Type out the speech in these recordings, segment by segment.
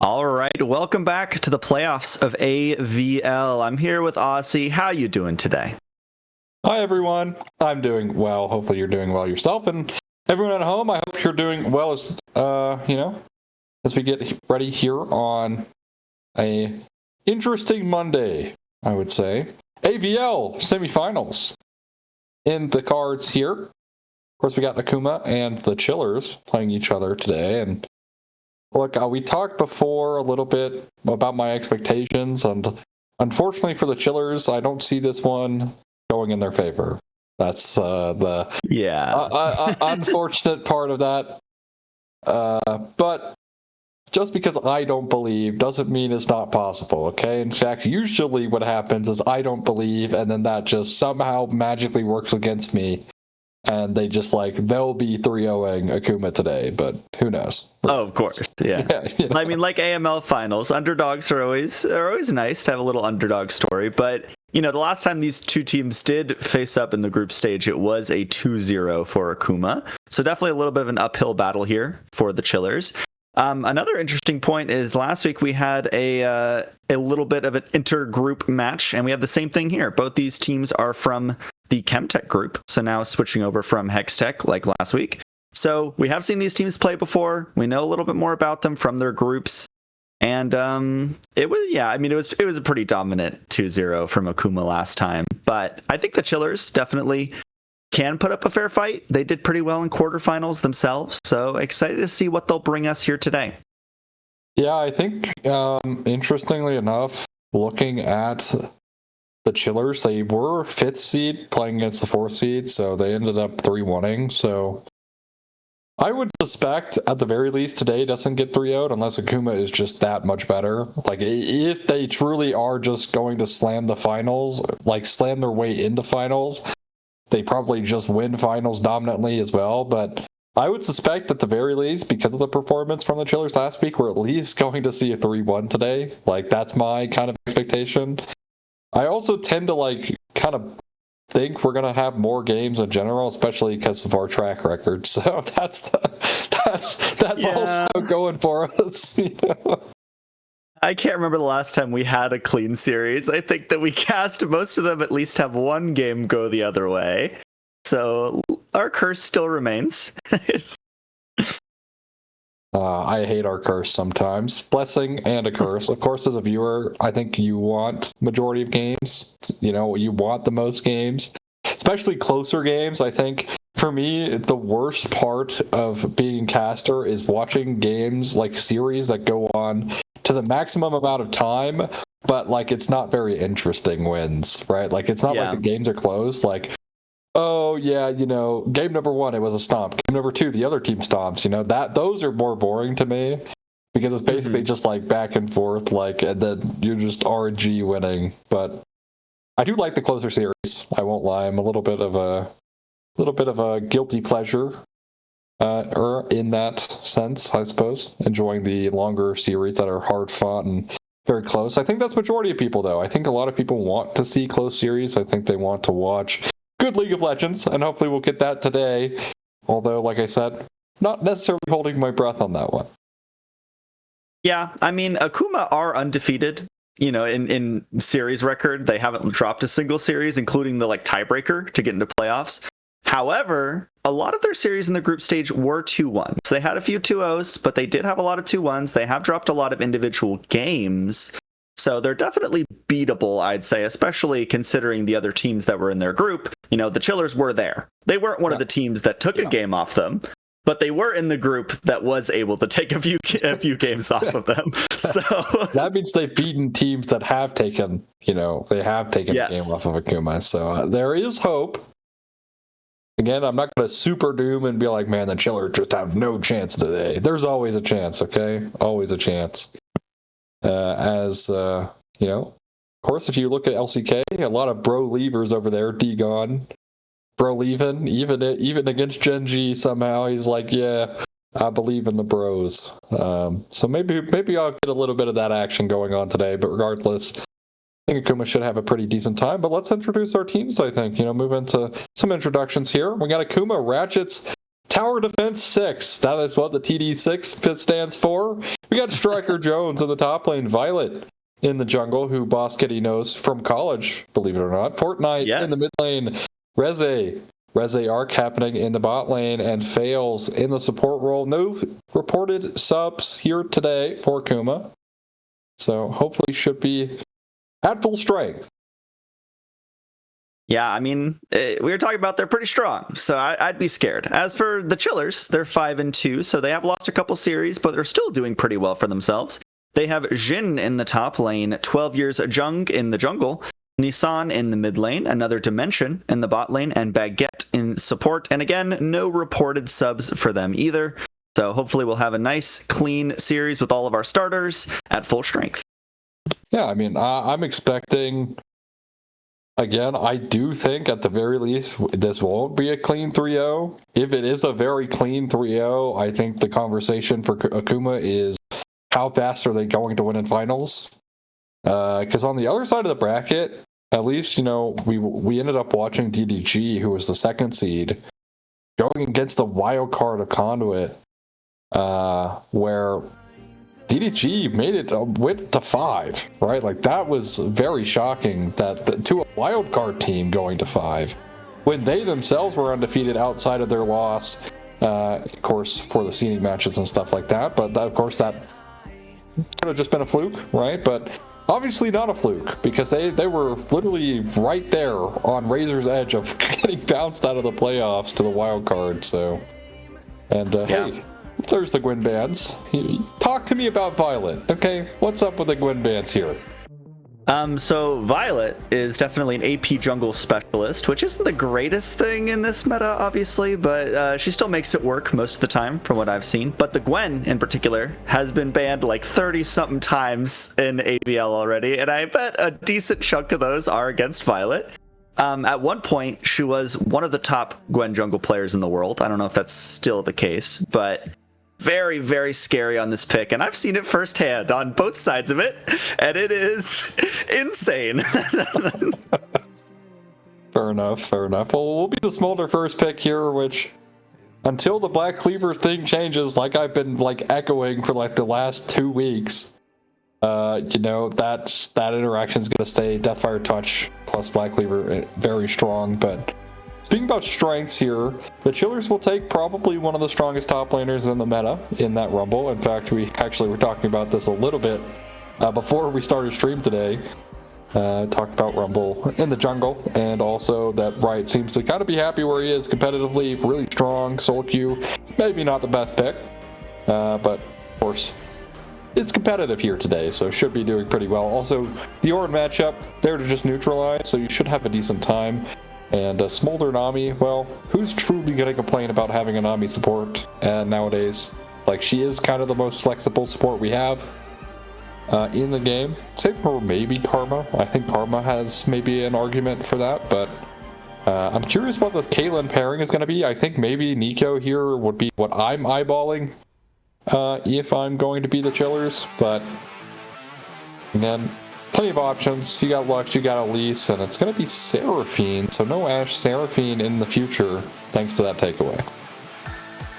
All right, welcome back to the playoffs of AVL. I'm here with Aussie. How you doing today? Hi, everyone. I'm doing well. Hopefully you're doing well yourself. And everyone at home, I hope you're doing well as we get ready here on a interesting Monday, I would say. AVL semifinals in the cards here. Of course, we got Akuma and the Chillers playing each other today. And look, we talked before a little bit about my expectations, and unfortunately for the Chillers, I don't see this one going in their favor. That's the unfortunate part of that. But just because I don't believe doesn't mean it's not possible, okay? In fact, usually what happens is I don't believe, and then that just somehow magically works against me. And they just they'll be 3-0ing Akuma today, but who knows? Oh, of course, yeah. I mean, like AML finals, underdogs are always nice to have a little underdog story. But the last time these two teams did face up in the group stage, it was a 2-0 for Akuma. So definitely a little bit of an uphill battle here for the Chillers. Another interesting point is last week we had a little bit of an intergroup match, and we have the same thing here. Both these teams are from the Chemtech group, so now switching over from Hextech like last week. So we have seen these teams play before. We know a little bit more about them from their groups, and it was a pretty dominant 2-0 from Akuma last time. But I think the Chillers definitely can put up a fair fight. They did pretty well in quarterfinals themselves, so excited to see what they'll bring us here today. Yeah, I think interestingly enough, looking at the Chillers, they were 5th seed playing against the 4th seed, so they ended up 3-1-ing. So I would suspect at the very least today doesn't get 3-0'd unless Akuma is just that much better. If they truly are just going to slam the finals, slam their way into finals, they probably just win finals dominantly as well. But I would suspect at the very least, because of the performance from the Chillers last week, we're at least going to see a 3-1 today. That's my kind of expectation. I also tend to kind of think we're gonna have more games in general, especially because of our track record. So that's also going for us. I can't remember the last time we had a clean series. I think that we cast most of them at least have one game go the other way. So our curse still remains. I hate our curse sometimes. Blessing and a curse. Of course, as a viewer, I think you want majority of games. You want the most games, especially closer games. I think for me, the worst part of being caster is watching games series that go on to the maximum amount of time, but it's not very interesting wins, right? It's not like the games are close. Oh yeah, game number 1 it was a stomp. Game number 2 the other team stomps. Those are more boring to me because it's basically just back and forth, and then you're just RNG winning. But I do like the closer series. I won't lie. I'm a little bit of a guilty pleasure, in that sense, I suppose. Enjoying the longer series that are hard fought and very close. I think that's majority of people though. I think a lot of people want to see close series. I think they want to watch good League of Legends, and hopefully we'll get that today. Although, like I said, not necessarily holding my breath on that one. Yeah, I mean, Akuma are undefeated. In series record, they haven't dropped a single series, including the tiebreaker to get into playoffs. However, a lot of their series in the group stage were 2-1s. They had a few 2-0s, but they did have a lot of 2-1s. They have dropped a lot of individual games. So they're definitely beatable, I'd say, especially considering the other teams that were in their group. The Chillers were there. They weren't one of the teams that took a game off them, but they were in the group that was able to take a few games off of them. So that means they've beaten teams that have taken, a game off of Akuma. So there is hope. Again, I'm not going to super doom and be like, man, the Chillers just have no chance today. There's always a chance, okay? Always a chance. Of course, if you look at LCK, a lot of bro leavers over there, D-Gon, bro leaving, even against Genji somehow, he's like, yeah, I believe in the bros. So maybe I'll get a little bit of that action going on today, but regardless, I think Akuma should have a pretty decent time. But let's introduce our teams, I think, move into some introductions here. We got Akuma, Ratchet's Tower Defense 6. That is what the TD6 stands for. We got Striker Jones in the top lane, Violet in the jungle, who Boss Kitty knows from college, believe it or not. Fortnite in the mid lane, Rachet arc happening in the bot lane, and Fails in the support role. No reported subs here today for Akuma, so hopefully should be at full strength. Yeah, I mean, we were talking about they're pretty strong, so I'd be scared. As for the Chillers, they're 5-2, so they have lost a couple series, but they're still doing pretty well for themselves. They have Jin in the top lane, 12 years Jung in the jungle, Nissan in the mid lane, another Dimension in the bot lane, and Baguette in support. And again, no reported subs for them either. So hopefully we'll have a nice, clean series with all of our starters at full strength. Yeah, I mean, I'm expecting... Again, I do think at the very least this won't be a clean 3-0. If it is a very clean 3-0, I think the conversation for Akuma is how fast are they going to win in finals? Because on the other side of the bracket, at least, you know, we ended up watching DDG, who was the second seed, going against the wild card of Conduit, where DDG made it went to 5, right? Like, that was very shocking that to a wild card team going to 5 when they themselves were undefeated outside of their loss, of course, for the seeding matches and stuff like that. But of course, that could have just been a fluke, right? But obviously not a fluke, because they were literally right there on razor's edge of getting bounced out of the playoffs to the wild card. So, and hey, there's the Gwyn bands. Talk to me about Violet. Okay, what's up with the Gwyn bands here? So Violet is definitely an AP jungle specialist, which isn't the greatest thing in this meta, obviously, but she still makes it work most of the time from what I've seen. But the Gwen in particular has been banned like 30-something times in AVL already, and I bet a decent chunk of those are against Violet. At one point, she was one of the top Gwen jungle players in the world. I don't know if that's still the case, but very, very scary on this pick, and I've seen it firsthand on both sides of it, and it is insane. Fair enough. Well, we'll be the Smolder first pick here, which until the Black Cleaver thing changes, like I've been like echoing for like the last 2 weeks, you know, that interaction is going to stay Deathfire Touch plus Black Cleaver very strong. But speaking about strengths here, the Chillers will take probably one of the strongest top laners in the meta in that Rumble. In fact, we actually were talking about this a little bit before we started stream today. Talked about Rumble in the jungle, and also that Riot seems to kind of be happy where he is competitively, really strong. Soul Q, maybe not the best pick, but of course, it's competitive here today, so should be doing pretty well. Also, the Ornn matchup, there to just neutralize, so you should have a decent time. And Smolder Nami, well, who's truly going to complain about having a Nami support nowadays? Like, she is kind of the most flexible support we have in the game. Save for maybe Karma. I think Karma has maybe an argument for that, but I'm curious what this Caitlyn pairing is going to be. I think maybe Nico here would be what I'm eyeballing if I'm going to be the Chillers, but again, plenty of options. You got Lux, you got Elise, and it's going to be Seraphine. So no Ashe Seraphine in the future, thanks to that takeaway.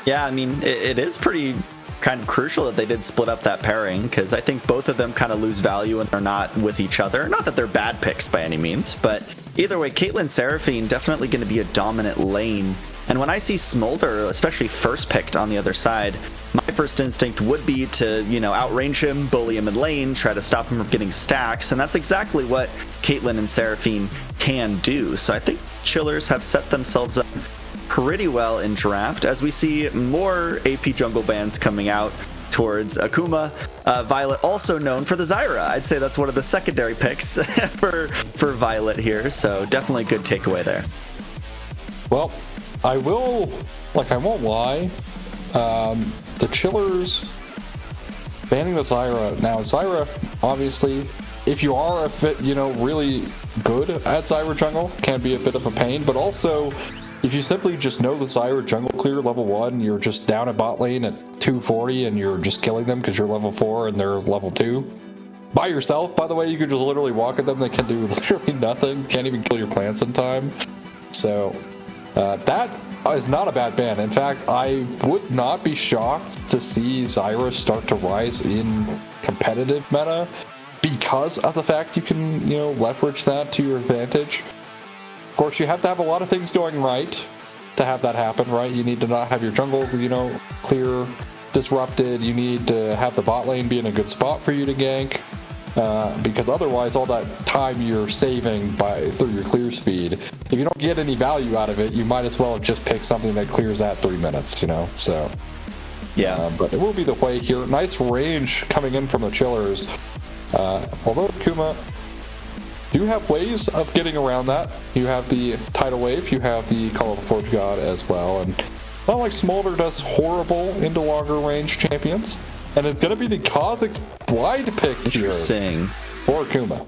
Yeah, I mean, it is pretty kind of crucial that they did split up that pairing, because I think both of them kind of lose value when they're not with each other. Not that they're bad picks by any means, but either way, Caitlyn Seraphine definitely going to be a dominant lane. And when I see Smolder, especially first picked on the other side, my first instinct would be to, you know, outrange him, bully him in lane, try to stop him from getting stacks, and that's exactly what Caitlyn and Seraphine can do. So I think Chillers have set themselves up pretty well in draft, as we see more AP jungle bans coming out towards Akuma. Violet also known for the Zyra. I'd say that's one of the secondary picks for Violet here, so definitely a good takeaway there. Well, I won't lie. The Chillers banning the Zyra. Now, Zyra, obviously, if you are really good at Zyra jungle, can be a bit of a pain, but also, if you simply just know the Zyra jungle clear level 1, you're just down at bot lane at 240 and you're just killing them because you're level 4 and they're level 2. By yourself, by the way, you could just literally walk at them. They can do literally nothing. Can't even kill your plants in time. So, that is not a bad ban. In fact, I would not be shocked to see Zyra start to rise in competitive meta because of the fact you can, leverage that to your advantage. Of course, you have to have a lot of things going right to have that happen, right? You need to not have your jungle, clear, disrupted. You need to have the bot lane be in a good spot for you to gank. Because otherwise, all that time you're saving through your clear speed, if you don't get any value out of it, you might as well have just picked something that clears that 3 minutes, So, yeah. But it will be the way here. Nice range coming in from the chillers. Although Akuma do have ways of getting around that. You have the Tidal Wave, you have the Call of the Forge God as well, and not like Smolder does horrible into longer range champions. And it's going to be the Kha'Zix blind pick here for Akuma.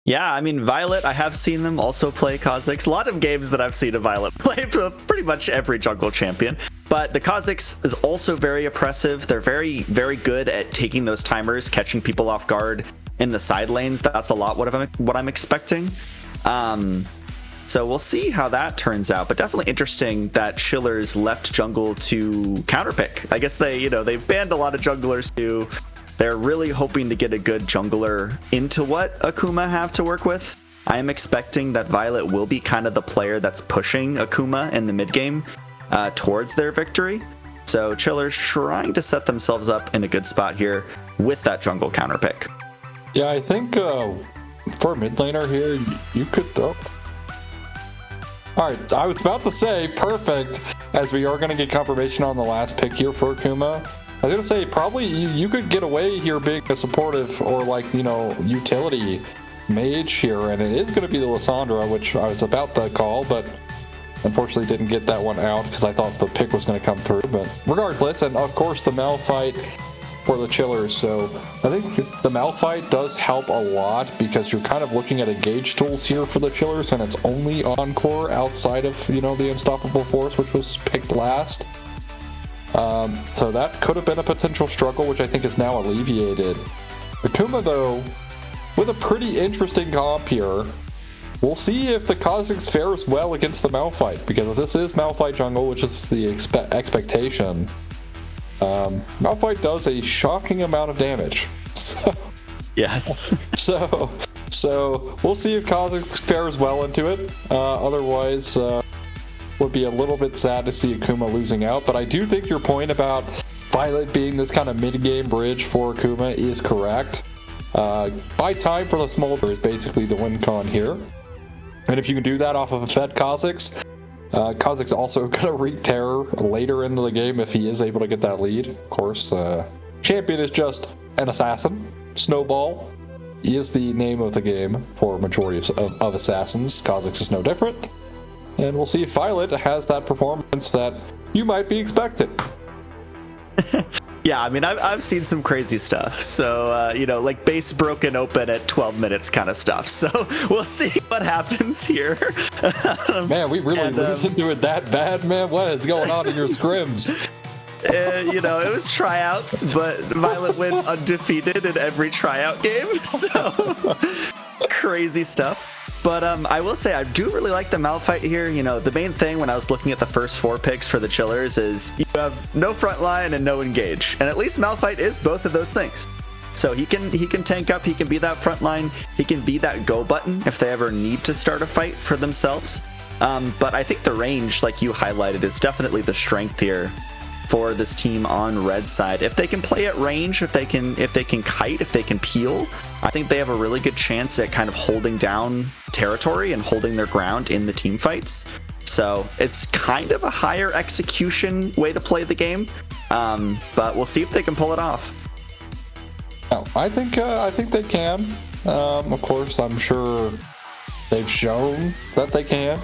Yeah, I mean, Violet, I have seen them also play Kha'Zix. A lot of games that I've seen a Violet play pretty much every jungle champion. But the Kha'Zix is also very oppressive. They're very, very good at taking those timers, catching people off guard in the side lanes. That's a lot what I'm expecting. So we'll see how that turns out, but definitely interesting that Chillers left jungle to counterpick. I guess they've banned a lot of junglers too. They're really hoping to get a good jungler into what Akuma have to work with. I am expecting that Violet will be kind of the player that's pushing Akuma in the mid game towards their victory. So Chillers trying to set themselves up in a good spot here with that jungle counterpick. Yeah, I think for a mid laner here, you could though. All right, I was about to say perfect, as we are going to get confirmation on the last pick here for Akuma. I was going to say probably you could get away here being a supportive or utility mage here, and it is going to be the Lissandra, which I was about to call, but unfortunately didn't get that one out because I thought the pick was going to come through. But regardless, and of course the Malphite for the Chillers. So I think the Malphite does help a lot because you're kind of looking at engage tools here for the Chillers, and it's only Encore outside of the Unstoppable Force, which was picked last. So that could have been a potential struggle, which I think is now alleviated. Akuma, though, with a pretty interesting comp here. We'll see if the Kha'Zix fares well against the Malphite, because if this is Malphite jungle, which is the expectation, Malphite does a shocking amount of damage. So, yes. So we'll see if Kha'Zix fares well into it. Otherwise, would be a little bit sad to see Akuma losing out. But I do think your point about Violet being this kind of mid-game bridge for Akuma is correct. Buy time for the Smolder is basically the win con here. And if you can do that off of a fed Kha'Zix, Kha'Zix also going to wreak terror later into the game if he is able to get that lead. Of course, champion is just an assassin. Snowball is the name of the game for a majority of assassins. Kha'Zix is no different. And we'll see if Violet has that performance that you might be expecting. Yeah, I mean, I've seen some crazy stuff. So, like base broken open at 12 minutes kind of stuff. So we'll see what happens here. Man, we really lose into it that bad, man. What is going on in your scrims? It was tryouts, but Violet went undefeated in every tryout game. So crazy stuff. But I will say I do really like the Malphite here. The main thing when I was looking at the first 4 picks for the Chillers is you have no front line and no engage. And at least Malphite is both of those things. So he can tank up, he can be that front line, he can be that go button if they ever need to start a fight for themselves. But I think the range, like you highlighted, is definitely the strength here for this team on red side. If they can play at range, if they can kite, if they can peel, I think they have a really good chance at kind of holding down territory and holding their ground in the team fights. So it's kind of a higher execution way to play the game, but we'll see if they can pull it off. Oh, I think they can. Of course, I'm sure they've shown that they can,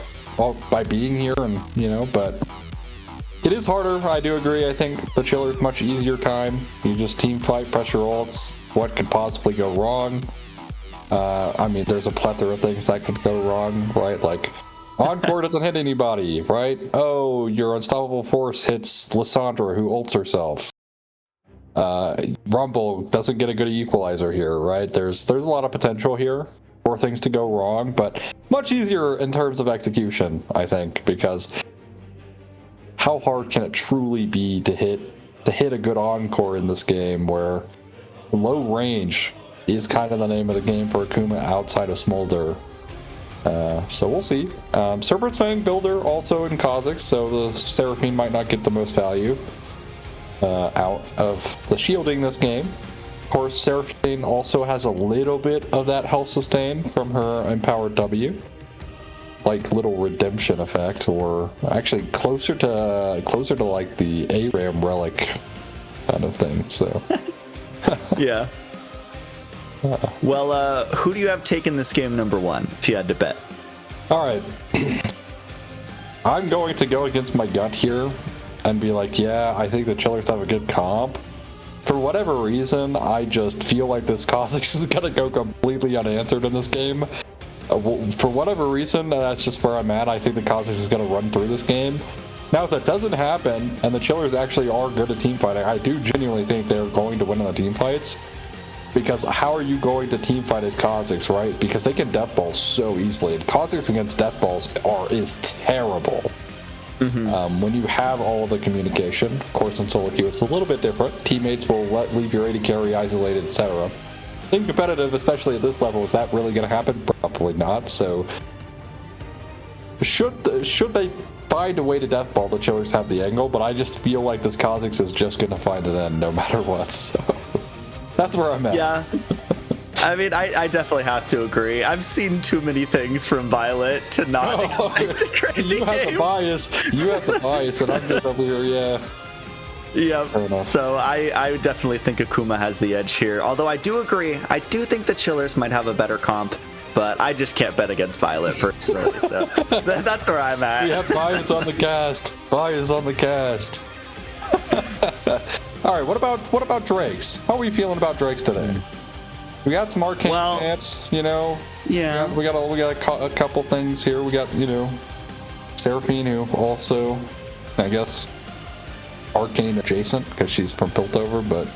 by being here, and but it is harder. I do agree. I think the Chiller's much easier time. You just team fight, pressure ults. What could possibly go wrong? I mean, there's a plethora of things that could go wrong, right? Like, Encore doesn't hit anybody, right? Oh, your Unstoppable Force hits Lissandra, who ults herself. Rumble doesn't get a good equalizer here, right? There's a lot of potential here for things to go wrong, but much easier in terms of execution, I think, because how hard can it truly be to hit a good encore in this game, where low range is kind of the name of the game for Akuma outside of Smolder. So we'll see. Cerberus Fang Builder also in Kha'Zix, so the Seraphine might not get the most value out of the shielding this game. Of course, Seraphine also has a little bit of that health sustain from her Empowered W, like little redemption effect, or actually closer to like the ARAM relic kind of thing. So yeah. Well, who do you have taken this game number 1, if you had to bet? All right. I'm going to go against my gut here and be like, yeah, I think the Chillers have a good comp. For whatever reason, I just feel like this Kha'Zix is going to go completely unanswered in this game. For whatever reason, that's just where I'm at. I think the Kha'Zix is going to run through this game. Now, if that doesn't happen, and the Chillers actually are good at team fighting, I do genuinely think they're going to win in the team fights. Because how are you going to team fight as Kha'Zix, right? Because they can deathball so easily. And Kha'Zix against deathballs is terrible. Mm-hmm. When you have all of the communication. Of course, in solo queue, it's a little bit different. Teammates will leave your AD carry isolated, etc. In competitive, especially at this level, is that really going to happen? Probably not. So, should they find a way to deathball, the Chillers have the angle. But I just feel like this Kha'Zix is just going to find an end no matter what. So. That's where I'm at. Yeah. I mean, I definitely have to agree. I've seen too many things from Violet to not expect a crazy game. You have the bias, and I'm just over here, yeah. Yeah. Fair enough. So I definitely think Akuma has the edge here. Although I do agree, I do think the Chillers might have a better comp, but I just can't bet against Violet personally. So that's where I'm at. We have bias on the cast. Bias on the cast. All right, what about Drakes? How are we feeling about Drakes today? We got some arcane champs, you know. Yeah. We got a couple things here. We got, you know, Seraphine, who also, I guess, arcane adjacent because she's from Piltover, but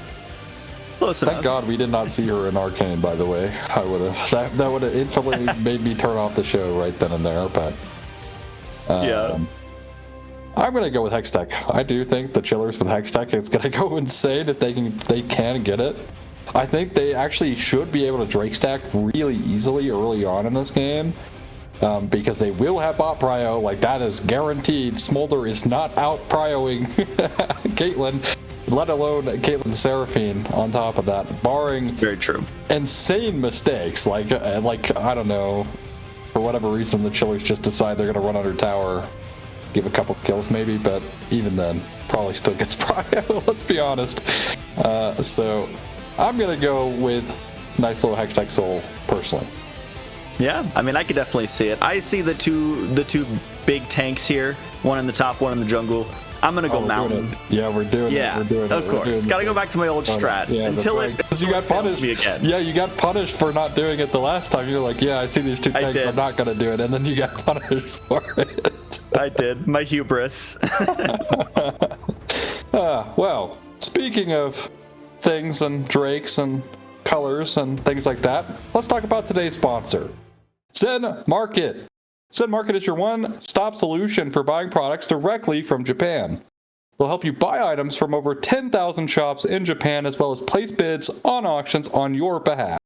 close enough. Thank God we did not see her in arcane. By the way, that would have instantly made me turn off the show right then and there. But yeah. I'm gonna go with Hextech. I do think the Chillers with Hextech is gonna go insane if they can get it. I think they actually should be able to Drake stack really easily early on in this game, because they will have bot prio. Like, that is guaranteed. Smolder is not out prioing Caitlyn, let alone Caitlyn Seraphine on top of that, barring very true insane mistakes. Like I don't know, for whatever reason the Chillers just decide they're gonna run under tower, give a couple kills maybe, but even then probably still gets prio. Let's be honest. So I'm gonna go with nice little Hextech Soul personally. Yeah, I mean, I could definitely see it. I see the two big tanks here, one in the top, one in the jungle. I'm gonna go mountain. Yeah, we're doing it. We're doing of course. Gotta go back to my old strats until it you got punished. Me again. Yeah, you got punished for not doing it the last time. You're like, yeah, I see these two tanks. I'm not gonna do it, and then you got punished for it. I did. My hubris. Well, speaking of things and drakes and colors and things like that, let's talk about today's sponsor, Zen Market. Zen Market is your one-stop solution for buying products directly from Japan. They'll help you buy items from over 10,000 shops in Japan, as well as place bids on auctions on your behalf.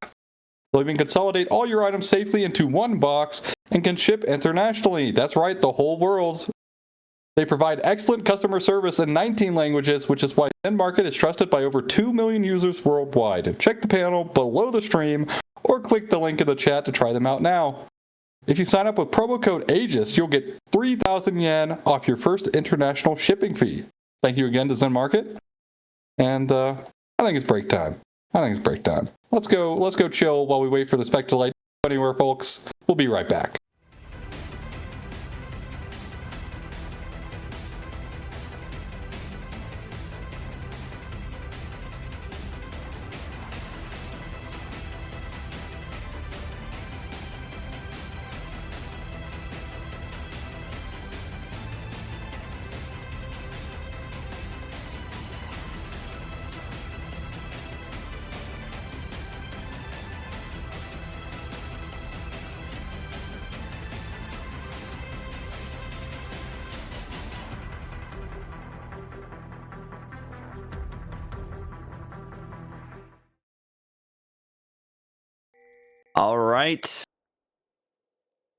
They'll even consolidate all your items safely into one box and can ship internationally. That's right, the whole world. They provide excellent customer service in 19 languages, which is why Zen Market is trusted by over 2 million users worldwide. Check the panel below the stream or click the link in the chat to try them out now. If you sign up with promo code Aegis, you'll get 3,000 yen off your first international shipping fee. Thank you again to Zen Market. And I think it's break time. Let's go chill while we wait for the spec to light anywhere, folks. We'll be right back. All right.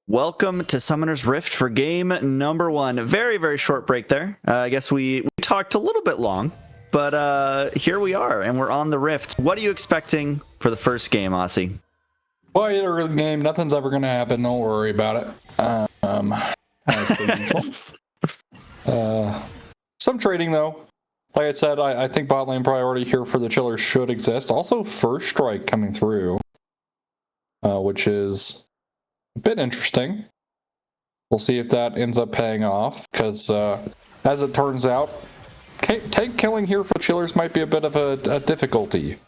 Welcome to Summoner's Rift for game number 1. Very, very short break there. I guess we talked a little bit long, but here we are, and we're on the Rift. What are you expecting for the first game, Aussie? Quiet early game. Nothing's ever going to happen. Don't worry about it. As per usual. Some trading, though. Like I said, I think bot lane priority here for the chillers should exist. Also, first strike coming through, which is a bit interesting. We'll see if that ends up paying off, because as it turns out, tank killing here for chillers might be a bit of a difficulty,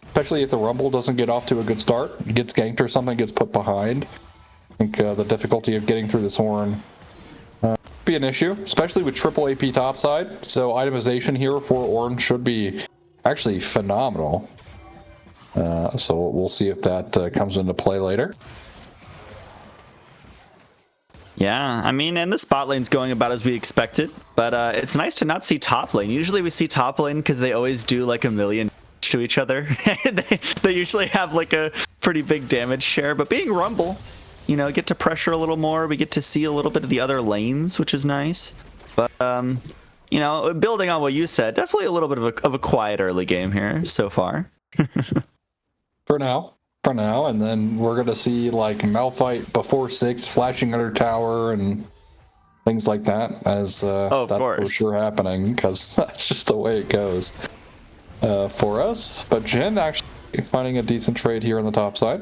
especially if the Rumble doesn't get off to a good start, gets ganked or something, gets put behind. I think the difficulty of getting through this horn be an issue, especially with triple AP topside. So itemization here for Ornn should be actually phenomenal. So we'll see if that comes into play later. Yeah, I mean, and the spot lane's going about as we expected, but it's nice to not see top lane. Usually we see top lane because they always do like a million to each other. they usually have like a pretty big damage share, but being Rumble, you know, get to pressure a little more. We get to see a little bit of the other lanes, which is nice. But, you know, building on what you said, definitely a little bit of a quiet early game here so far. For now, and then we're going to see like Malphite before 6 flashing under tower and things like that, as that's for sure happening, because that's just the way it goes for us. But Jhin actually finding a decent trade here on the top side.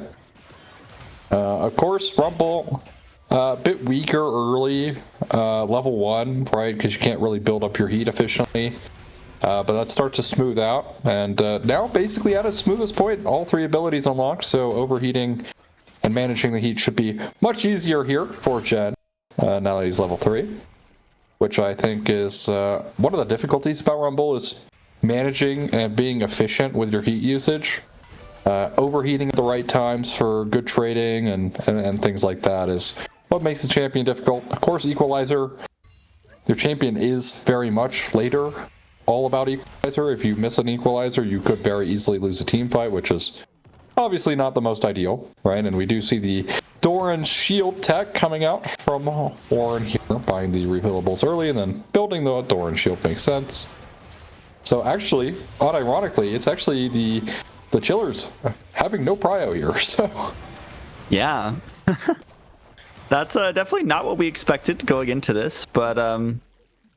Of course, Rumble, a bit weaker early, level 1, right? Because you can't really build up your heat efficiently. But that starts to smooth out. And now, basically, at its smoothest point, all 3 abilities unlocked. So overheating and managing the heat should be much easier here for Jhin, now that he's level 3. Which I think is one of the difficulties about Rumble, is managing and being efficient with your heat usage. Overheating at the right times for good trading and things like that is what makes the champion difficult. Of course, Equalizer, your champion is very much later all about Equalizer. If you miss an Equalizer, you could very easily lose a team fight, which is obviously not the most ideal, right? And we do see the Doran shield tech coming out from Ornn here, buying the refillables early and then building the Doran shield makes sense. So actually, unironically, it's actually the chillers having no prio here, so yeah. That's definitely not what we expected going into this, but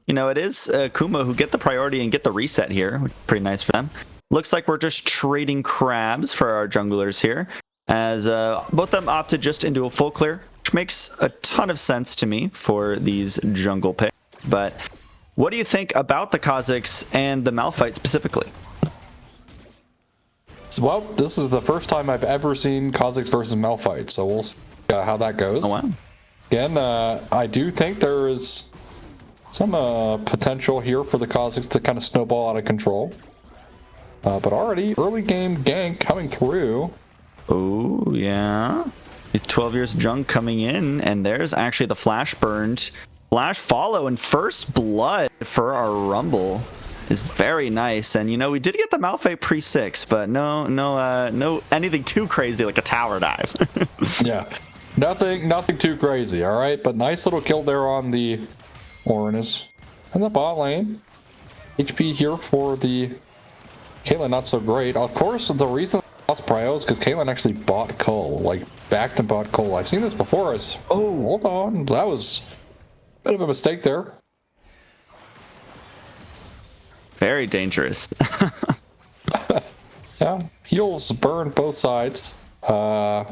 you know, it is Akuma who get the priority and get the reset here, which is pretty nice for them. Looks like we're just trading crabs for our junglers here, as both of them opted just into a full clear, which makes a ton of sense to me for these jungle picks. But what do you think about the Kha'Zix and the Malphite specifically? Well, this is the first time I've ever seen Kha'Zix versus Malphite, so we'll see how that goes. Oh, wow. Again, I do think there is some potential here for the Kha'Zix to kind of snowball out of control. But already, early game gank coming through. Oh, yeah. It's 12 years junk coming in, and there's actually the flash burned. Flash follow and first blood for our Rumble is very nice. And you know, we did get the Malphite pre-6, but no anything too crazy like a tower dive. Yeah, nothing too crazy, all right? But nice little kill there on the Ornn and the bot lane. HP here for the Caitlyn, not so great. Of course, the reason I lost prio is because Caitlyn actually bought Cull, like back to bot Cull. I've seen this before. Oh, hold on, that was a bit of a mistake there. Very dangerous. Yeah, heals burn both sides. But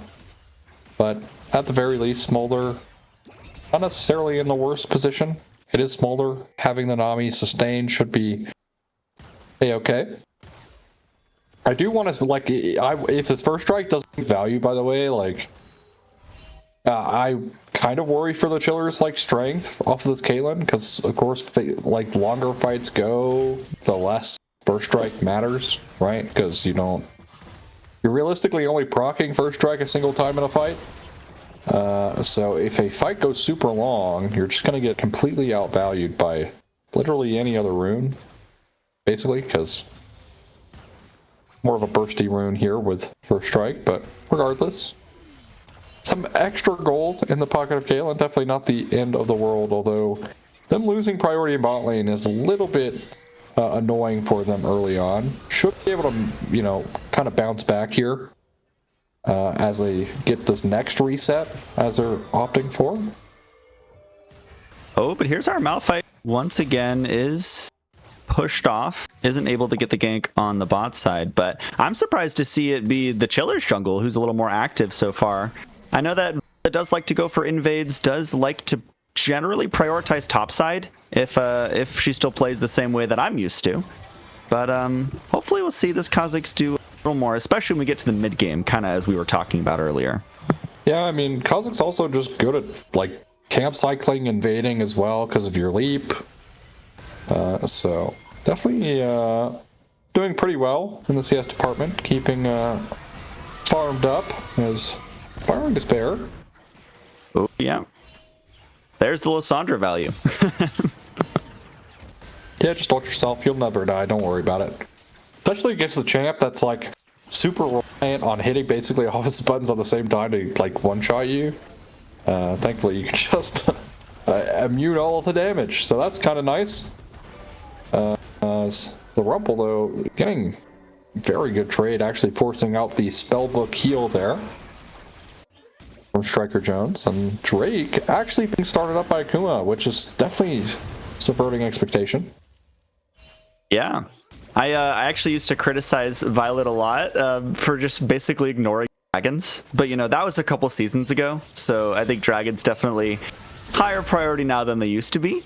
at the very least, Smolder not necessarily in the worst position. It is Smolder. Having the Nami sustain should be a-okay. I do want to, like, if this first strike doesn't get value, by the way, like, I kind of worry for the chillers, like, strength off of this Caitlyn, because, of course, like, longer fights go, the less first strike matters, right? Because you're realistically only proccing first strike a single time in a fight. So if a fight goes super long, you're just going to get completely outvalued by literally any other rune, basically, because more of a bursty rune here with first strike, but regardless, some extra gold in the pocket of Caitlyn. Definitely not the end of the world, although them losing priority in bot lane is a little bit annoying for them early on. Should be able to, you know, kind of bounce back here as they get this next reset, as they're opting for. Oh, but here's our Malphite once again is pushed off, isn't able to get the gank on the bot side, but I'm surprised to see it be the Chiller's jungle who's a little more active so far. I know that it does like to go for invades, does like to generally prioritize topside if she still plays the same way that I'm used to. But hopefully we'll see this Kha'Zix do a little more, especially when we get to the mid game, kind of as we were talking about earlier. Yeah, I mean, Kha'Zix also just good at like camp cycling, invading as well because of your leap. So definitely doing pretty well in the CS department, keeping farmed up as Firing Despair. Oh yeah, there's the Lysandra value. Yeah, just ult yourself, you'll never die, don't worry about it. Especially against the champ that's like super reliant on hitting basically all his buttons at the same time to like one-shot you. Thankfully you can just immune all of the damage, so that's kind of nice. The Rumble though, getting very good trade, actually forcing out the spellbook heal there from Striker Jones, and Drake actually being started up by Akuma, which is definitely subverting expectation. Yeah, I actually used to criticize Violet a lot for just basically ignoring dragons, but you know, that was a couple seasons ago, so I think dragons definitely higher priority now than they used to be.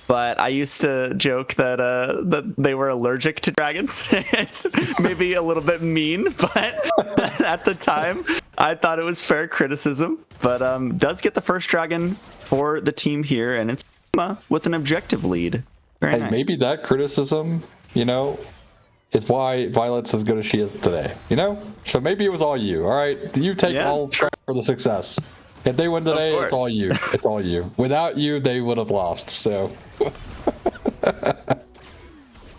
But I used to joke that that they were allergic to dragons. It's maybe a little bit mean, but at the time I thought it was fair criticism. But does get the first dragon for the team here, and it's Akuma with an objective lead. Very nice. Maybe that criticism, you know, is why Violet's as good as she is today. You know, so maybe it was all you. All right, you take all credit for the success. If they win today, it's all you. It's all you. Without you, they would have lost. So,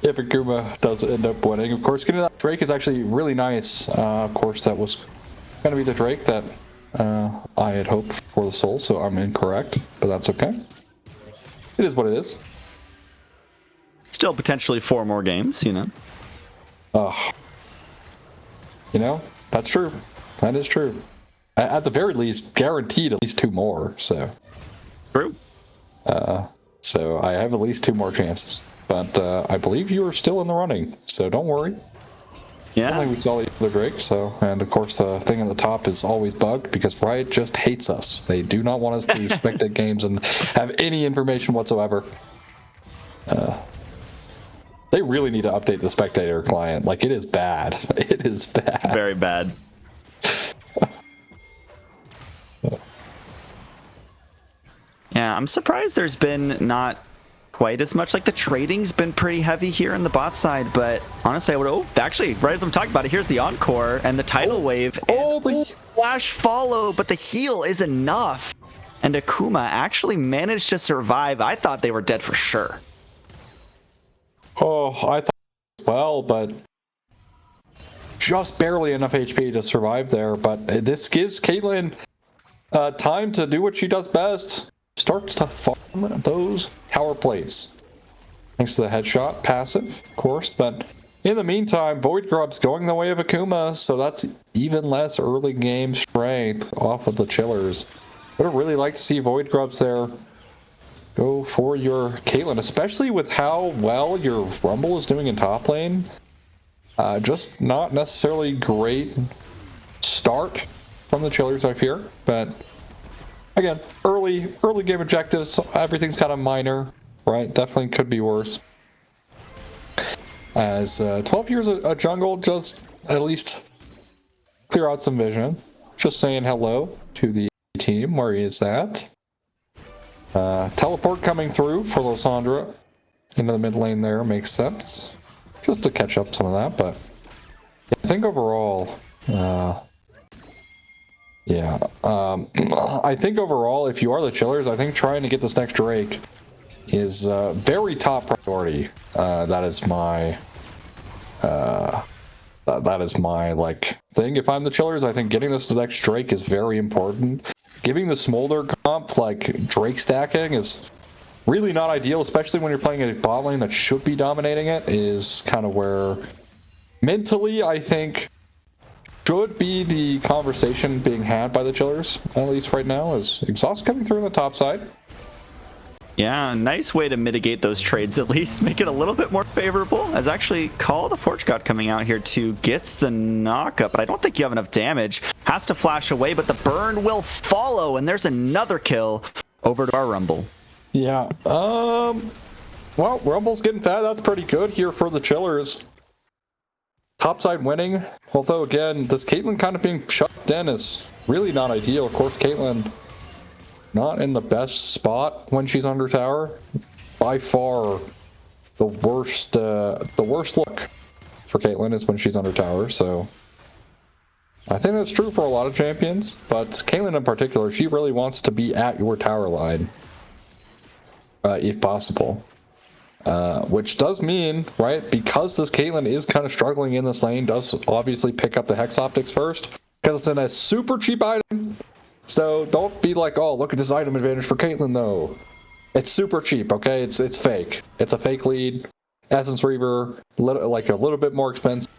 if Akuma does end up winning, of course, getting that Drake is actually really nice. Of course, that was going to be the Drake that I had hoped for the Soul, so I'm incorrect, but that's okay. It is what it is. Still potentially 4 more games, you know. You know, that's true. That is true. At the very least, guaranteed at least 2 more. So true. So I have at least 2 more chances. But I believe you are still in the running, so don't worry. Yeah. Only we saw the other Drake. So, and of course, the thing on the top is always bugged because Riot just hates us. They do not want us to spectate games and have any information whatsoever. They really need to update the spectator client. Like, it is bad. It is bad. Very bad. Yeah, I'm surprised there's been not quite as much. Like, the trading's been pretty heavy here on the bot side, but honestly, I would. Actually, right as I'm talking about it, here's the encore and the tidal wave. The flash follow, but the heal is enough. And Akuma actually managed to survive. I thought they were dead for sure. Oh, I thought as well, but just barely enough HP to survive there. But this gives Caitlyn time to do what she does best. Starts to farm those power plates. Thanks to the headshot passive, of course. But in the meantime, Void Grub's going the way of Akuma, so that's even less early game strength off of the Chillers. Would have really liked to see Void Grubs there go for your Caitlyn, especially with how well your Rumble is doing in top lane. Just not necessarily great start from the Chillers, I fear, but again, early game objectives, everything's kind of minor, right? Definitely could be worse. As 12 years a jungle, just at least clear out some vision. Just saying hello to the team. Where is that? Teleport coming through for Lysandra into the mid lane there makes sense. Just to catch up some of that, but I think overall, I think overall, if you are the Chillers, I think trying to get this next Drake is very top priority. That is my like thing. If I'm the Chillers, I think getting this next Drake is very important. Giving the Smolder comp, like Drake stacking, is really not ideal, especially when you're playing a bot lane that should be dominating it, is kind of where mentally I think should be the conversation being had by the Chillers, at least right now, is Exhaust coming through on the top side. Yeah, nice way to mitigate those trades, at least make it a little bit more favorable. As actually Call the Forge God coming out here too, gets the knockup, but I don't think you have enough damage. Has to flash away, but the burn will follow, and there's another kill over to our Rumble. Yeah, well, Rumble's getting fat. That's pretty good here for the Chillers. Topside winning, although again, this Caitlyn kind of being shoved in is really not ideal. Of course, Caitlyn not in the best spot when she's under tower. By far, the worst look for Caitlyn is when she's under tower. So I think that's true for a lot of champions, but Caitlyn in particular, she really wants to be at your tower line, if possible. Which does mean, right, because this Caitlyn is kind of struggling in this lane, does obviously pick up the Hex Optics first, because it's in a super cheap item. So don't be like, oh, look at this item advantage for Caitlyn, though. It's super cheap, okay? It's fake. It's a fake lead. Essence Reaver, like a little bit more expensive.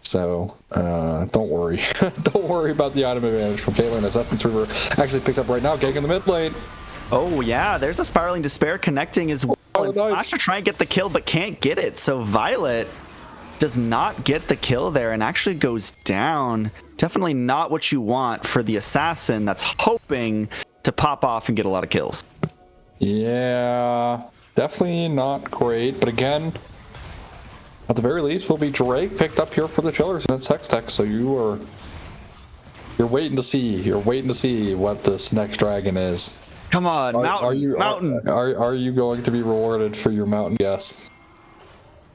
So don't worry. Don't worry about the item advantage from Caitlyn, as Essence Reaver actually picked up right now, getting in the mid lane. Oh yeah, there's a Spiraling Despair connecting as well. Oh, nice. Flash to try and get the kill, but can't get it. So Violet does not get the kill there and actually goes down. Definitely not what you want for the assassin that's hoping to pop off and get a lot of kills. Yeah, definitely not great. But again, at the very least, will be Drake picked up here for the Chillers and it's Hex Tech. So you're waiting to see. You're waiting to see what this next dragon is. Come on, Mountain. Are you going to be rewarded for your Mountain guess?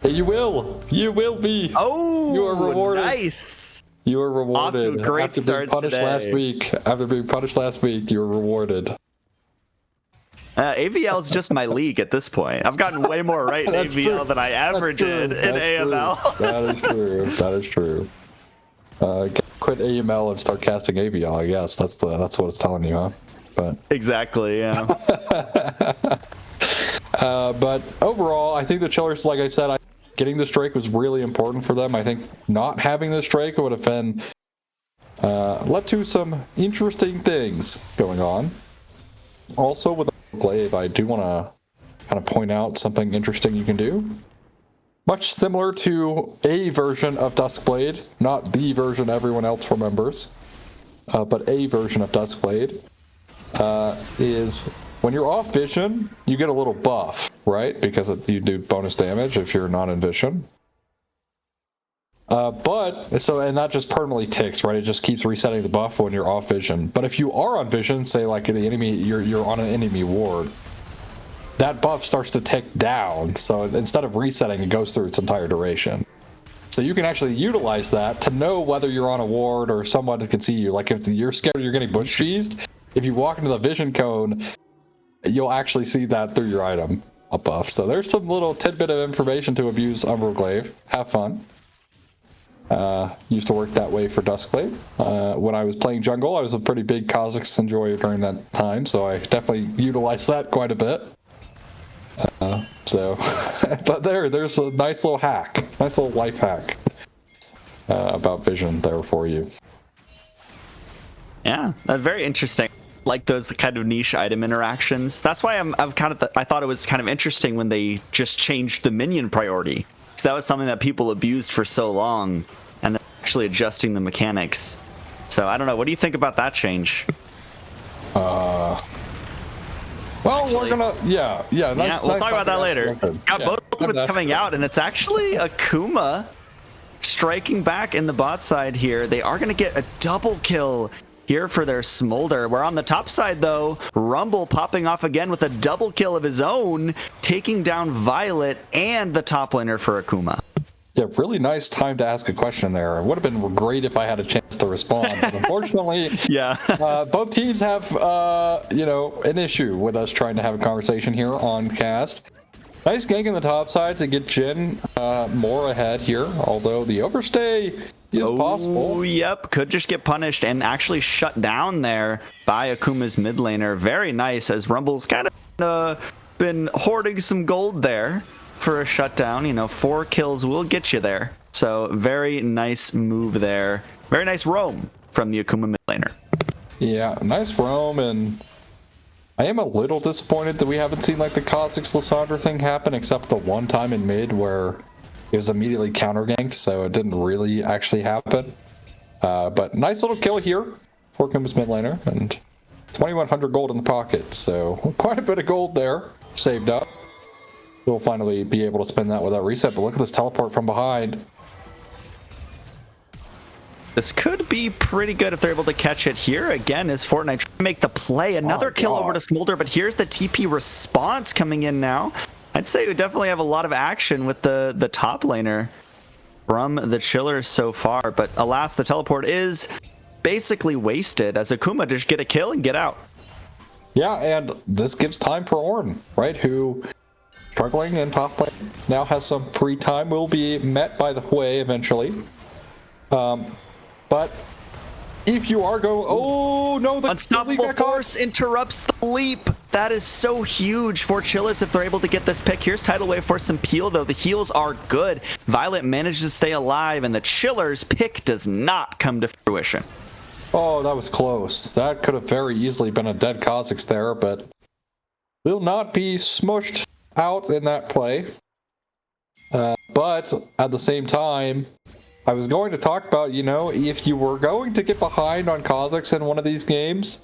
Hey, you will. You will be. Oh, you are rewarded. Nice. You are rewarded. Off to a great After start being punished today. last week. After being punished last week, you were rewarded. AVL is just my league at this point. I've gotten way more right in AVL than I ever did in AML. That is true. That is true. Quit AML and start casting AVL. I guess that's what it's telling you, huh? But exactly, yeah. But overall, I think the Chillers, like I said, getting this Drake was really important for them. I think not having this Drake would have been led to some interesting things going on. Also, with the glaive, I do want to kind of point out something interesting you can do. Much similar to a version of Duskblade, not the version everyone else remembers, but a version of Duskblade, is when you're off vision, you get a little buff, right? Because you do bonus damage if you're not in vision. And that just permanently ticks, right? It just keeps resetting the buff when you're off vision. But if you are on vision, say like the enemy, you're on an enemy ward, that buff starts to tick down. So instead of resetting, it goes through its entire duration. So you can actually utilize that to know whether you're on a ward or someone can see you. Like if you're scared you're getting bush cheesed, if you walk into the vision cone, you'll actually see that through your item buff. So there's some little tidbit of information to abuse Umbral Glaive. Have fun. Used to work that way for Duskblade. When I was playing jungle, I was a pretty big Kha'Zix enjoyer during that time, so I definitely utilized that quite a bit. But there's a nice little hack, nice little life hack about vision there for you. Yeah, very interesting. Like those kind of niche item interactions. That's why I thought it was kind of interesting when they just changed the minion priority. Because that was something that people abused for so long, and they're actually adjusting the mechanics. So I don't know. What do you think about that change? Well, we're gonna We'll talk about that later. Got both of it's coming out, and it's actually Akuma striking back in the bot side here. They are gonna get a double kill here for their Smolder. We're on the top side though. Rumble popping off again with a double kill of his own, taking down Violet and the top laner for Akuma. Yeah, really nice time to ask a question there. It would have been great if I had a chance to respond, but unfortunately, both teams have an issue with us trying to have a conversation here on cast. Nice gank in the top side to get Jhin more ahead here, although the overstay is possible. Oh, yep, could just get punished and actually shut down there by Akuma's mid laner. Very nice, as Rumble's kind of been hoarding some gold there for a shutdown. You know, 4 kills will get you there. So very nice move there. Very nice roam from the Akuma mid laner. Yeah, nice roam, and I am a little disappointed that we haven't seen like the Kha'Zix Lissandra thing happen, except the one time in mid where it was immediately counter ganked, so it didn't really actually happen. But nice little kill here for Akuma's mid laner, and 2,100 gold in the pocket, so quite a bit of gold there saved up. We'll finally be able to spend that without reset, but look at this teleport from behind. This could be pretty good if they're able to catch it here. Again, is Fortnite trying to make the play. Another kill over to Smolder, but here's the TP response coming in now. I'd say we definitely have a lot of action with the top laner from the Chillers so far, but alas, the teleport is basically wasted as Akuma just get a kill and get out. Yeah, and this gives time for Ornn, right, who struggling in top lane, now has some free time, will be met by the Hui eventually. But if you are going, oh no, the Unstoppable Force interrupts the leap. That is so huge for Chillers if they're able to get this pick. Here's Tidal Wave for some peel, though. The heals are good. Violet manages to stay alive, and the Chillers pick does not come to fruition. Oh, that was close. That could have very easily been a dead Kha'Zix there, but will not be smushed out in that play. But at the same time, I was going to talk about, you know, if you were going to get behind on Kha'Zix in one of these games,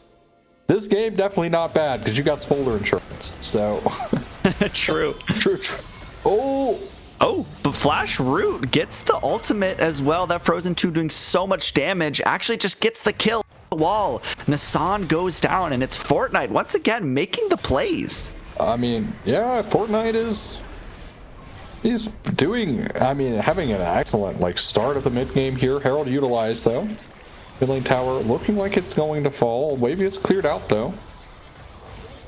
this game definitely not bad because you got Smolder insurance. So True. True. Oh, but Flash Root gets the ultimate as well. That Frozen 2 doing so much damage actually just gets the kill on the wall. Nassan goes down, and it's Fortnite once again making the plays. I mean, yeah, Fortnite he's doing, I mean, having an excellent like start of the mid game here. Herald utilized though. Mid lane tower looking like it's going to fall. Wavy is cleared out though.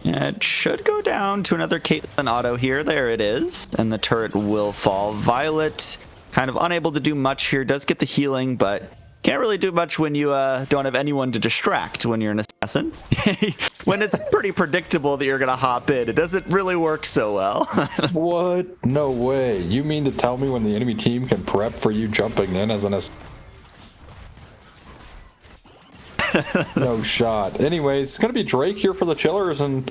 Yeah, it should go down to another Caitlyn auto here. There it is. And the turret will fall. Violet kind of unable to do much here. Does get the healing, but can't really do much when you don't have anyone to distract when you're an assassin. When it's pretty predictable that you're going to hop in, it doesn't really work so well. What? No way. You mean to tell me when the enemy team can prep for you jumping in as an assassin? No shot. Anyways, it's going to be Drake here for the Chillers, and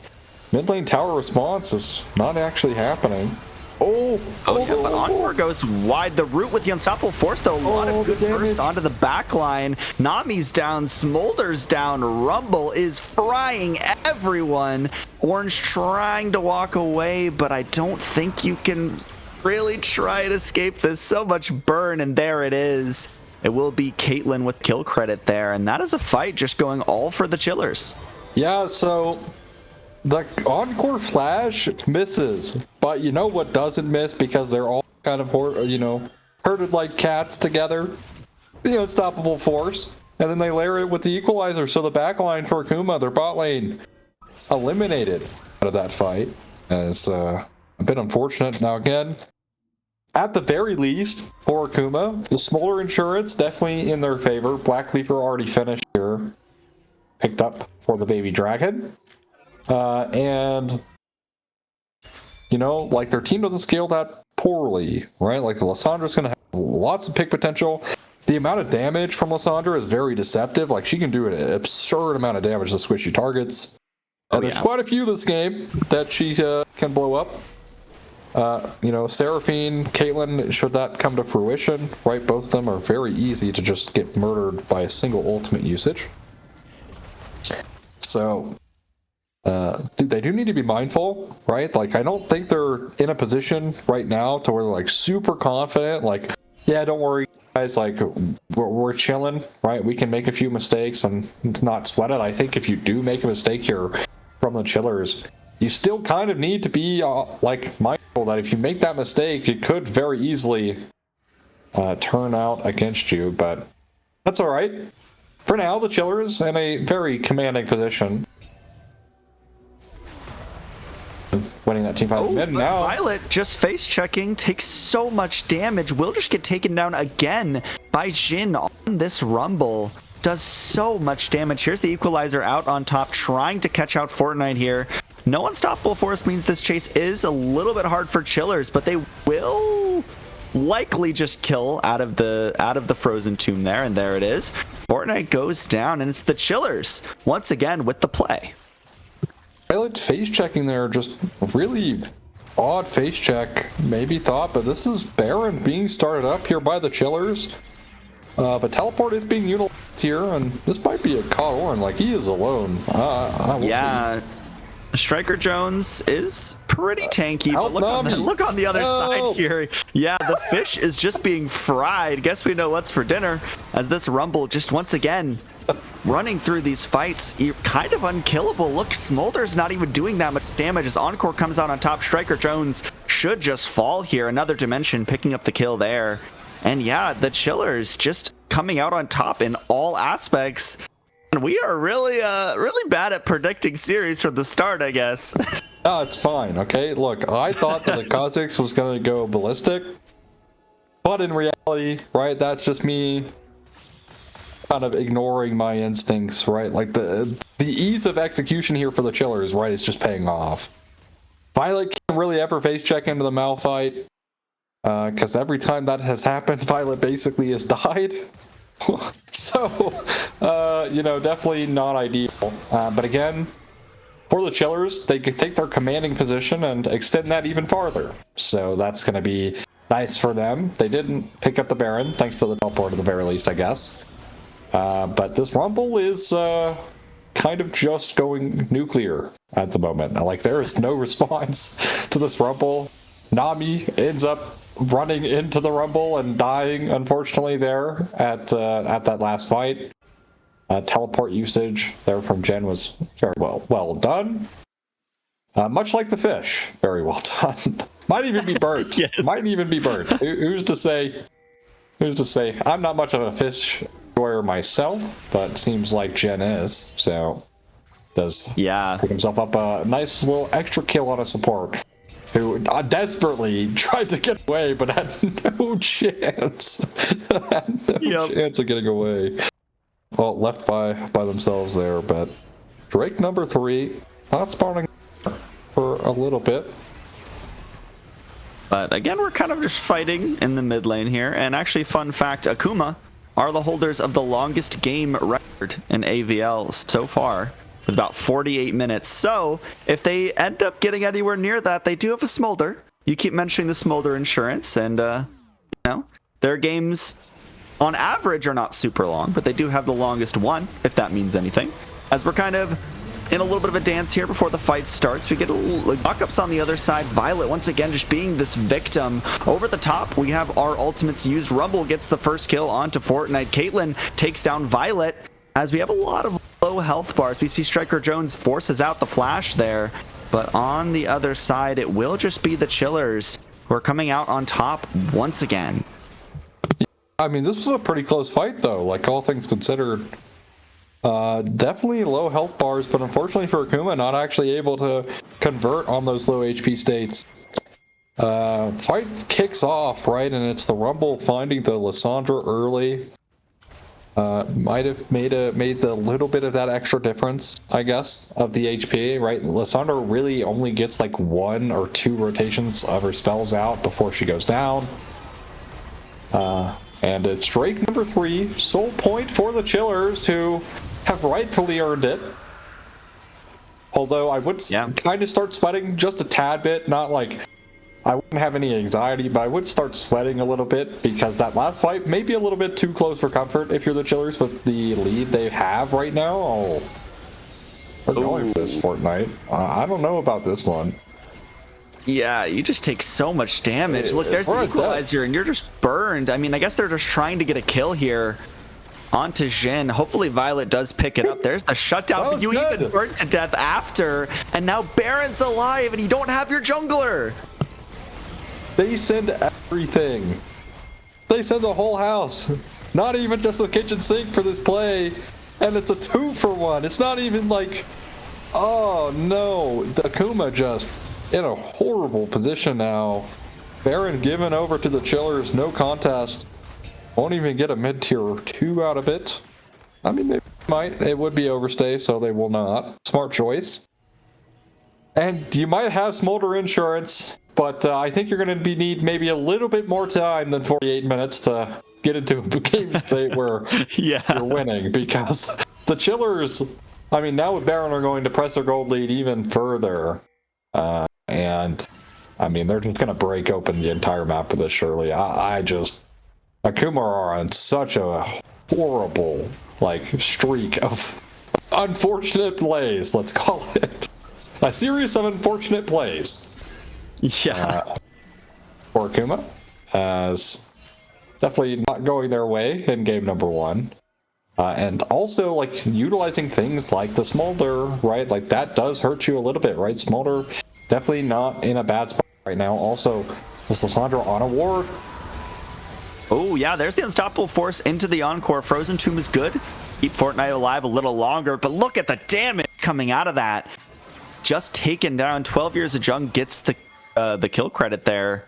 mid lane tower response is not actually happening. Oh yeah, but Encore goes wide. The root with the Unstoppable Force, though. A lot of good burst onto the back line. Nami's down, Smolder's down, Rumble is frying everyone. Orange trying to walk away, but I don't think you can really try and escape this. So much burn, and there it is. It will be Caitlyn with kill credit there, and that is a fight just going all for the Chillers. Yeah, so the Encore flash misses, but you know what doesn't miss because they're all kind of, you know, herded like cats together? The Unstoppable Force, and then they layer it with the Equalizer, so the backline for Akuma, their bot lane, eliminated out of that fight. And it's a bit unfortunate. Now again, at the very least, for Akuma, the Smolder insurance definitely in their favor. Black Leaper already finished here. Picked up for the baby dragon. And, you know, like their team doesn't scale that poorly, right? Like the Lissandra's going to have lots of pick potential. The amount of damage from Lissandra is very deceptive. Like she can do an absurd amount of damage to squishy targets. And there's quite a few this game that she can blow up. You know, Seraphine, Caitlyn, should that come to fruition, right? Both of them are very easy to just get murdered by a single ultimate usage. So, they do need to be mindful, right? Like, I don't think they're in a position right now to where they're like super confident, like, yeah, don't worry, guys, like, we're chilling, right? We can make a few mistakes and not sweat it. I think if you do make a mistake here from the Chillers, you still kind of need to be like mindful that if you make that mistake, it could very easily turn out against you, but that's all right. For now, the Chillers in a very commanding position. winning that team fight. Oh, And but now Violet just face checking, takes so much damage, will just get taken down again by Jin on this Rumble. Does so much damage. Here's the Equalizer out on top, trying to catch out Fortnite here. No unstoppable force means this chase is a little bit hard for Chillers, but they will likely just kill out of the frozen tomb there, and there it is. Fortnite goes down, and it's the Chillers once again with the play. Violet face checking there, just really odd face check, maybe thought, but this is Baron being started up here by the Chillers. But teleport is being utilized here, and this might be a caught Orin, like he is alone. Yeah. Striker Jones is pretty tanky, but look on the other side here. Yeah, the fish is just being fried. Guess we know what's for dinner, as this Rumble just once again running through these fights. You're kind of unkillable. Look, Smolder's not even doing that much damage as Encore comes out on top. Striker Jones should just fall here. Another Dimension picking up the kill there. And yeah, the Chillers just coming out on top in all aspects. And we are really bad at predicting series from the start, I guess. Oh, it's fine, okay? Look, I thought that the Kha'Zix was going to go ballistic, but in reality, right, that's just me kind of ignoring my instincts, right? Like the ease of execution here for the Chillers, right, is just paying off. Violet can't really ever face check into the Malphite, because every time that has happened, Violet basically has died. So, you know, definitely not ideal. But again, for the Chillers, they could take their commanding position and extend that even farther. So that's going to be nice for them. They didn't pick up the Baron, thanks to the teleport at the very least, I guess. But this Rumble is kind of just going nuclear at the moment. Like, there is no response to this Rumble. Nami ends up running into the Rumble and dying, unfortunately, there at that last fight. Teleport usage there from Jen was very well done. Much like the fish, very well done. Might even be burnt. Yes. Might even be burnt. Who's to say? Who's to say? I'm not much of a fish enjoyer myself, but it seems like Jen is. So does pick himself up a nice little extra kill on a support who desperately tried to get away, but had no chance. Chance of getting away. Well, left by themselves there, but Drake number 3, not spawning for a little bit. But again, we're kind of just fighting in the mid lane here. And actually, fun fact, Akuma are the holders of the longest game record in AVL so far, with about 48 minutes. So if they end up getting anywhere near that, they do have a Smolder. You keep mentioning the Smolder insurance, and you know, their games on average are not super long, but they do have the longest one, if that means anything. As we're kind of in a little bit of a dance here before the fight starts, we get a little knock-ups on the other side. Violet once again just being this victim. Over the top, we have our ultimates used. Rumble gets the first kill onto Fortnite. Caitlyn takes down Violet, as we have a lot of low health bars. We see Striker Jones forces out the flash there, but on the other side, it will just be the Chillers who are coming out on top once again. I mean, this was a pretty close fight, though, like all things considered. Definitely low health bars, but unfortunately for Akuma, not actually able to convert on those low HP states. Fight kicks off, right, and it's the Rumble finding the Lissandra early. Might have made the little bit of that extra difference, I guess, of the HP, right? Lissandra really only gets like 1 or 2 rotations of her spells out before she goes down. And it's Drake number 3, soul point for the Chillers, who have rightfully earned it. Although I would kind of start sweating just a tad bit, not like I wouldn't have any anxiety, but I would start sweating a little bit because that last fight may be a little bit too close for comfort if you're the Chillers with the lead they have right now. Oh, we're going for this Fortnite. I don't know about this one. Yeah, you just take so much damage. Look, there's the equalizer, and you're just burned. I mean, I guess they're just trying to get a kill here onto Jin. Hopefully Violet does pick it up. There's the shutdown, but you even burned to death after, and now Baron's alive, and you don't have your jungler. They send everything. They send the whole house. Not even just the kitchen sink for this play, and it's a 2-for-1. It's not even like, oh no, the Akuma just in a horrible position now. Baron given over to the Chillers, no contest. Won't even get a mid-tier 2 out of it. I mean, they might. It would be overstay, so they will not. Smart choice. And you might have Smolder insurance, but I think you're going to need maybe a little bit more time than 48 minutes to get into a game state where you're winning, because the Chillers, I mean, now with Baron are going to press their gold lead even further. And, I mean, they're just going to break open the entire map with this, surely. Akuma are on such a horrible, like, streak of unfortunate plays, let's call it. A series of unfortunate plays. Yeah. For Akuma, as definitely not going their way in game number 1. And also, like, utilizing things like the Smolder, right? Like, that does hurt you a little bit, right? Smolder definitely not in a bad spot right now. Also, this Lissandra on a ward. Oh, yeah, there's the Unstoppable Force into the Encore. Frozen Tomb is good. Keep Fortnite alive a little longer, but look at the damage coming out of that. Just taken down. 12 Years of Jung gets the kill credit there.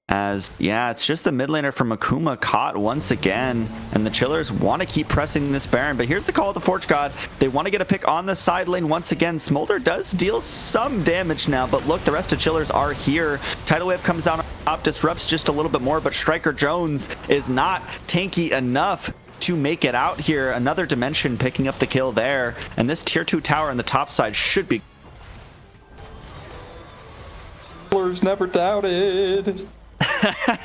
As, yeah, it's just the mid laner from Akuma caught once again, and the Chillers want to keep pressing this Baron, but here's the call of the Forge God. They want to get a pick on the side lane once again. Smolder does deal some damage now, but look, the rest of Chillers are here. Tidal Wave comes down on top, disrupts just a little bit more, but Striker Jones is not tanky enough to make it out here. Another Dimension picking up the kill there, and this tier 2 tower on the top side should be... Chillers never doubted.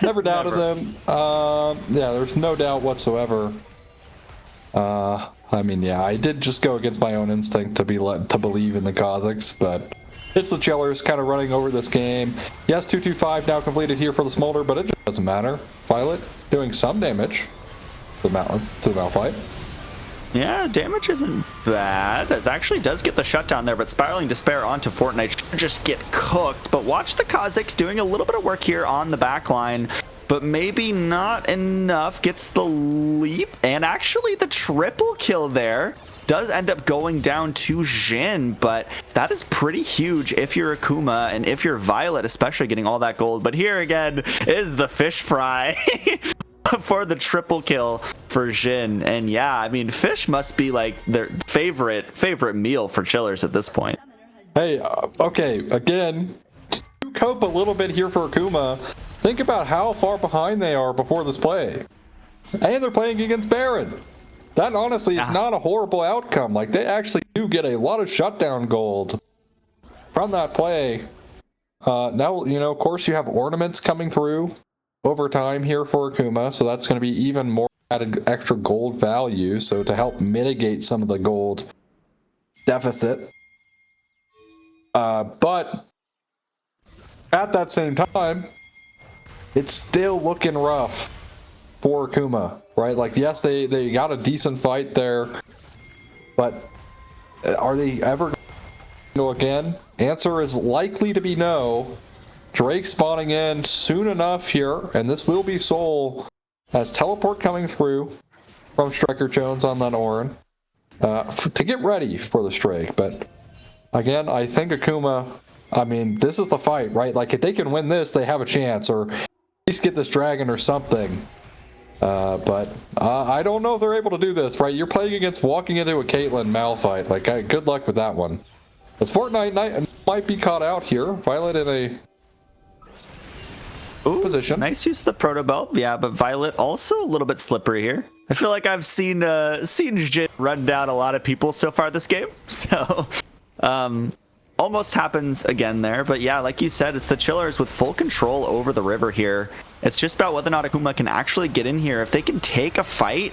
Never doubted them. Yeah, there's no doubt whatsoever. I mean, yeah, I did just go against my own instinct to believe in the Kazakhs, but it's the Chillers kind of running over this game. Yes, 225 now completed here for the Smolder, but it just doesn't matter. Violet doing some damage to the Malphite. Yeah, damage isn't bad. It actually does get the shutdown there, but Spiraling Despair onto Fortnite should just get cooked. But watch the Kazakhs doing a little bit of work here on the back line, but maybe not enough. Gets the leap, and actually the triple kill there does end up going down to Jhin, but that is pretty huge if you're Akuma, and if you're Violet, especially getting all that gold. But here again is the fish fry. For the triple kill for Jhin. And yeah, I mean, fish must be like their favorite meal for Chillers at this point. Hey, okay, again, to cope a little bit here for Akuma, think about how far behind they are before this play. And they're playing against Baron. That honestly is not a horrible outcome. Like, they actually do get a lot of shutdown gold from that play. Now, you know, of course, you have ornaments coming through over time here for Akuma, so that's going to be even more added extra gold value, so to help mitigate some of the gold deficit. But at that same time, it's still looking rough for Akuma, right? Like, yes, they got a decent fight there, but are they ever going to go again? Answer is likely to be no. Drake spawning in soon enough here, and this will be Soul as teleport coming through from Striker Jones on that Orin to get ready for the Strike. But again, I think Akuma, I mean, this is the fight, right? Like, if they can win this, they have a chance, or at least get this dragon or something. But I don't know if they're able to do this, right? You're playing against walking into a Caitlyn Malphite. Like, good luck with that one. As Fortnite might be caught out here. Violet in a position. Nice use of the Proto Belt. Yeah, but Violet also a little bit slippery here. I feel like I've seen Jhin run down a lot of people so far this game. So almost happens again there. But yeah, like you said, it's the Chillers with full control over the river here. It's just about whether or not Akuma can actually get in here. If they can take a fight,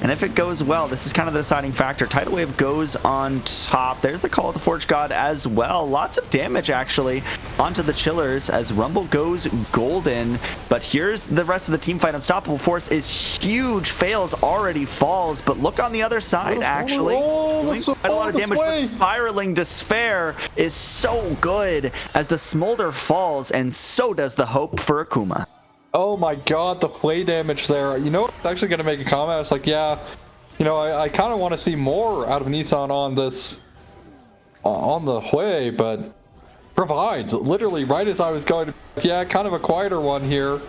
and if it goes well, this is kind of the deciding factor. Tidal Wave goes on top. There's the Call of the Forge God as well. Lots of damage, actually, onto the Chillers as Rumble goes golden. But here's the rest of the team fight. Unstoppable Force is huge. Fails already falls. But look on the other side, actually. Doing quite a lot of damage. But Spiraling Despair is so good as the Smolder falls, and so does the Hope for Akuma. Oh my god, the play damage there. You know, it's actually going to make a comment. It's like, yeah, you know, I kind of want to see more out of Nissan on this, on the Hui, but provides. Literally, right as I was going to, yeah, kind of a quieter one here,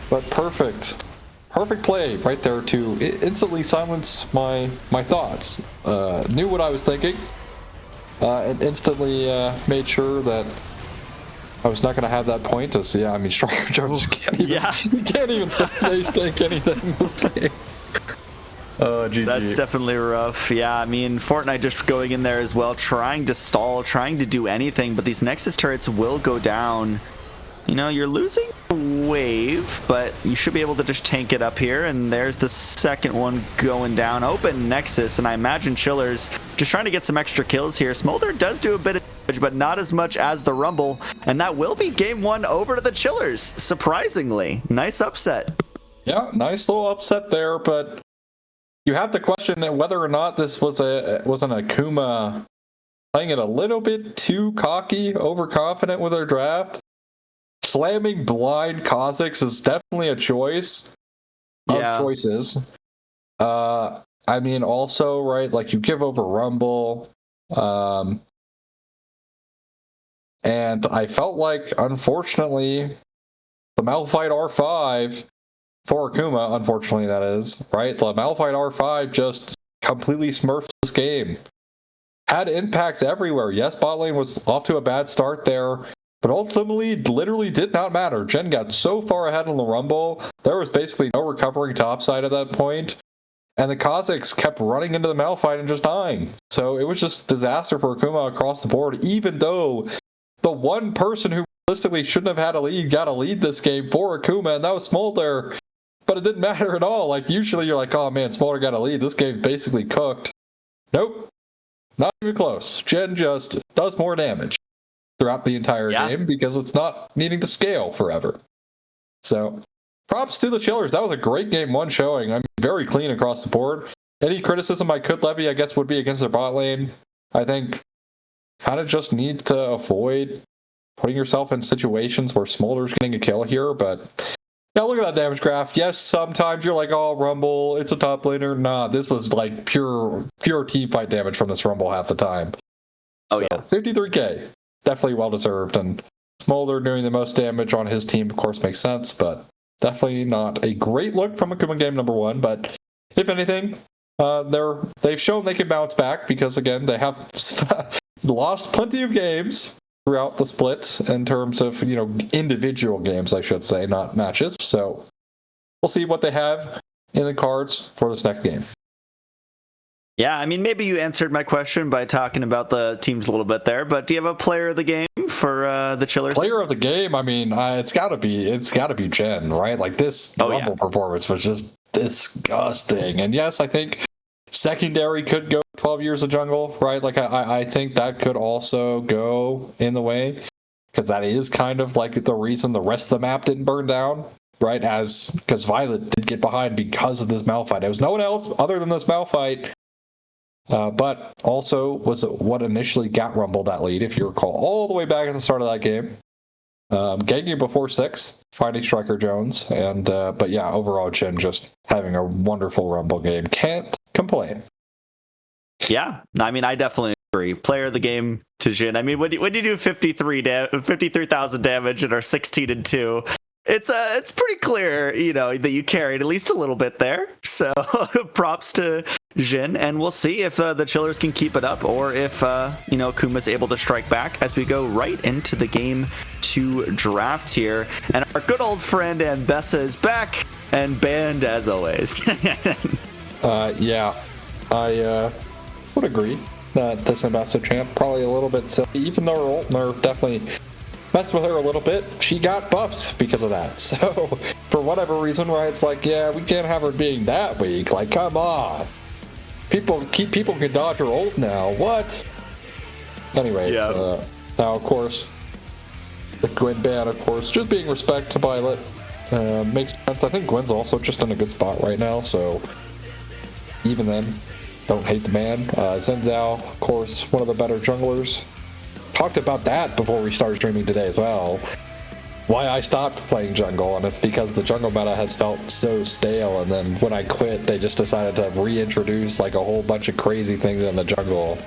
but perfect. Perfect play right there to instantly silence my thoughts. Knew what I was thinking, and instantly made sure that I was not going to have that point. As yeah, I mean, Striker Jones can't even, he can't even think anything in this game. Oh, GG. That's definitely rough. Yeah, I mean, Fortnite just going in there as well, trying to stall, trying to do anything, but these Nexus turrets will go down. You know, you're losing wave, but you should be able to just tank it up here, and there's the second one going down. Open Nexus, and I imagine Chillers just trying to get some extra kills here. Smolder does do a bit of damage, but not as much as the Rumble, and that will be game one over to the Chillers, surprisingly. Nice upset. Yeah, nice little upset there, but you have to question whether or not this was an Akuma playing it a little bit too cocky, overconfident with their draft. Slamming blind Kha'Zix is definitely a choice of choices. I mean, also, right, like you give over Rumble, and I felt like, unfortunately, the Malphite R5 for Akuma, unfortunately that is, right? The Malphite R5 just completely smurfed this game. Had impact everywhere. Yes, bot lane was off to a bad start there, but ultimately, literally did not matter. Jen got so far ahead on the Rumble, there was basically no recovering topside at that point, and the Kha'Zix kept running into the Malphite and just dying. So it was just disaster for Akuma across the board, even though the one person who realistically shouldn't have had a lead got a lead this game for Akuma, and that was Smolder. But it didn't matter at all. Like, usually you're like, oh man, Smolder got a lead. This game basically cooked. Nope. Not even close. Jen just does more damage throughout the entire game because it's not needing to scale forever. So, props to the Chillers. That was a great game one showing. I mean, very clean across the board. Any criticism I could levy, I guess, would be against their bot lane. I think kind of just need to avoid putting yourself in situations where Smolder's getting a kill here, but yeah, look at that damage graph. Yes, sometimes you're like, oh, Rumble, it's a top laner. Nah, this was like pure team fight damage from this Rumble half the time. Oh, so, yeah. 53k. Definitely well-deserved. And Smolder doing the most damage on his team, of course, makes sense, but definitely not a great look from Akuma game number one. But if anything, they've shown they can bounce back because, again, they have lost plenty of games throughout the split in terms of, you know, individual games, I should say, not matches. So we'll see what they have in the cards for this next game. Yeah, I mean, maybe you answered my question by talking about the teams a little bit there, but do you have a player of the game for the Chillers? Player of the game, I mean, it's got to be Jen, right? Like, this Rumble performance was just disgusting. And yes, I think secondary could go 12 years of jungle, right? Like, I think that could also go in the way, because that is kind of like the reason the rest of the map didn't burn down, right? Because Violet did get behind because of this Malphite. There was no one else other than this Malphite. But also was what initially got Rumble that lead, if you recall, all the way back at the start of that game. Getting before 6, finding Striker Jones, and but yeah, overall Jin just having a wonderful Rumble game. Can't complain. Yeah, I mean, I definitely agree. Player of the game to Jin. I mean, when you do 53,000 damage and are 16-2. It's pretty clear, you know, that you carried at least a little bit there. So props to Jin, and we'll see if the Chillers can keep it up, or if you know, Akuma's able to strike back as we go right into the game 2 draft here. And our good old friend Ambessa is back and banned as always. Yeah, I would agree that this Ambessa champ probably a little bit silly, even though her ult nerf definitely messed with her a little bit. She got buffed because of that. So for whatever reason, right, it's like, yeah, we can't have her being that weak. Like, come on. People can dodge her ult now. What? Anyways, now of course the Gwen ban, of course, just being respect to Violet makes sense. I think Gwen's also just in a good spot right now, so even then, don't hate the man. Xin Zhao, of course, one of the better junglers. Talked about that before we started streaming today as well. Why I stopped playing jungle, and it's because the jungle meta has felt so stale, and then when I quit, they just decided to reintroduce like a whole bunch of crazy things in the jungle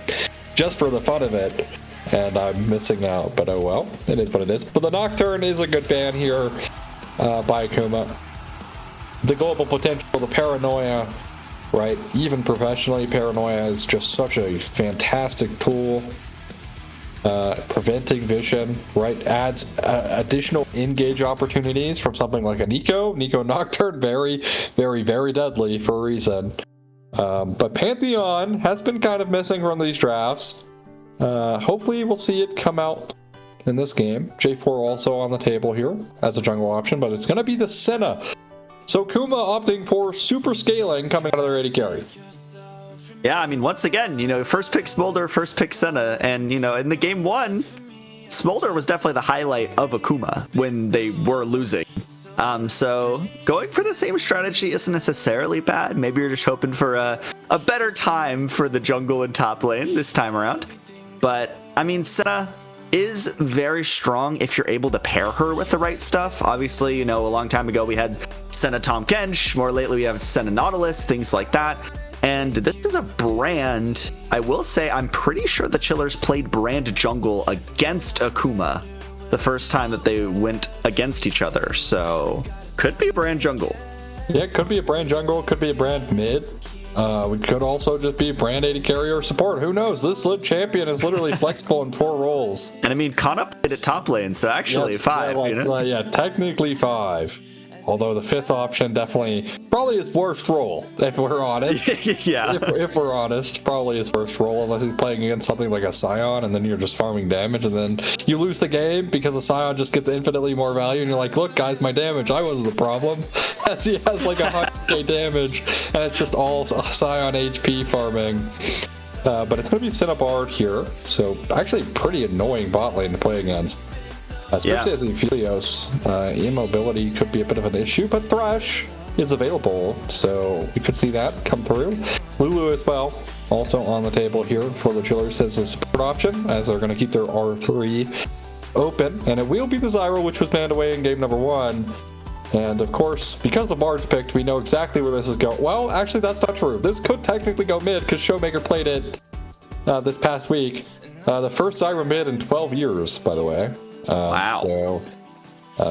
just for the fun of it. and I'm missing out, but oh well, it is what it is. But the Nocturne is a good ban here by Akuma. The global potential, the Paranoia, right? Even professionally, Paranoia is just such a fantastic tool. Preventing vision, right? Adds additional engage opportunities from something like a Nico Nocturne, very, very, very deadly for a reason. But Pantheon has been kind of missing from these drafts. Hopefully we'll see it come out in this game. J4 also on the table here as a jungle option, but it's going to be the Senna. So Kuma opting for super scaling coming out of their AD carry. Yeah, I mean, once again, first pick Smolder, first pick Senna, and, in the game one, Smolder was definitely the highlight of Akuma when they were losing. So going for the same strategy isn't necessarily bad. Maybe you're just hoping for a better time for the jungle and top lane this time around. But, I mean, Senna is very strong if you're able to pair her with the right stuff. Obviously, a long time ago we had Senna Tahm Kench. More lately we have Senna Nautilus, things like that. And this is a brand, I will say, I'm pretty sure the Chillers played brand jungle against Akuma the first time that they went against each other. So, could be brand jungle. Yeah, it could be a brand jungle, could be a brand mid. We could also just be brand AD carrier or support. Who knows? This lit champion is literally flexible in 4 roles. And I mean, Kana played at top lane, so actually yes, 5. Yeah, technically 5. Although the 5th option probably his worst role, if we're honest. Yeah. If we're honest, probably his worst role, unless he's playing against something like a Scion, and then you're just farming damage, and then you lose the game because the Scion just gets infinitely more value, and you're like, look, guys, my damage, I wasn't the problem. As he has like 100k damage, and it's just all Scion HP farming. But it's going to be Senna Bard here, so actually pretty annoying bot lane to play against. Especially as Aphelios, immobility could be a bit of an issue, but Thresh is available, so we could see that come through. Lulu as well, also on the table here for the Chillers as a support option, as they're going to keep their R3 open, and it will be the Zyro, which was banned away in game number 1. And of course, because the Bard's picked, we know exactly where this is going. Well, actually, that's not true. This could technically go mid, because Showmaker played it this past week. The first Zyro mid in 12 years, by the way. Wow. So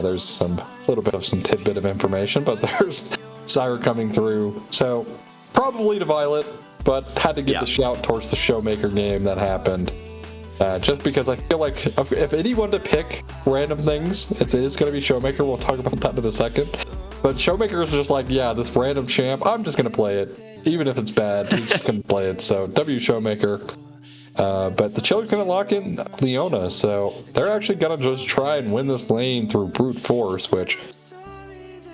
there's a little bit of some tidbit of information, but there's Zyra coming through. So probably to Violet, but had to give the shout towards the Showmaker game that happened. Just because I feel like if anyone to pick random things, it is going to be Showmaker. We'll talk about that in a second. But Showmaker is just like, yeah, this random champ, I'm just going to play it. Even if it's bad, he's just going to play it. So W Showmaker. But the Chillers going to lock in Leona, so they're actually going to just try and win this lane through brute force, which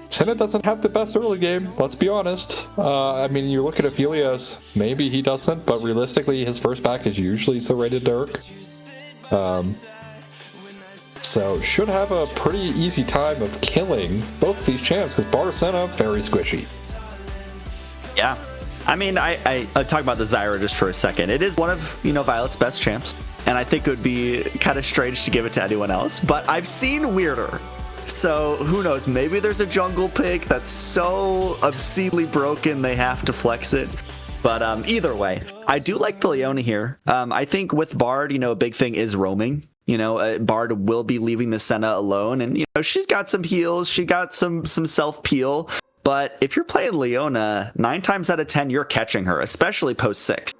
Senna doesn't have the best early game, let's be honest. I mean, you look at Aphelios, maybe he doesn't, but realistically, his first back is usually Serrated Dirk. So should have a pretty easy time of killing both of these champs, because Bar Senna, very squishy. Yeah. I mean, I talk about the Zyra just for a second. It is one of, Violet's best champs, and I think it would be kind of strange to give it to anyone else, but I've seen weirder. So, who knows? Maybe there's a jungle pick that's so obscenely broken they have to flex it. But either way, I do like the Leona here. I think with Bard, a big thing is roaming. Bard will be leaving the Senna alone, and, she's got some heals, she got some self-peel. But if you're playing Leona, 9 times out of 10, you're catching her, especially post 6.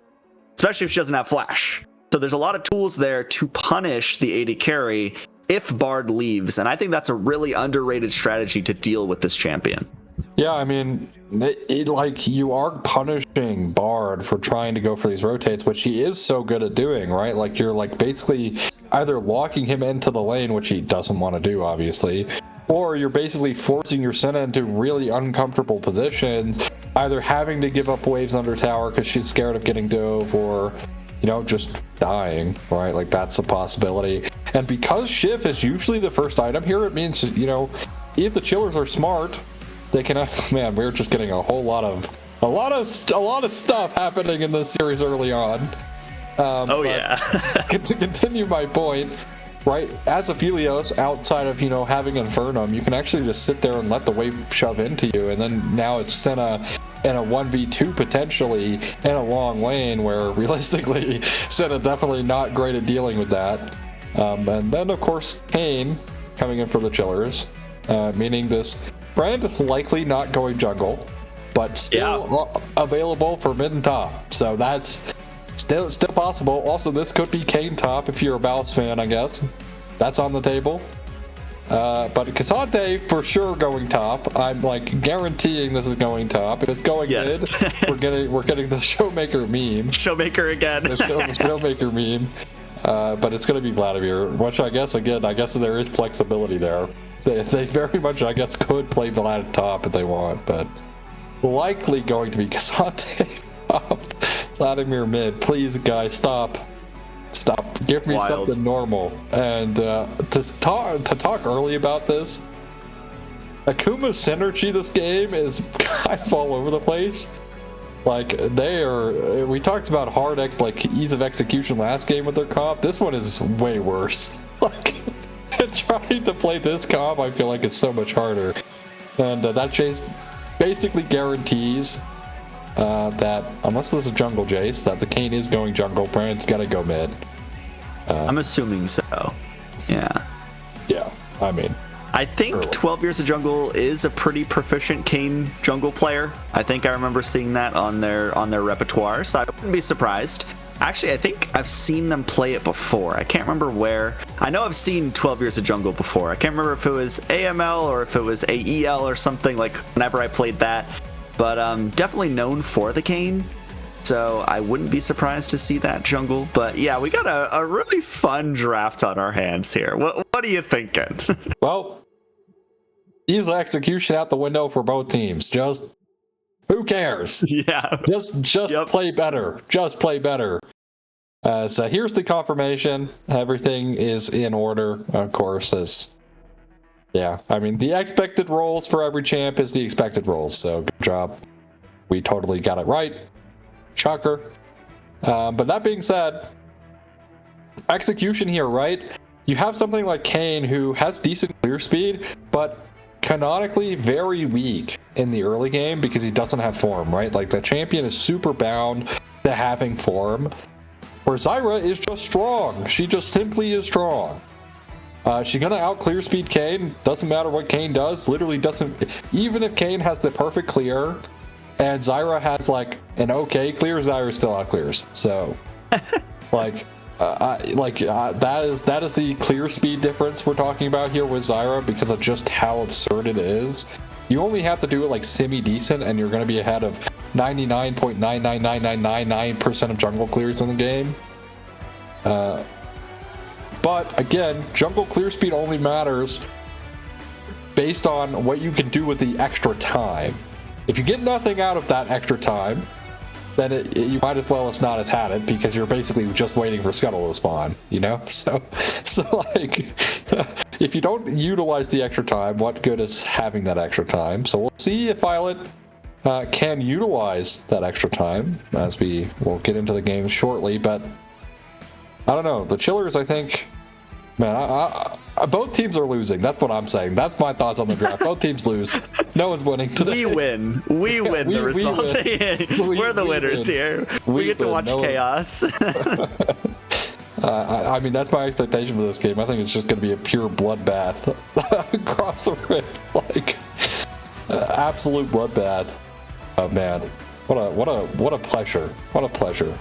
Especially if she doesn't have flash. So there's a lot of tools there to punish the AD carry if Bard leaves. And I think that's a really underrated strategy to deal with this champion. Yeah, I mean, you are punishing Bard for trying to go for these rotates, which he is so good at doing, right? Like, you're basically either locking him into the lane, which he doesn't want to do, obviously, or you're basically forcing your Senna into really uncomfortable positions, either having to give up waves under tower because she's scared of getting dove, or, just dying, right? Like, that's a possibility. And because Shiv is usually the first item here, it means, if the Chillers are smart, they can man, we're just getting a lot of stuff happening in this series early on. To continue my point, right, as Aphelios, outside of having Infernum, you can actually just sit there and let the wave shove into you, and then now it's Senna in a 1v2 potentially in a long lane where realistically Senna definitely not great at dealing with that. And then of course Kane coming in for the Chillers, meaning this Brand is likely not going jungle, but still available for mid and top. So that's still possible. Also, this could be Kane top if you're a Baus fan, I guess. That's on the table. But Cassante for sure going top. I'm like guaranteeing this is going top. If it's going mid, we're getting the Showmaker meme. Showmaker again. The Showmaker meme. But it's going to be Vladimir, which I guess there is flexibility there. They very much, I guess, could play Vlad top if they want, but likely going to be Cassante top, Vladimir mid. Please, guys, stop. Give me something normal. And to talk early about this, Akuma's synergy this game is kind of all over the place. Like, we talked about ease of execution last game with their comp. This one is way worse. Like, trying to play this comp, I feel like it's so much harder. And that chase basically guarantees that, unless there's a jungle Jace, that the Kane is going jungle, Brand's gotta go mid. I'm assuming so. Yeah. Yeah, I mean, I think 12 Years of Jungle is a pretty proficient Kane jungle player. I think I remember seeing that on their repertoire, so I wouldn't be surprised. Actually, I think I've seen them play it before. I can't remember where. I know I've seen 12 Years of Jungle before. I can't remember if it was AML or if it was AEL or something, like whenever I played that. But definitely known for the Kane. So I wouldn't be surprised to see that jungle. But yeah, we got a really fun draft on our hands here. What are you thinking? Well, easy execution out the window for both teams. Just who cares? Yeah. Just play better. Just play better. So here's the confirmation. Everything is in order, of course. I mean, the expected roles for every champ is the expected roles. So good job. We totally got it right. Shocker. But that being said, execution here, right? You have something like Kane who has decent clear speed, but canonically very weak in the early game because he doesn't have form, right? Like, the champion is super bound to having form, where Zyra is just strong. She just simply is strong. She's gonna out clear speed Kane. Doesn't matter what Kane does. Literally doesn't. Even if Kane has the perfect clear and Zyra has like an okay clear, Zyra still out clears. So that is the clear speed difference we're talking about here with Zyra, because of just how absurd it is. You only have to do it like semi-decent and you're going to be ahead of 99.999999% of jungle clears in the game. But again, jungle clear speed only matters based on what you can do with the extra time. If you get nothing out of that extra time, then you might as well as not have had it, because you're basically just waiting for Scuttle to spawn, you know? So like, if you don't utilize the extra time, what good is having that extra time? So we'll see if Violet can utilize that extra time, as we will get into the game shortly, but I don't know. The Chillers, I think, man, both teams are losing. That's what I'm saying. That's my thoughts on the draft. Both teams lose. No one's winning today. We win the result. We're the winners here. We get to watch chaos. I mean, that's my expectation for this game. I think it's just going to be a pure bloodbath across the rift, like absolute bloodbath. Oh man, what a pleasure! What a pleasure!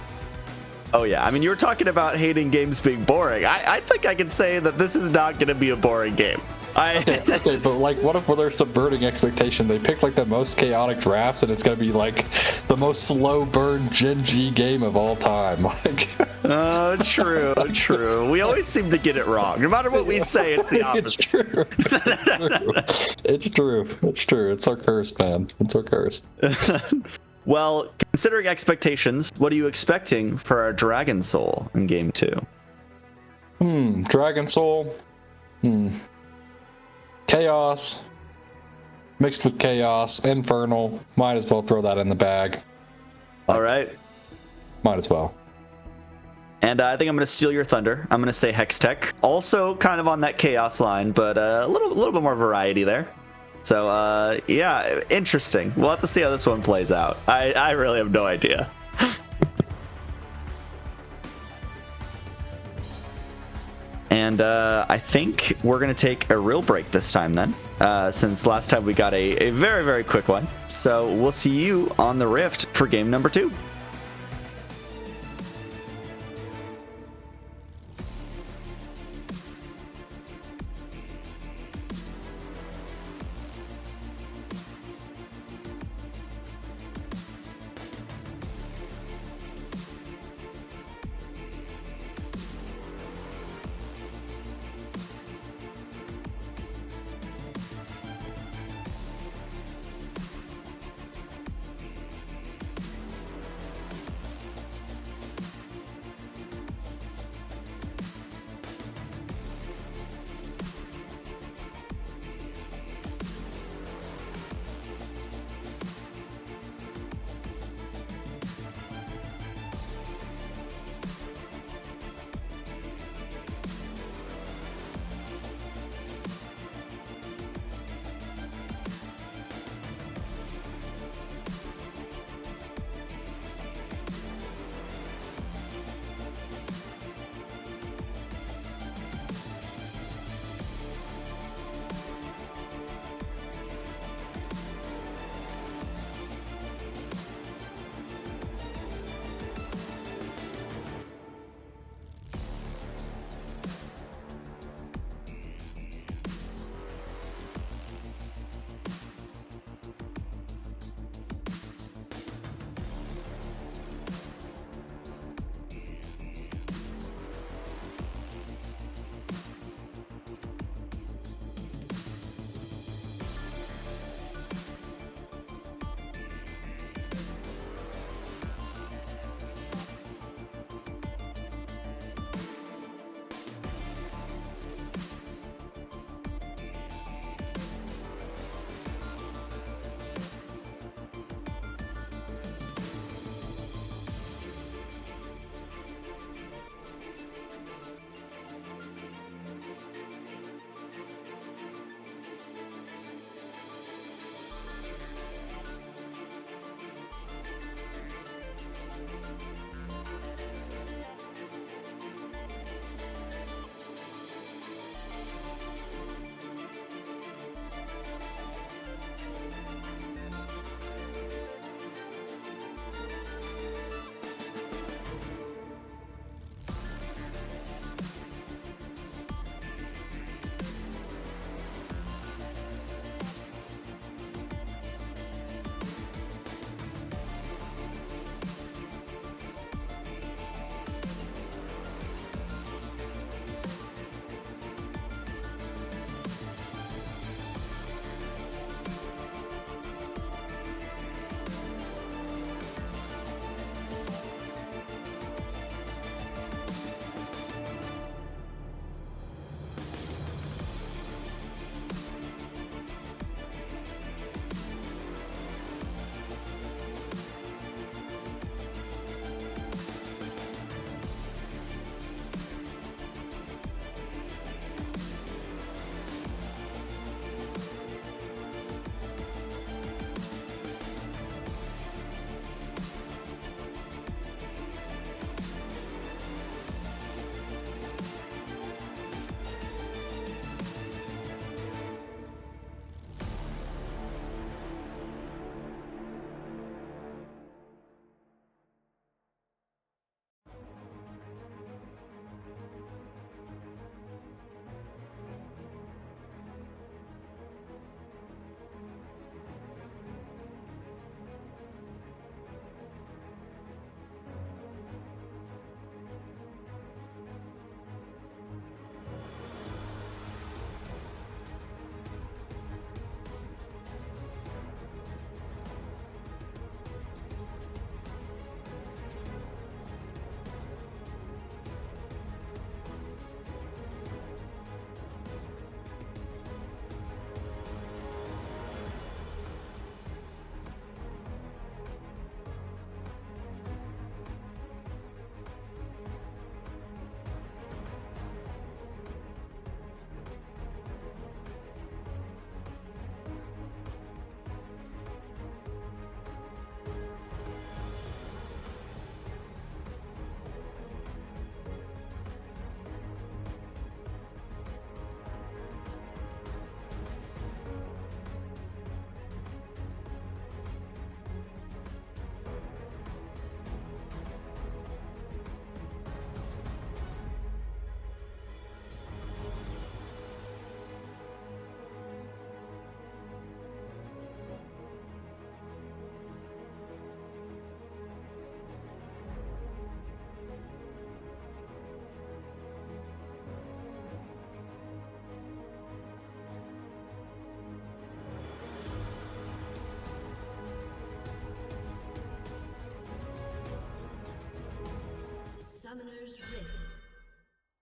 Oh yeah, I mean, you were talking about hating games being boring. I think I can say that this is not going to be a boring game. Okay, but like, what if they're subverting expectation? They pick like the most chaotic drafts, and it's going to be like the most slow burn Gen G game of all time. Like, true. We always seem to get it wrong. No matter what we say, it's the opposite. It's true. It's our curse, man. It's our curse. Well, considering expectations, what are you expecting for our Dragon Soul in Game 2? Dragon Soul. Chaos. Mixed with Chaos. Infernal. Might as well throw that in the bag. All right. Might as well. And I think I'm going to steal your thunder. I'm going to say Hextech. Also kind of on that Chaos line, but a little bit more variety there. So yeah, interesting. We'll have to see how this one plays out. I really have no idea. And I think we're going to take a real break this time then, since last time we got a very, very quick one. So we'll see you on the Rift for game number 2.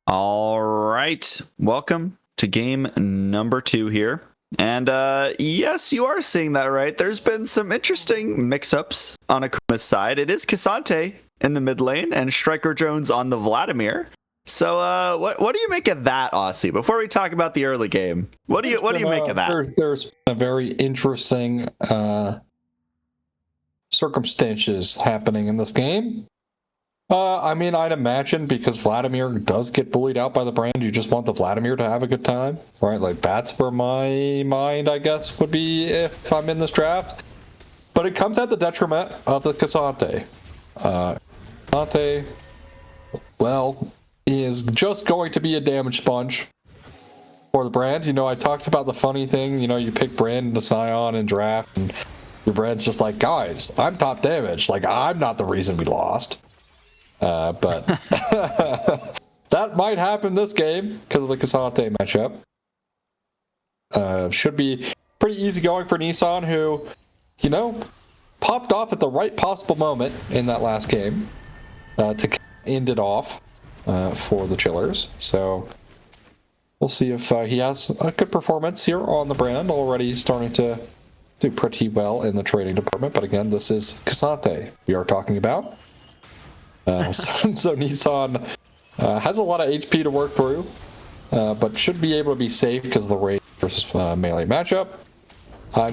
All right. Welcome to game number 2 here. And yes, you are seeing that right. There's been some interesting mix-ups on Akuma's side. It is Cassante in the mid lane and Striker Jones on the Vladimir. So what do you make of that, Aussie? Before we talk about the early game, what do you make of that? There's been a very interesting circumstances happening in this game. I mean, I'd imagine because Vladimir does get bullied out by the brand, you just want the Vladimir to have a good time, right? Like, that's where my mind, I guess, would be if I'm in this draft. But it comes at the detriment of the Cassante. Cassante, well, is just going to be a damage sponge for the brand. You know, I talked about the funny thing, you know, you pick brand to Scion and draft, and your brand's just like, guys, I'm top damage. Like, I'm not the reason we lost. But that might happen this game because of the Cassante matchup. Should be pretty easy going for Nissan, who, you know, popped off at the right possible moment in that last game to end it off for the Chillers. So we'll see if he has a good performance here on the brand, already starting to do pretty well in the trading department. But again, this is Cassante we are talking about. So Nissan has a lot of HP to work through, but should be able to be safe because of the range versus melee matchup.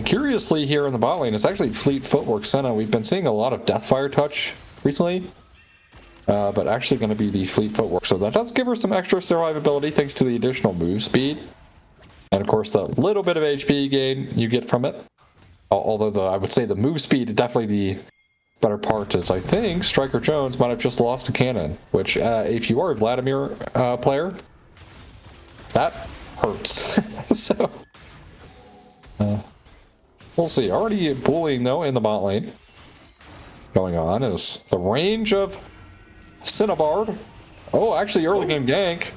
Curiously, here in the bot lane, it's actually Fleet Footwork Senna. We've been seeing a lot of Deathfire touch recently, but actually going to be the Fleet Footwork. So that does give her some extra survivability thanks to the additional move speed. And of course, the little bit of HP gain you get from it. Although I would say the move speed is definitely the better part, is I think Striker Jones might have just lost a cannon, which if you are a Vladimir player, that hurts. So we'll see. Already bullying though in the bot lane going on is the range of Cinnabard. Oh, actually early game gank.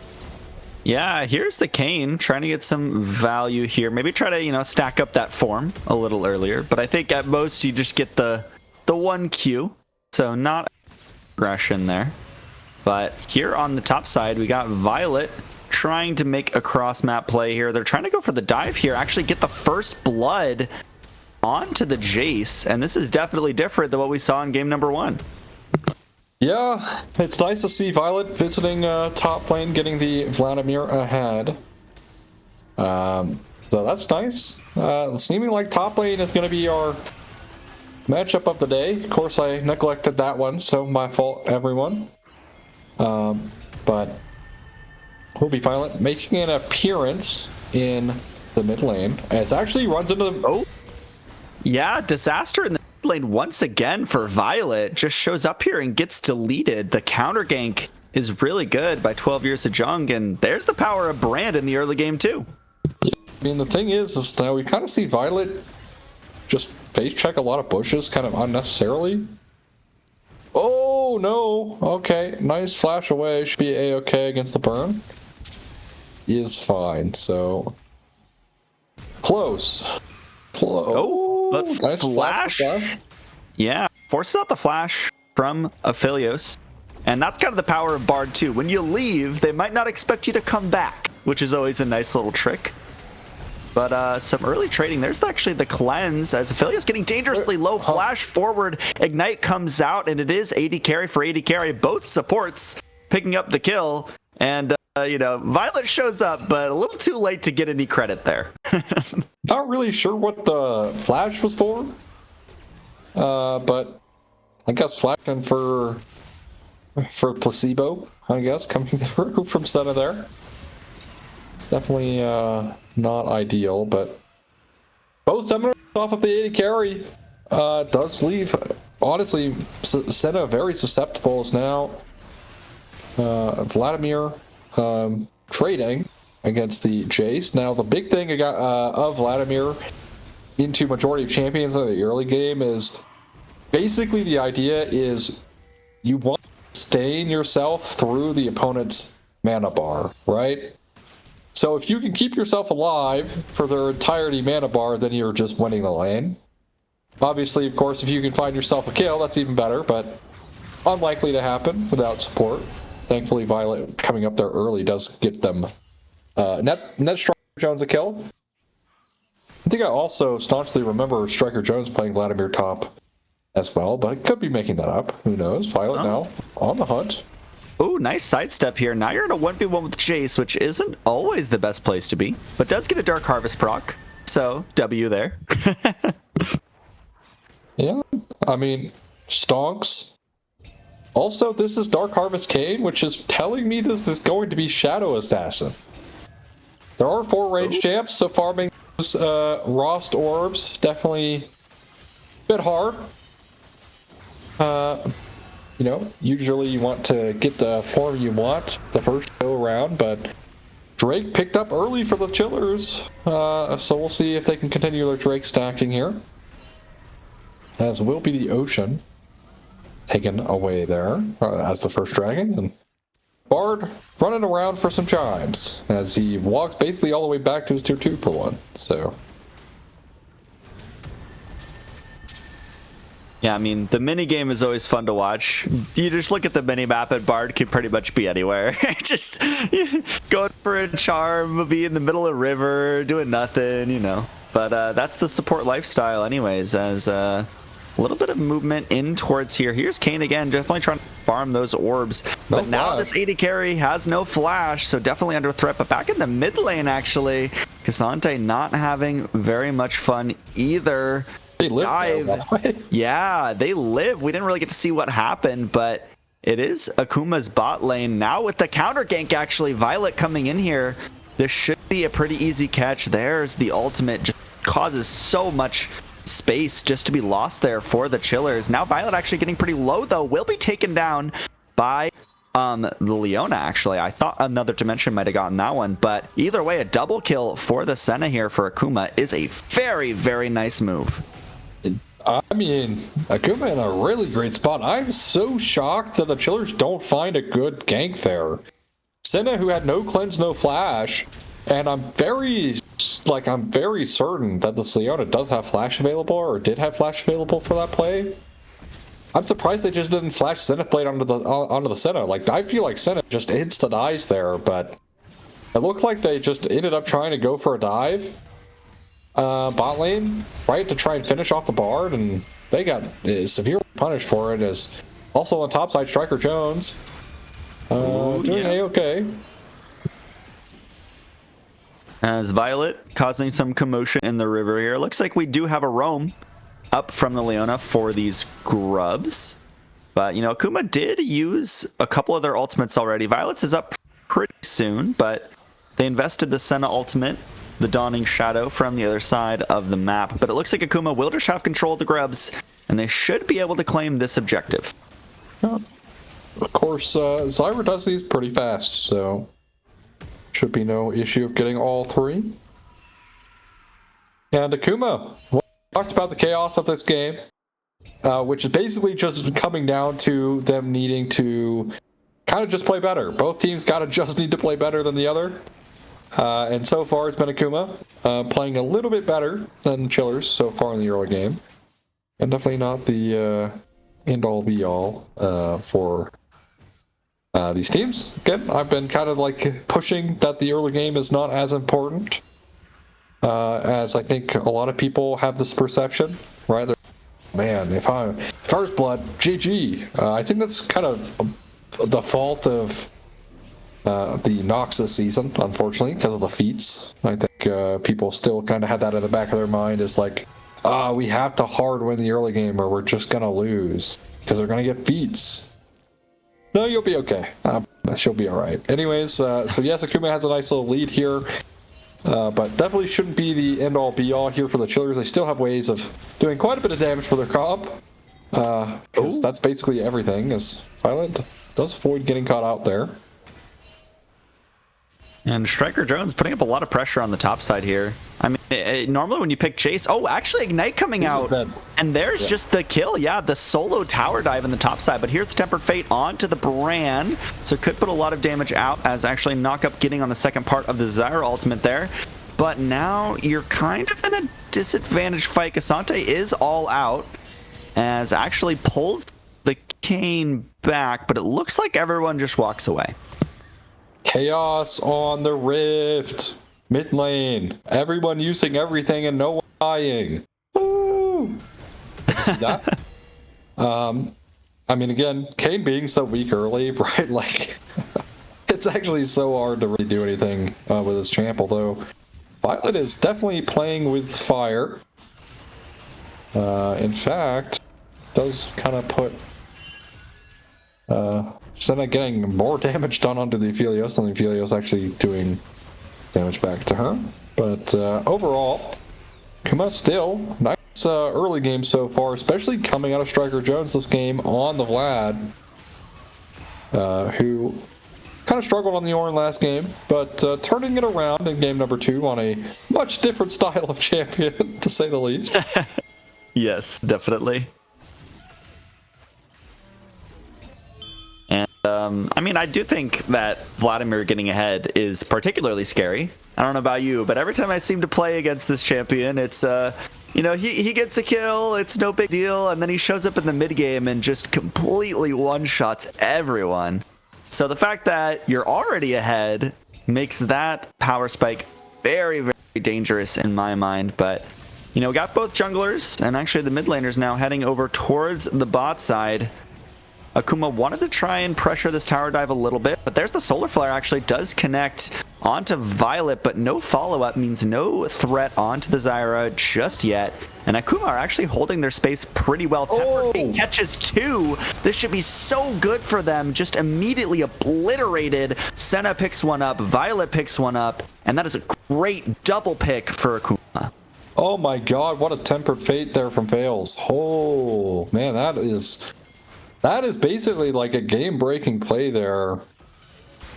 Yeah, here's the Kane trying to get some value here. Maybe try to, you know, stack up that form a little earlier, but I think at most you just get the 1Q, so not aggression there. But here on the top side, we got Violet trying to make a cross map play here. They're trying to go for the dive here, actually get the first blood onto the Jace, and this is definitely different than what we saw in game number 1. Yeah, it's nice to see Violet visiting top lane, getting the Vladimir ahead. So that's nice. Seeming like top lane is going to be our matchup of the day. Of course, I neglected that one, so my fault, everyone. But we'll be Violet making an appearance in the mid lane, as actually runs into the... Oh, yeah, disaster in the mid lane once again for Violet. Just shows up here and gets deleted. The counter gank is really good by 12 Years of Jung, and there's the power of Brand in the early game too. Yeah, I mean, the thing is now we kind of see Violet just face check a lot of bushes kind of unnecessarily. Oh no, okay, nice flash away, should be a-okay against the burn. Is fine, so close. Oh, but nice flash. Yeah, forces out the flash from Aphelios, and that's kind of the power of Bard too. When you leave, they might not expect you to come back, which is always a nice little trick. But some early trading. There's actually the cleanse as Aphelios getting dangerously low. Flash forward. Ignite comes out, and it is AD carry for AD carry. Both supports picking up the kill. And, you know, Violet shows up, but a little too late to get any credit there. Not really sure what the flash was for. But I guess flashing for placebo, I guess, coming through from Senna there. Definitely not ideal, but both summoners off of the AD carry does leave, honestly, Senna very susceptible as now. Vladimir trading against the Jace. Now, the big thing of Vladimir into majority of champions in the early game is basically the idea is you want to sustain yourself through the opponent's mana bar, right? So if you can keep yourself alive for their entirety mana bar, then you're just winning the lane. Obviously, of course, if you can find yourself a kill, that's even better, but unlikely to happen without support. Thankfully, Violet coming up there early does get them net Striker Jones a kill. I think I also staunchly remember Striker Jones playing Vladimir top as well, but I could be making that up. Who knows? Violet now on the hunt. Oh, nice sidestep here. Now you're in a 1v1 with Jace, which isn't always the best place to be, but does get a Dark Harvest proc. So, W there. Yeah, I mean, stonks. Also, this is Dark Harvest Kane, which is telling me this is going to be Shadow Assassin. There are 4 range champs, so farming those Rost orbs definitely a bit hard. You know, usually you want to get the form you want the first go around, but Drake picked up early for the Chillers, so we'll see if they can continue their Drake stacking here. As will be the Ocean taken away there as the first dragon, and Bard running around for some chimes as he walks basically all the way back to his tier 2 for one. So yeah, I mean, the mini game is always fun to watch. You just look at the mini map and Bard can pretty much be anywhere. Just going for a charm, be in the middle of a river, doing nothing, you know. But that's the support lifestyle anyways, as a little bit of movement in towards here. Here's Kane again, definitely trying to farm those orbs. But now this AD carry has no flash, so definitely under threat. But back in the mid lane, actually, Cassante not having very much fun either. they live there, Yeah, they live. We didn't really get to see what happened, but it is Akuma's bot lane. Now with the counter gank, actually, Violet coming in here. This should be a pretty easy catch. There's the ultimate. Just causes so much space just to be lost there for the Chillers. Now Violet actually getting pretty low, though. Will be taken down by the Leona, actually. I thought another Dimension might have gotten that one, but either way, a double kill for the Senna here for Akuma is a very, very nice move. I mean, Akuma in a really great spot. I'm so shocked that the Chillers don't find a good gank there. Senna, who had no cleanse, no flash, and I'm very certain that this Leona does have flash available, or did have flash available for that play. I'm surprised they just didn't flash Zenith Blade onto the Senna. Like, I feel like Senna just insta dies there, but it looked like they just ended up trying to go for a dive. Bot lane, right, to try and finish off the Bard, and they got severely punished for it. As also on top side, Striker Jones doing A-okay. As Violet causing some commotion in the river here. Looks like we do have a roam up from the Leona for these grubs. But, you know, Akuma did use a couple of their ultimates already. Violet's is up pretty soon, but they invested the Senna ultimate, the Dawning Shadow, from the other side of the map. But it looks like Akuma will just have control of the grubs, and they should be able to claim this objective. Of course, Zyra does these pretty fast, so should be no issue of getting all 3. And Akuma, we talked about the chaos of this game, which is basically just coming down to them needing to kind of just play better. Both teams gotta just need to play better than the other. And so far it's been Akuma playing a little bit better than the Chillers so far in the early game. And definitely not the end-all be-all for these teams. Again, I've been kind of like pushing that the early game is not as important as I think a lot of people have this perception, right? Man, if I first blood, GG. I think that's kind of the fault of the Noxus season, unfortunately, because of the feats. I think people still kind of had that in the back of their mind, is like, we have to hard win the early game or we're just gonna lose because they're gonna get feats. No, you'll be okay. She'll be all right. Anyways, so yes, Akuma has a nice little lead here, but definitely shouldn't be the end-all be-all here for the Chillers. They still have ways of doing quite a bit of damage for their comp, because that's basically everything, as Violet does avoid getting caught out there. And Striker Jones putting up a lot of pressure on the top side here. I mean, normally when you pick Chase, actually Ignite coming out, and there's just the kill. Yeah, the solo tower dive in the top side, but here's the Tempered Fate onto the Brand, so could put a lot of damage out, as actually Knockup getting on the second part of the Zyra ultimate there. But now you're kind of in a disadvantaged fight. Cassante is all out, as actually pulls the Kane back, but it looks like everyone just walks away. Chaos on the Rift. Mid lane. Everyone using everything and no one dying. Woo! See that? I mean, again, Kane being so weak early, right? Like, it's actually so hard to really do anything with this champ, although Violet is definitely playing with fire. In fact, does kind of put Senna getting more damage done onto the Aphelios than the Aphelios actually doing damage back to her. But overall, Akuma still nice early game so far, especially coming out of Striker Jones this game on the Vlad, who kind of struggled on the Ornn last game, but turning it around in game number 2 on a much different style of champion, to say the least. Yes, definitely. And I mean, I do think that Vladimir getting ahead is particularly scary. I don't know about you, but every time I seem to play against this champion, it's you know, he gets a kill, it's no big deal, and then he shows up in the mid game and just completely one-shots everyone. So the fact that you're already ahead makes that power spike very, very dangerous in my mind. But, you know, we got both junglers, and actually the mid laners now heading over towards the bot side. Akuma wanted to try and pressure this tower dive a little bit, but there's the Solar Flare actually does connect onto Violet, but no follow-up means no threat onto the Zyra just yet. And Akuma are actually holding their space pretty well. Tempered catches 2. This should be so good for them. Just immediately obliterated. Senna picks one up, Violet picks one up, and that is a great double pick for Akuma. Oh my god, what a tempered fate there from Fails. Oh man, that is basically like a game-breaking play there.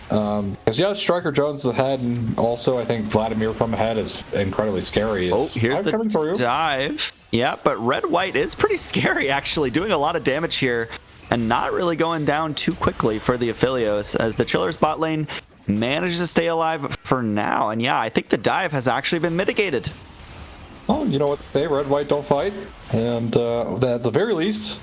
Because yeah, Striker Jones is ahead, and also I think Vladimir from ahead is incredibly scary. Oh, here's the dive. Yeah, but red-white is pretty scary, actually, doing a lot of damage here, and not really going down too quickly for the Aphelios, as the Chiller's bot lane manages to stay alive for now. And yeah, I think the dive has actually been mitigated. Oh, you know what they say, red-white don't fight, and at the very least,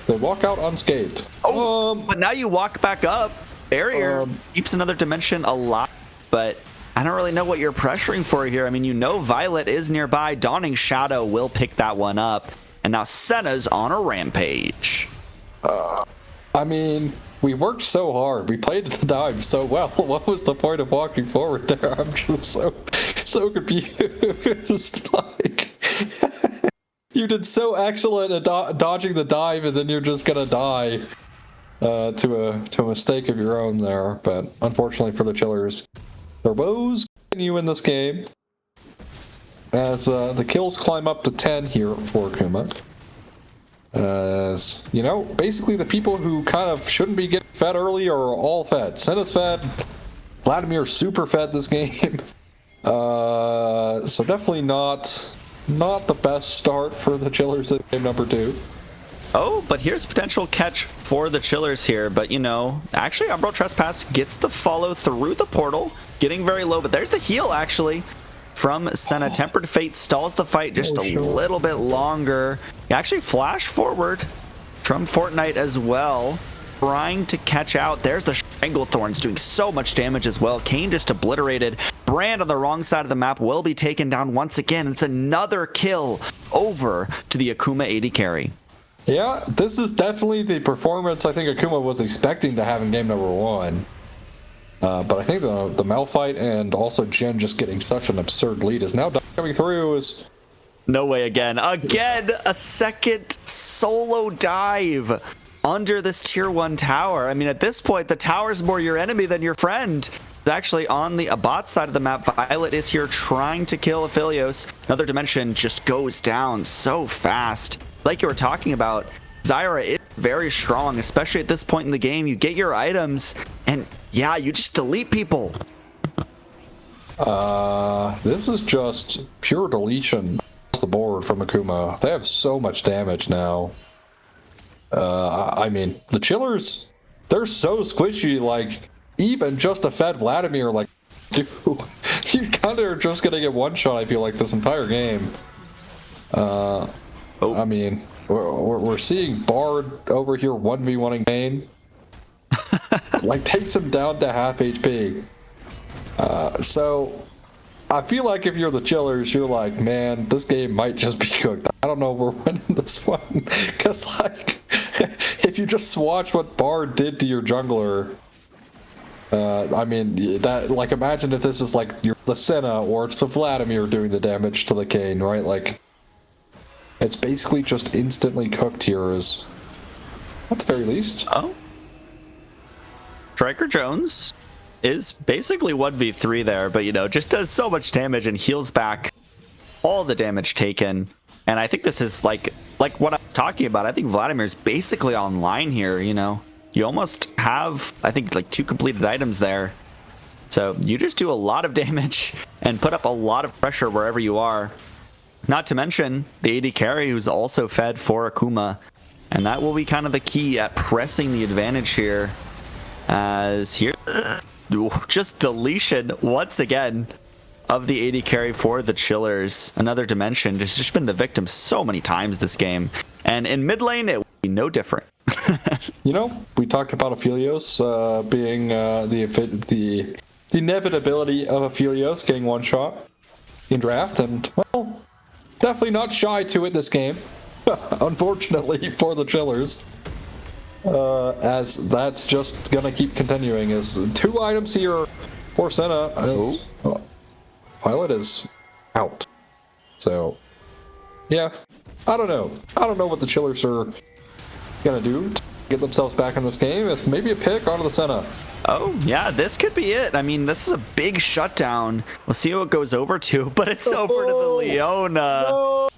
they walk out unscathed. But now you walk back up. Barrier keeps another dimension alive, but I don't really know what you're pressuring for here. I mean, you know Violet is nearby. Dawning Shadow will pick that one up. And now Senna's on a rampage. I mean, we worked so hard. We played the dive so well. What was the point of walking forward there? I'm just so confused. Like, you did so excellent at dodging the dive, and then you're just gonna die to a mistake of your own there. But unfortunately for the Chillers, their woes continue in this game as the kills climb up to 10 here for Akuma. As you know, basically the people who kind of shouldn't be getting fed early are all fed. Senna's fed, Vladimir super fed this game. So definitely not the best start for the Chillers in game number 2. Oh, but here's potential catch for the Chillers here. But, you know, actually, Umbral Trespass gets the follow through the portal, getting very low. But there's the heal, actually, from Senna. Tempered Fate stalls the fight just a little bit longer. You actually flash forward from Fortnite as well, trying to catch out. There's the Stranglethorns doing so much damage as well. Kane just obliterated. Brand on the wrong side of the map will be taken down once again. It's another kill over to the Akuma AD carry. Yeah, this is definitely the performance I think Akuma was expecting to have in game number 1. But I think the Malphite and also Jin just getting such an absurd lead is now coming through. Is no way again. Again, a second solo dive under this tier 1 tower. I mean, at this point, the tower's more your enemy than your friend. It's actually on the bot side of the map. Violet is here trying to kill Aphelios. Another dimension just goes down so fast. Like you were talking about, Zyra is very strong, especially at this point in the game. You get your items, and yeah, you just delete people. This is just pure deletion across the board from Akuma. They have so much damage now. I mean, the Chillers, they're so squishy, like, even just a fed Vladimir, like, dude, you kind of are just gonna get one shot, I feel like, this entire game. I mean, we're seeing Bard over here 1v1ing Bane. Like, takes him down to half HP. So I feel like if you're the Chillers, you're like, man, this game might just be cooked. I don't know if we're winning this one. Because, like, if you just watch what Bard did to your jungler, I mean, that, like, imagine if this is like you're the Senna or it's the Vladimir doing the damage to the Kayn, right? Like, it's basically just instantly cooked here, is at the very least. Oh. Striker Jones is basically 1v3 there, but, you know, just does so much damage and heals back all the damage taken. And I think this is like what I'm talking about. I think Vladimir's basically online here, you know. You almost have, I think, like 2 completed items there. So you just do a lot of damage and put up a lot of pressure wherever you are. Not to mention the AD carry, who's also fed for Akuma. And that will be kind of the key at pressing the advantage here. As here, just deletion once again of the AD carry for the Chillers. Another dimension, just been the victim so many times this game. And in mid lane, it will be no different. You know, we talked about Aphelios being the inevitability of Aphelios getting one shot in draft, and, well, definitely not shy to it this game, unfortunately for the Chillers. As that's just gonna keep continuing. Is 2 items here for Senna. Pilot is out. So, yeah, I don't know. I don't know what the Chillers are gonna do to get themselves back in this game. It's maybe a pick onto the Senna. Oh, yeah, this could be it. I mean, this is a big shutdown. We'll see who it goes over to, but it's over to the Leona. No.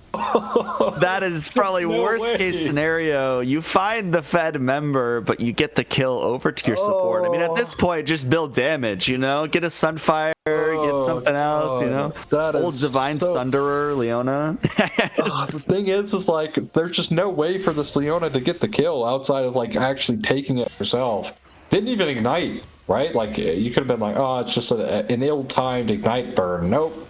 That is probably No worst way. case scenario. You find the Fed member, but you get the kill over to your support. I mean, at this point, just build damage, you know? Get a Sunfire, get something else, you know? That Old is Divine so... Sunderer, Leona. The thing is like, there's just no way for this Leona to get the kill outside of, like, actually taking it herself. Didn't even ignite, right? Like, you could have been like, oh, it's just an ill-timed ignite burn. Nope.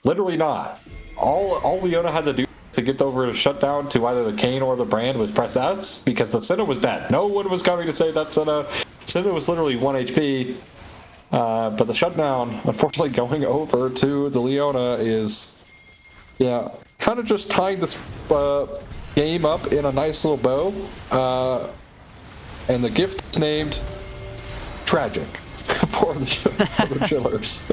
Literally not. All Leona had to do to get over a shutdown to either the Kayn or the Brand was press S, because the Senna was dead. No one was coming to say that Senna was literally 1 HP. But the shutdown, unfortunately, going over to the Leona is, yeah, kind of just tying this game up in a nice little bow. And the gift is named Tragic for the Chillers.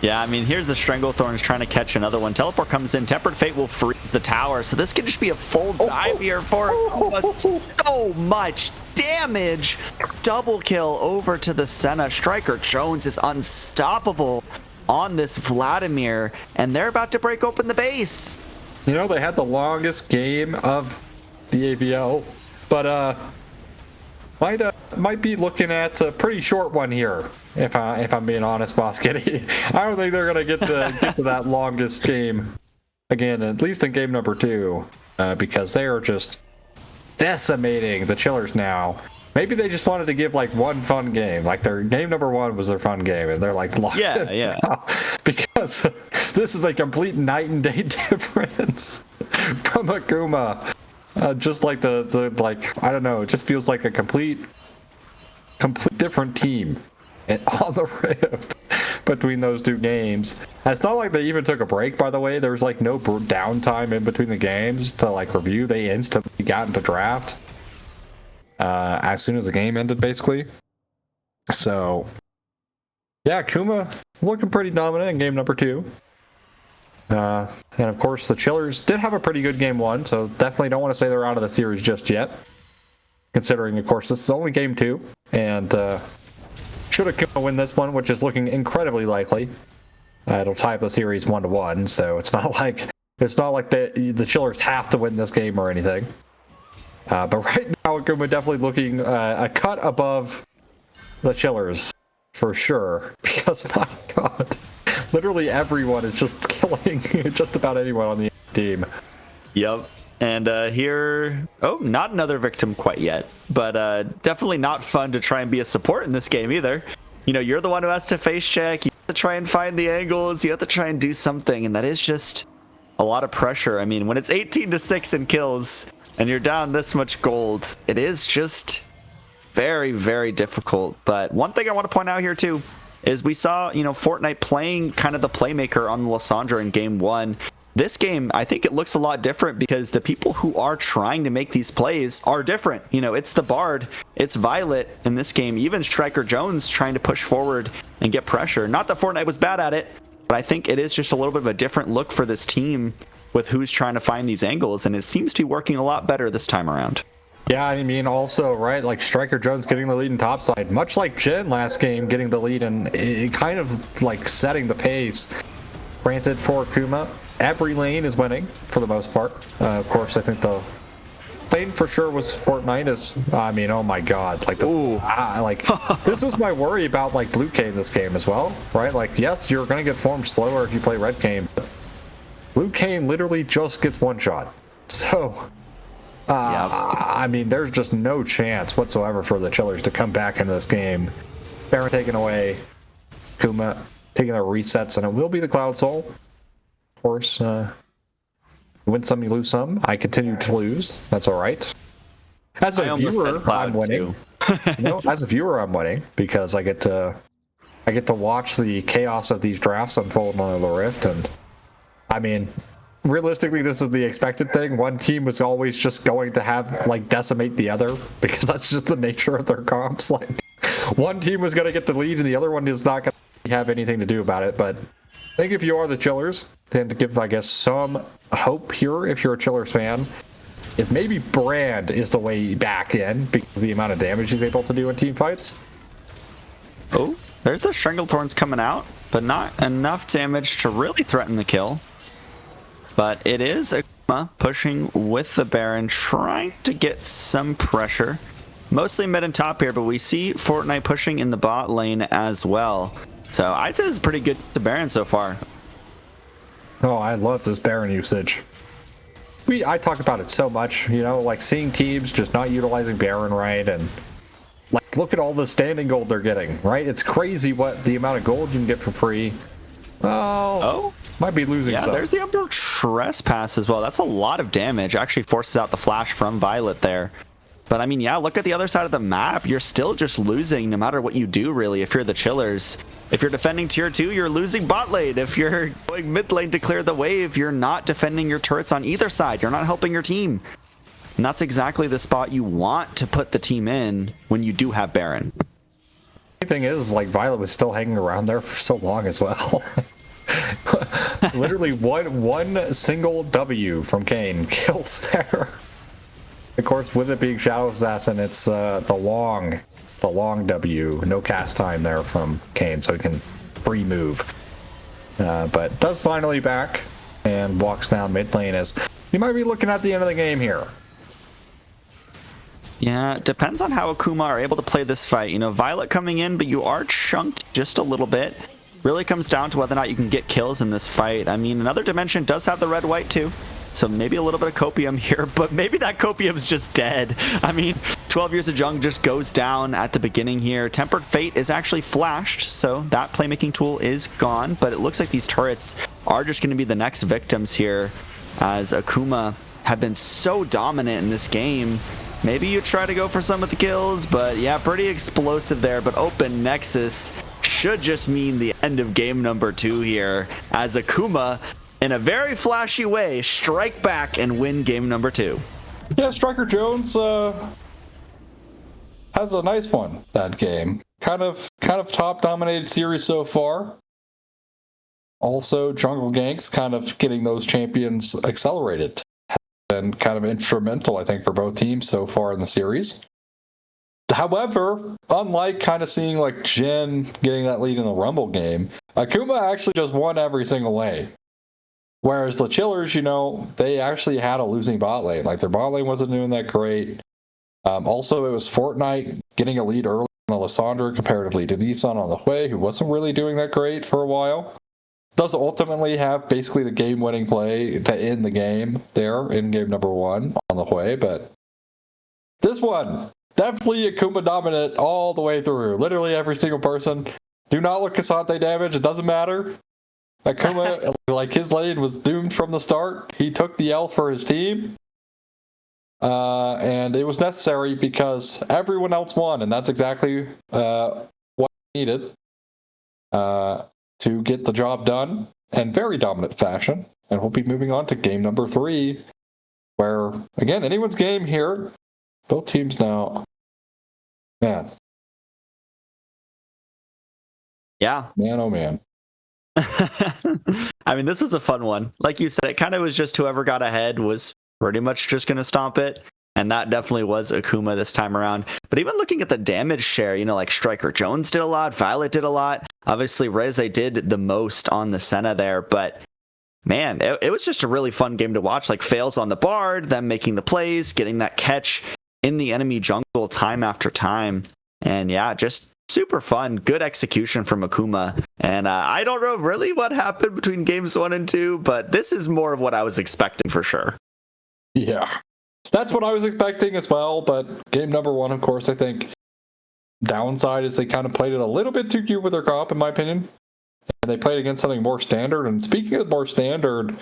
Yeah, I mean, here's the Stranglethorns trying to catch another one. Teleport comes in. Tempered Fate will freeze the tower. So this could just be a full dive here for Akuma. So much damage. Double kill over to the Senna. Striker Jones is unstoppable on this Vladimir. And they're about to break open the base. You know, they had the longest game of the ABL. But might be looking at a pretty short one here, if I'm being honest, Boss Kitty. I don't think they're gonna get to that longest game again, at least in game number 2, because they are just decimating the Chillers now. Maybe they just wanted to give like one fun game, like their game number 1 was their fun game, and they're like locked in now, because this is a complete night and day difference from Akuma. Just like the like, I don't know, it just feels like a complete different team on the Rift between those 2 games. And it's not like they even took a break, by the way. There was like no downtime in between the games to like review. They instantly got into draft as soon as the game ended, basically. So yeah, Akuma looking pretty dominant in game number 2. And of course, the Chillers did have a pretty good game 1, so definitely don't want to say they're out of the series just yet. Considering, of course, this is only game 2, and should Akuma win this one, which is looking incredibly likely, it'll tie up the series 1-1. So it's not like the Chillers have to win this game or anything. But right now, Akuma definitely looking a cut above the Chillers for sure, because my God. Literally everyone is just killing just about anyone on the team. Yep. And here, not another victim quite yet, but definitely not fun to try and be a support in this game either. You know, you're the one who has to face check. You have to try and find the angles. You have to try and do something, and that is just a lot of pressure. I mean, when it's 18-6 in kills and you're down this much gold, it is just very, very difficult. But one thing I want to point out here too is we saw, Fortnite playing kind of the playmaker on Lysandra in game 1. This game, I think it looks a lot different because the people who are trying to make these plays are different. It's the Bard, it's Violet in this game, even Striker Jones trying to push forward and get pressure. Not that Fortnite was bad at it, but I think it is just a little bit of a different look for this team with who's trying to find these angles, and it seems to be working a lot better this time around. Yeah, I mean, also, right, like Striker Jones getting the lead in topside, much like Jin last game getting the lead and it kind of like setting the pace. Granted, for Akuma, every lane is winning for the most part. Of course, I think the lane for sure was Fortnite. I mean, oh my god, like this was my worry about like Blue K in this game as well, right? Like, yes, you're gonna get formed slower if you play Red Cane, but Blue Cane literally just gets one shot. So, I mean, there's just no chance whatsoever for the Chillers to come back into this game. Baron taken away, Akuma taking their resets, and it will be the Cloud Soul. Of course, you win some, you lose some. I continue to lose. That's all right. As a viewer, I'm winning. As a viewer, I'm winning because I get to watch the chaos of these drafts unfold on the Rift, and I mean, realistically, this is the expected thing. One team was always just going to have like decimate the other because that's just the nature of their comps. Like, one team was going to get the lead, and the other one is not going to have anything to do about it. But I think if you are the Chillers, and to give, I guess, some hope here, if you're a Chillers fan, is maybe Brand is the way back in because of the amount of damage he's able to do in team fights. Oh, there's the Stranglethorns coming out, but not enough damage to really threaten the kill. But it is Akuma pushing with the Baron, trying to get some pressure. Mostly mid and top here, but we see Fortnite pushing in the bot lane as well. So I'd say it's pretty good to Baron so far. Oh, I love this Baron usage. I talk about it so much, like seeing teams just not utilizing Baron right, and like look at all the standing gold they're getting, right? It's crazy what the amount of gold you can get for free. Oh, might be losing some. There's the Umbral Trespass as well. That's a lot of damage. Actually forces out the flash from Violet there. But I mean, yeah, look at the other side of the map. You're still just losing no matter what you do, really, if you're the Chillers. If you're defending tier 2, you're losing bot lane. If you're going mid lane to clear the wave, you're not defending your turrets on either side. You're not helping your team. And that's exactly the spot you want to put the team in when you do have Baron. The thing is, like, Violet was still hanging around there for so long as well. Literally one single W from Kayn kills there. Of course, with it being Shadow Assassin, it's the long W, no cast time there from Kayn, so he can free move. But does finally back and walks down mid lane as you might be looking at the end of the game here. Yeah, it depends on how Akuma are able to play this fight. Violet coming in, but you are chunked just a little bit. Really comes down to whether or not you can get kills in this fight. I mean, Another Dimension does have the red-white too. So maybe a little bit of copium here, but maybe that copium's just dead. I mean, 12 Years of Jung just goes down at the beginning here. Tempered Fate is actually flashed, so that playmaking tool is gone, but it looks like these turrets are just going to be the next victims here, as Akuma have been so dominant in this game. Maybe you try to go for some of the kills, but yeah, pretty explosive there. But open Nexus should just mean the end of game number 2 here, as Akuma, in a very flashy way, strike back and win game number 2. Yeah, Striker Jones has a nice one that game. Kind of top dominated series so far. Also, Jungle Ganks kind of getting those champions accelerated. Has been kind of instrumental, I think, for both teams so far in the series. However, unlike kind of seeing like Jin getting that lead in the Rumble game, Akuma actually just won every single lane. Whereas the Chillers, they actually had a losing bot lane. Like, their bot lane wasn't doing that great. Also, it was Fortnite getting a lead early on Lysandra comparatively to Nissan on the Hui, who wasn't really doing that great for a while. Does ultimately have basically the game-winning play to end the game there in game number 1 on the Hui, but this one, definitely Akuma dominant all the way through. Literally every single person. Do not look Cassante damage, it doesn't matter. Akuma Like, his lane was doomed from the start. He took the L for his team. And it was necessary because everyone else won, and that's exactly what needed to get the job done in very dominant fashion. And we'll be moving on to game number 3, where, again, anyone's game here. Both teams now. Man. Yeah. Man, oh man. I mean, this was a fun one. Like you said, it kind of was just whoever got ahead was pretty much just going to stomp it. And that definitely was Akuma this time around. But even looking at the damage share, you know, like Striker Jones did a lot, Violet did a lot. Obviously, Rachet did the most on the Senna there. But man, it was just a really fun game to watch. Like, fails on the Bard, them making the plays, getting that catch in the enemy jungle time after time. And yeah, just super fun. Good execution from Akuma. And I don't know really what happened between games 1 and 2, but this is more of what I was expecting for sure. Yeah. That's what I was expecting as well, but game number 1, of course, I think downside is they kind of played it a little bit too cute with their comp, in my opinion. And they played against something more standard. And speaking of more standard,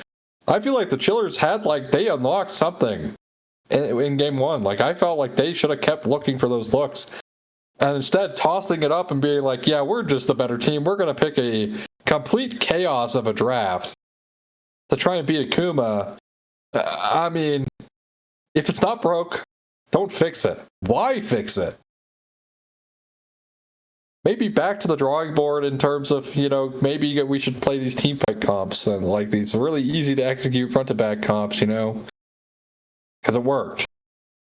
I feel like the Chillers had, like, they unlocked something in game 1. Like, I felt like they should have kept looking for those looks. And instead, tossing it up and being like, yeah, we're just a better team. We're going to pick a complete chaos of a draft to try and beat Akuma. I mean, if it's not broke, don't fix it. Why fix it? Maybe back to the drawing board in terms of, you know, maybe we should play these team fight comps and like these really easy to execute front to back comps, you know, because it worked.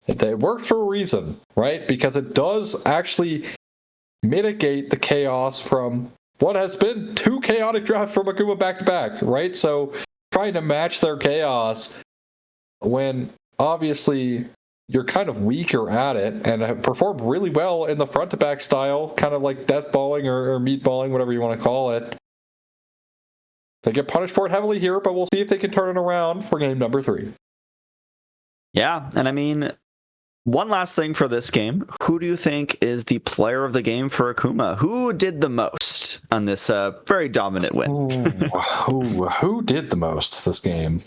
It worked for a reason, right? Because it does actually mitigate the chaos from what has been 2 chaotic drafts from Akuma back to back, right? So trying to match their chaos when obviously you're kind of weaker at it and have performed really well in the front to back style, kind of like death balling or meat balling, whatever you want to call it. They get punished for it heavily here, but we'll see if they can turn it around for game number 3. Yeah, and I mean, one last thing for this game. Who do you think is the player of the game for Akuma? Who did the most on this very dominant win? Who did the most this game?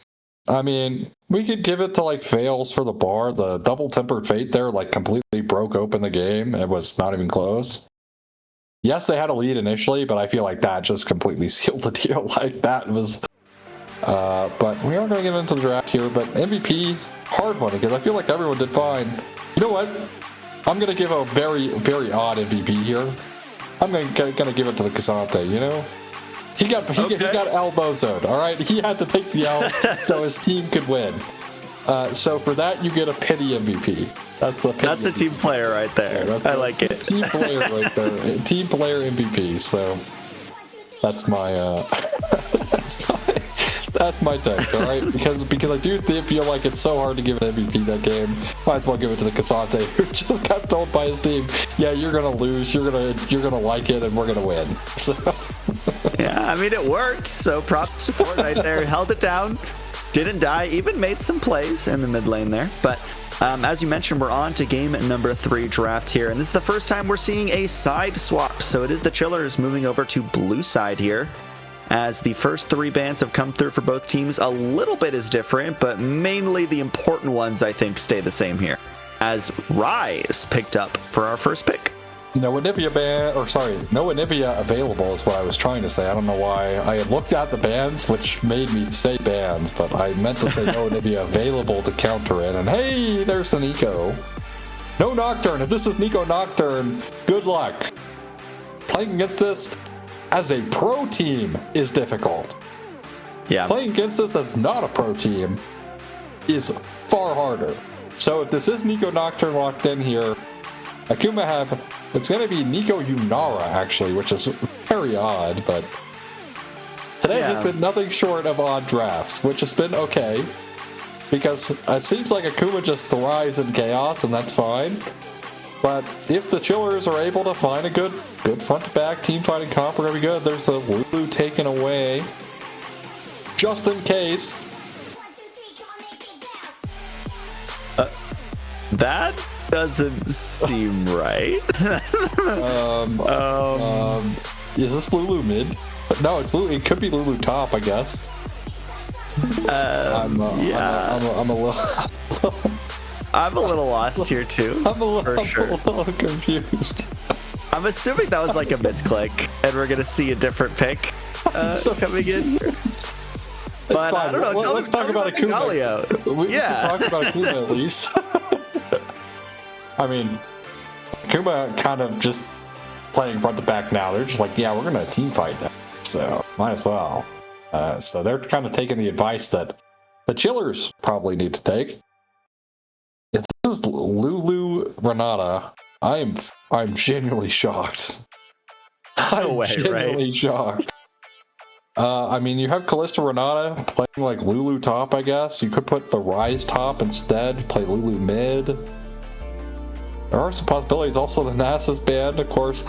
I mean, we could give it to, like, Fails for the bar. The double tempered fate there, like, completely broke open the game. It was not even close. Yes, they had a lead initially, but I feel like that just completely sealed the deal. Like, that was... but we are going to get into the draft here, but MVP, hard one, because I feel like everyone did fine. You know what? I'm going to give a very, very odd MVP here. I'm going to give it to the Casante, you know? He got elbozoed, all right? He had to take the L so his team could win. So for that, you get a pity MVP. That's a team player right there. Yeah, I like it. Team player right there. Team player MVP. So that's my that's my take, all right? Because I do feel like it's so hard to give an MVP that game. Might as well give it to the Casante, who just got told by his team, "Yeah, you're gonna lose. You're gonna like it, and we're gonna win." So. Yeah, I mean, it worked. So props to Ford right there. Held it down, didn't die, even made some plays in the mid lane there. But as you mentioned, we're on to game number 3 draft here, and this is the first time we're seeing a side swap. So it is the Chillers moving over to blue side here, as the first 3 bans have come through for both teams. A little bit is different, but mainly the important ones, I think, stay the same here, as Rise picked up for our first pick. No Anivia available is what I was trying to say. I don't know why. I had looked at the bans, which made me say bans, but I meant to say no Anivia available to counter it. And hey, there's the Nico. No Nocturne. If this is Nico Nocturne, good luck. Playing against this as a pro team is difficult. Yeah. Playing against this as not a pro team is far harder. So if this is Nico Nocturne locked in here, Akuma it's going to be Nico Yunara, actually, which is very odd, but today has been nothing short of odd drafts, which has been okay, because it seems like Akuma just thrives in chaos, and that's fine. But if the Chillers are able to find a good front-to-back team fighting comp, we're going to be good. There's the Lulu taken away, just in case. That doesn't seem right. Is this Lulu mid? No, it could be Lulu top, I guess. I'm a little. I'm a little lost here too. I'm a little confused. I'm assuming that was like a misclick, and we're gonna see a different pick coming in. But I don't know. Let's talk about Akuma. We can talk about Akuma at least. I mean, Akuma kind of just playing front to back now. They're just like, yeah, we're gonna team fight now, so might as well. So they're kind of taking the advice that the chillers probably need to take. If this is Lulu Renata, I'm genuinely shocked. No way, genuinely shocked. I mean, you have Callista Renata playing like Lulu top, I guess. You could put the Rise top instead, play Lulu mid. There are some possibilities. Also, the Nasus band, of course.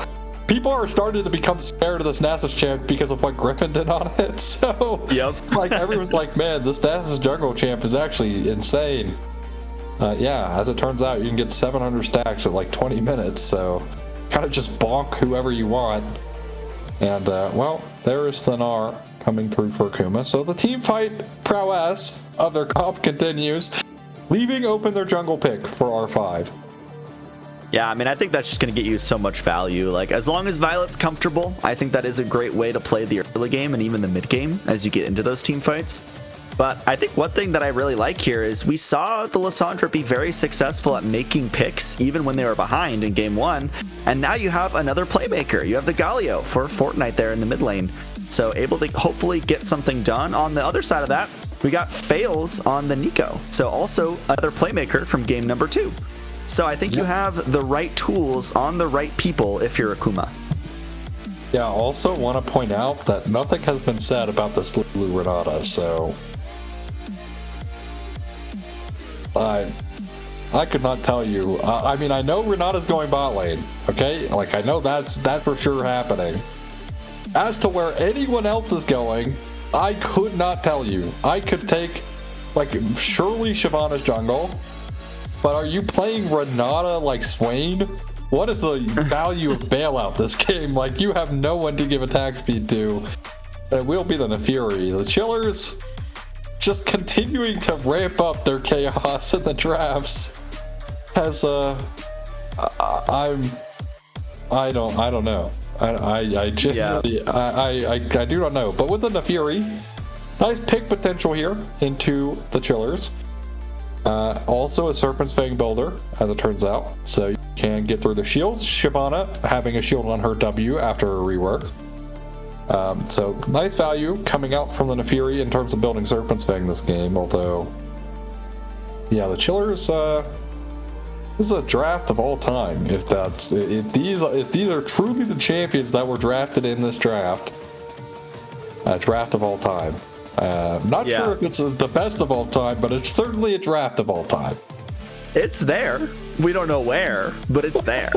People are starting to become scared of this Nasus champ because of what Griffin did on it. So, like, everyone's like, man, this Nasus jungle champ is actually insane. Yeah, as it turns out, you can get 700 stacks in like 20 minutes. So, kind of just bonk whoever you want. And, well, there is Thanar coming through for Akuma. So the team fight prowess of their comp continues, leaving open their jungle pick for R5. Yeah, I mean, I think that's just going to get you so much value. Like, as long as Violet's comfortable, I think that is a great way to play the early game and even the mid game as you get into those team fights. But I think one thing that I really like here is we saw the Lissandra be very successful at making picks even when they were behind in game one. And now you have another playmaker. You have the Galio for Fortnite there in the mid lane. So able to hopefully get something done. On the other side of that, we got Fails on the Nico. So also another playmaker from game number 2. So I think you have the right tools on the right people if you're Akuma. Yeah, also want to point out that nothing has been said about this Lulu Renata, so I could not tell you. I mean, I know Renata's going bot lane, okay? Like, I know that's for sure happening. As to where anyone else is going, I could not tell you. I could take, like, surely Shyvana's jungle, but are you playing Renata like Swain? What is the value of bailout this game? Like, you have no one to give attack speed to. And it will be the Nefiri. The Chillers just continuing to ramp up their chaos in the drafts. As I don't know. I genuinely I do not know. But with the Nefiri, nice pick potential here into the Chillers. Also a Serpent's Fang builder, as it turns out, so you can get through the shields. Shyvana having a shield on her W after a rework. So nice value coming out from the Nefiri in terms of building Serpent's Fang this game, although yeah, the Chillers, this is a draft of all time. If these are truly the champions that were drafted in this draft, a draft of all time. Not sure if it's the best of all time, but it's certainly a draft of all time. It's there. We don't know where, but it's there.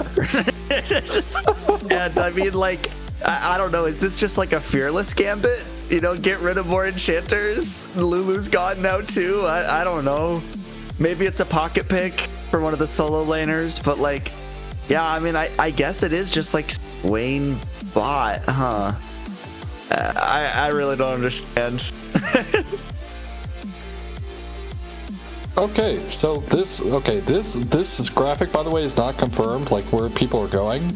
And I mean, like, I don't know. Is this just like a fearless gambit? You know, get rid of more enchanters. Lulu's gone now too. I don't know. Maybe it's a pocket pick for one of the solo laners, but like, yeah, I mean, I guess it is just like Wayne bot, huh? I really don't understand. Okay, so this graphic, by the way, is not confirmed, like where people are going.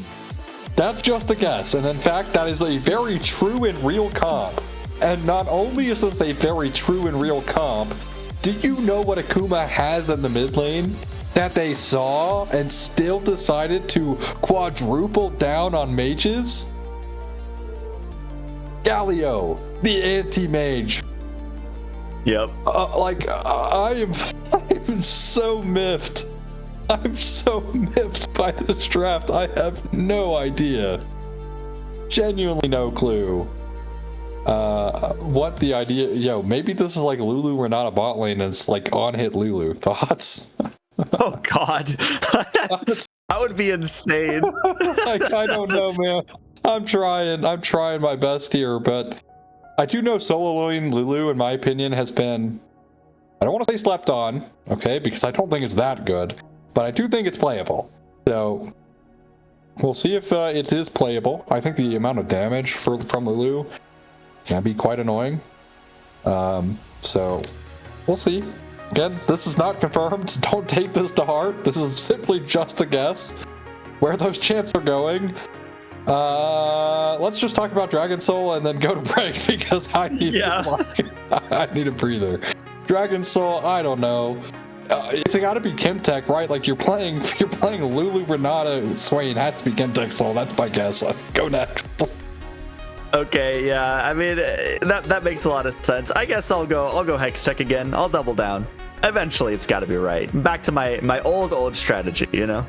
That's just a guess, and in fact, that is a very true and real comp. And not only is this a very true and real comp, do you know what Akuma has in the mid lane that they saw and still decided to quadruple down on mages? Galio, the anti-mage. Yep. I am so miffed. I'm so miffed by this draft. I have no idea. Genuinely no clue. What the idea? Yo, maybe this is like Lulu Renata bot lane and it's like on hit Lulu. Thoughts? Oh God. That would be insane. I don't know, man. I'm trying my best here, but I do know soloing Lulu, in my opinion, has been, I don't want to say slept on, okay, because I don't think it's that good, but I do think it's playable. So we'll see if it is playable. I think the amount of damage from Lulu That'd be quite annoying. So we'll see. Again, this is not confirmed. Don't take this to heart. This is simply just a guess where those champs are going. Let's just talk about Dragon Soul and then go to break because I need I need a breather. Dragon Soul, I don't know. It's got to be Chemtech, right? Like you're playing Lulu, Renata, Swain. Has to be Chemtech Soul. That's my guess. Go next. Okay, yeah. I mean, that makes a lot of sense. I guess I'll go Hextech again. I'll double down. Eventually, it's got to be right. Back to my old strategy, you know.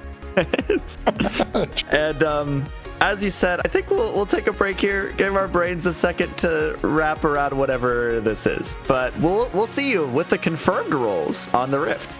And as you said, I think we'll take a break here. Give our brains a second to wrap around whatever this is. But we'll see you with the confirmed rolls on the Rift.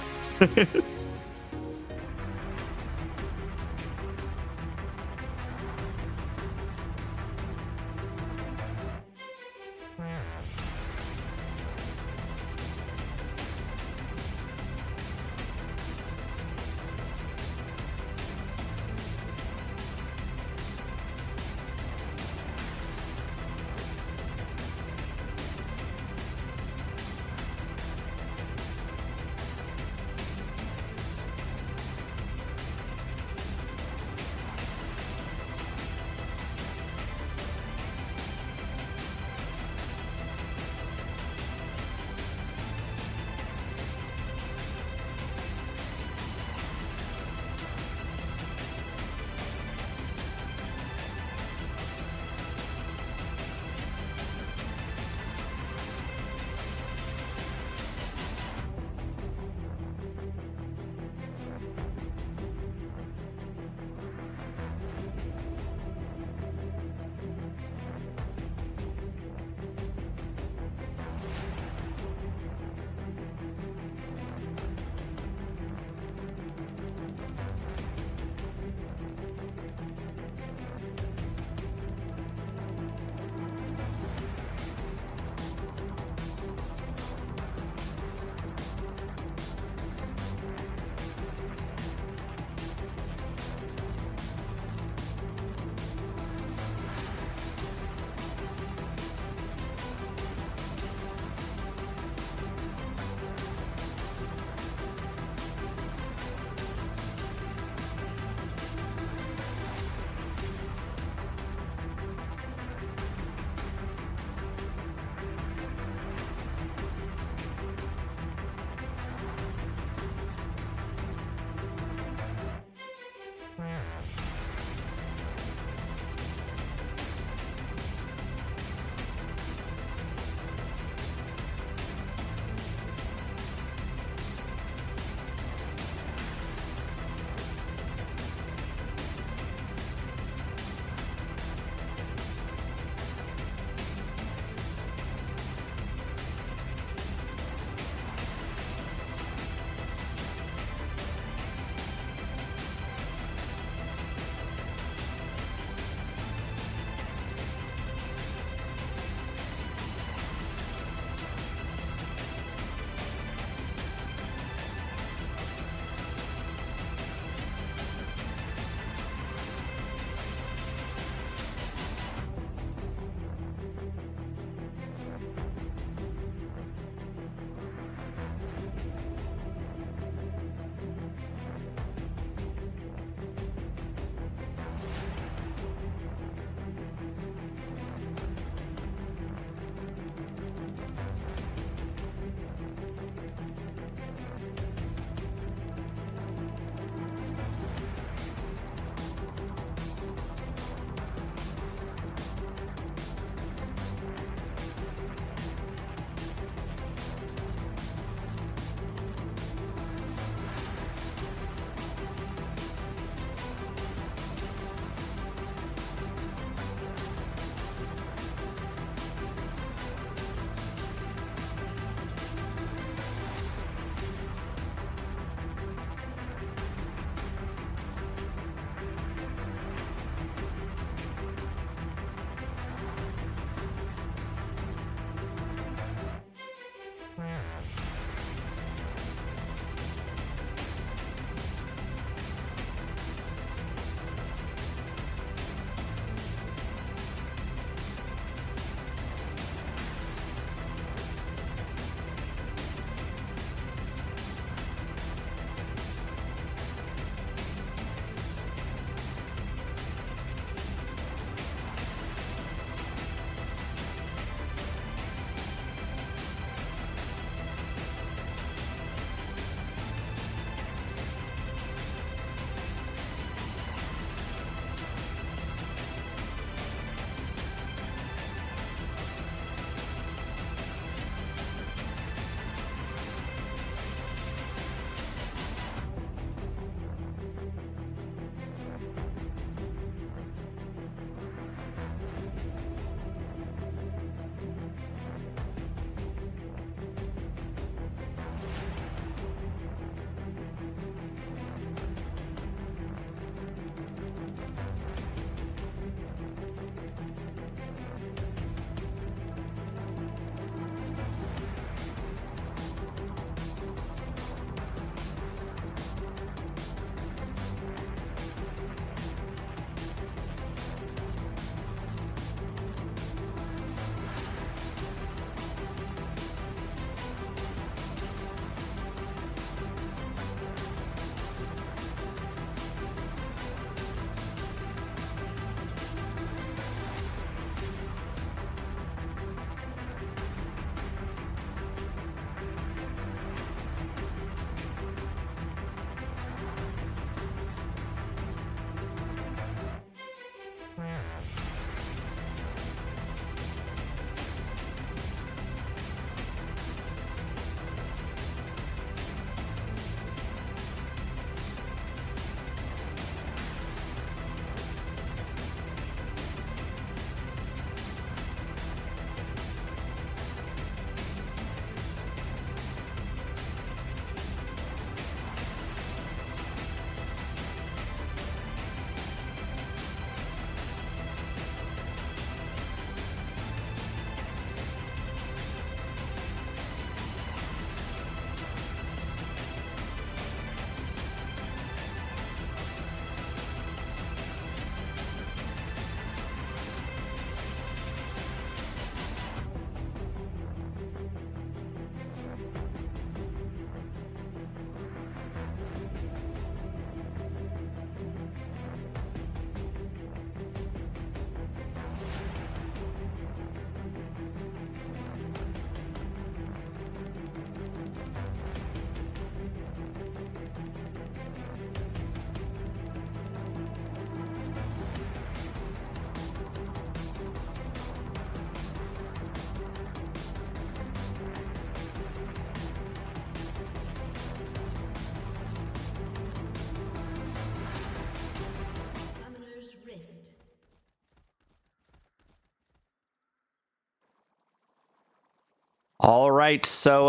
All right, so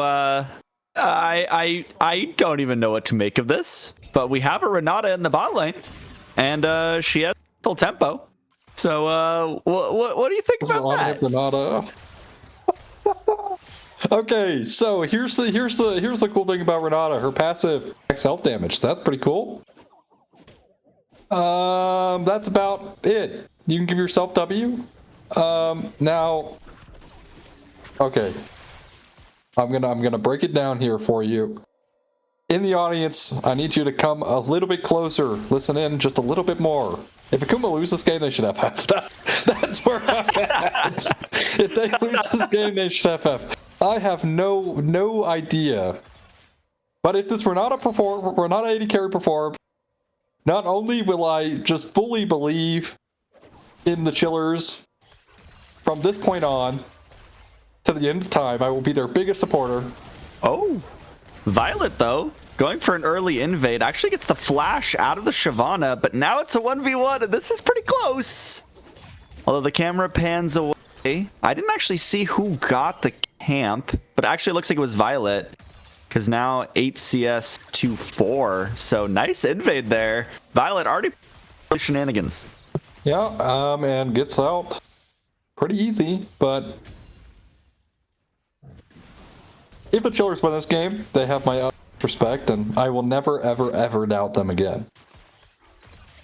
I don't even know what to make of this, but we have a Renata in the bot lane, and she has full tempo. So what do you think about that? Renata. Okay, so here's the cool thing about Renata. Her passive self damage. That's pretty cool. That's about it. You can give yourself W. Now, okay. I'm gonna break it down here for you. In the audience, I need you to come a little bit closer. Listen in just a little bit more. If Akuma loses this game, they should have F. That's where I'm at. If they lose this game, they should have F. I have no idea. But if this Renata AD carry perform, not only will I just fully believe in the Chillers from this point on to the end of time, I will be their biggest supporter. Oh, Violet though, going for an early invade, actually gets the flash out of the Shyvana, but now it's a 1v1, and this is pretty close. Although the camera pans away, I didn't actually see who got the camp, but it actually looks like it was Violet, because now 8 CS to 4, so nice invade there. Violet already shenanigans. Yeah, and gets out pretty easy, but if the Chillers win this game, they have my utmost respect, and I will never, ever, ever doubt them again.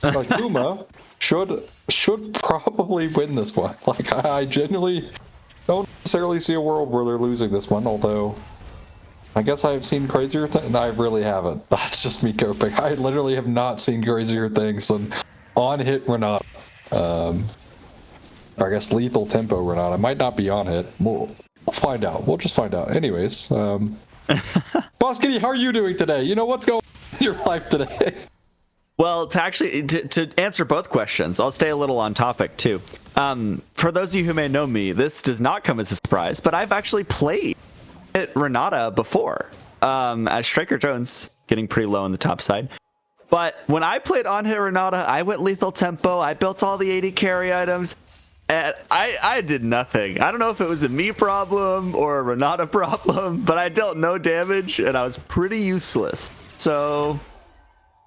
Akuma should probably win this one. Like, I genuinely don't necessarily see a world where they're losing this one, although I guess I've seen crazier things. I really haven't. That's just me coping. I literally have not seen crazier things than on-hit Renata. Or I guess lethal tempo Renata. Might not be on-hit. We'll find out. We'll just find out. Anyways, Boss Kitty, how are you doing today? You know, what's going on in your life today? Well, to answer both questions, I'll stay a little on topic too. For those of you who may know me, this does not come as a surprise, but I've actually played Renata before, as Striker Jones, getting pretty low on the top side. But when I played on-hit Renata, I went lethal tempo, I built all the AD carry items, and I did nothing. I don't know if it was a me problem or a Renata problem, but I dealt no damage, and I was pretty useless. So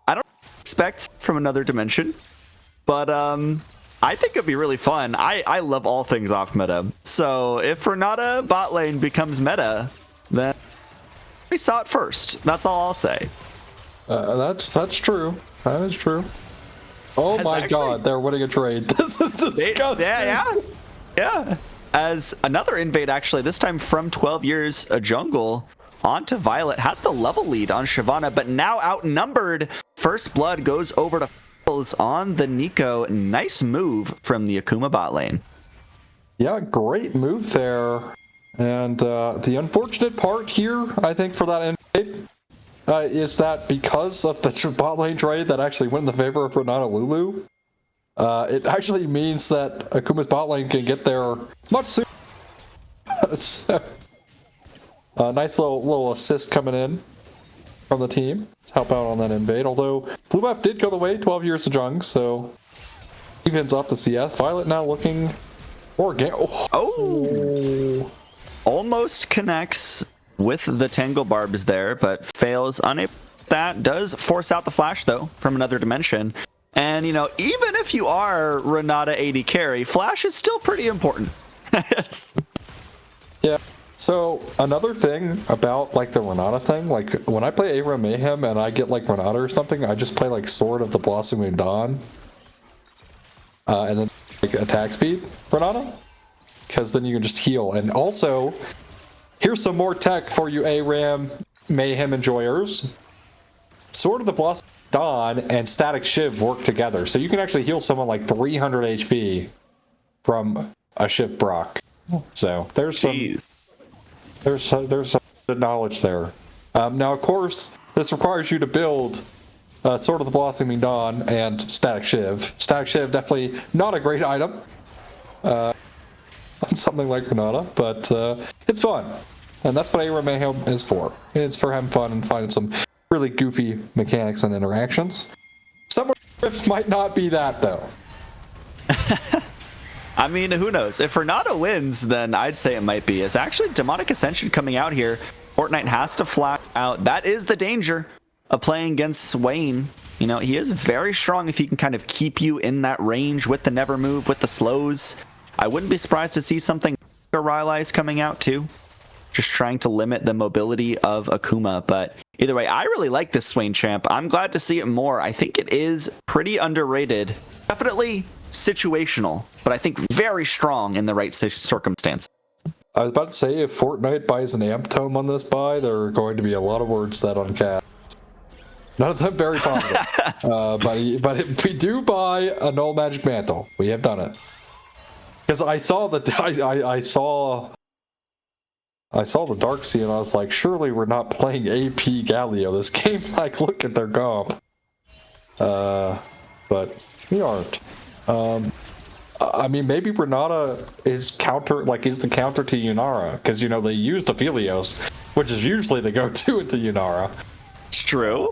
I don't expect from another dimension, but I think it'd be really fun. I love all things off meta. So if Renata bot lane becomes meta, then we saw it first. That's all I'll say. That's true. That is true. Oh my god, they're winning a trade. This is disgusting. Yeah. As another invade, actually, this time from 12 years a jungle onto Violet, had the level lead on Shyvana, but now outnumbered. First blood goes over to on the Nico. Nice move from the Akuma bot lane. Yeah, great move there. And the unfortunate part here, I think, for that invade is that because of the bot lane trade that actually went in the favor of Renata Lulu, it actually means that Akuma's bot lane can get there much sooner. So, nice little assist coming in from the team to help out on that invade. Although Bo5 did go the way 12 years of Jung, so defense off the CS. Violet now looking for game. Oh, almost connects with the Tangle Barbs there, but fails. Unable. That does force out the flash though from another dimension. And you know, even if you are Renata AD carry, flash is still pretty important. Yes. Yeah. So another thing about like the Renata thing, like when I play Aegis Mayhem and I get like Renata or something, I just play like Sword of the Blossoming Dawn, and then like attack speed Renata, because then you can just heal. And also, here's some more tech for you ARAM Mayhem enjoyers. Sword of the Blossoming Dawn and Static Shiv work together, so you can actually heal someone like 300 HP from a Shiv Brock. So there's some. There's some good knowledge there. Now, of course, this requires you to build Sword of the Blossoming Dawn and Static Shiv. Static Shiv, definitely not a great item on something like Renata, but it's fun. And that's what Aegis Mayhem is for. It's for having fun and finding some really goofy mechanics and interactions. Some Rifts might not be that, though. I mean, who knows? If Renata wins, then I'd say it might be. It's actually Demonic Ascension coming out here. Fortnite has to flash out. That is the danger of playing against Swain. You know, he is very strong if he can kind of keep you in that range with the never move, with the slows. I wouldn't be surprised to see something like Rylai's coming out too. Just trying to limit the mobility of Akuma. But either way, I really like this Swain champ. I'm glad to see it more. I think it is pretty underrated. Definitely situational, but I think very strong in the right circumstance. I was about to say, if Fortnite buys an amp tome on this buy, there are going to be a lot of words said on cast. None of them very positive. But if we do buy a Null Magic Mantle, we have done it. Because I saw the Dark Sea and I was like, surely we're not playing AP Galio this game. Like, look at their comp. But we aren't. I mean, maybe Renata is the counter to Yunara, because, you know, they used Aphelios, which is usually the go-to into Yunara. It's true.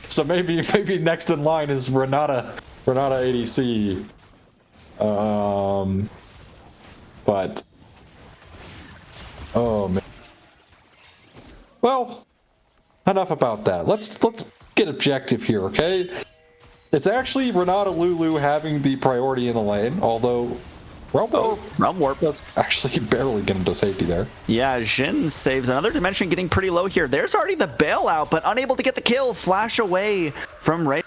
So maybe next in line is Renata ADC. But oh man. Well, enough about that. Let's get objective here, okay? It's actually Renata Lulu having the priority in the lane, although Realm Warp, that's actually barely getting to safety there. Yeah, Jhin saves another dimension, getting pretty low here. There's already the bailout, but unable to get the kill. Flash away from Ray.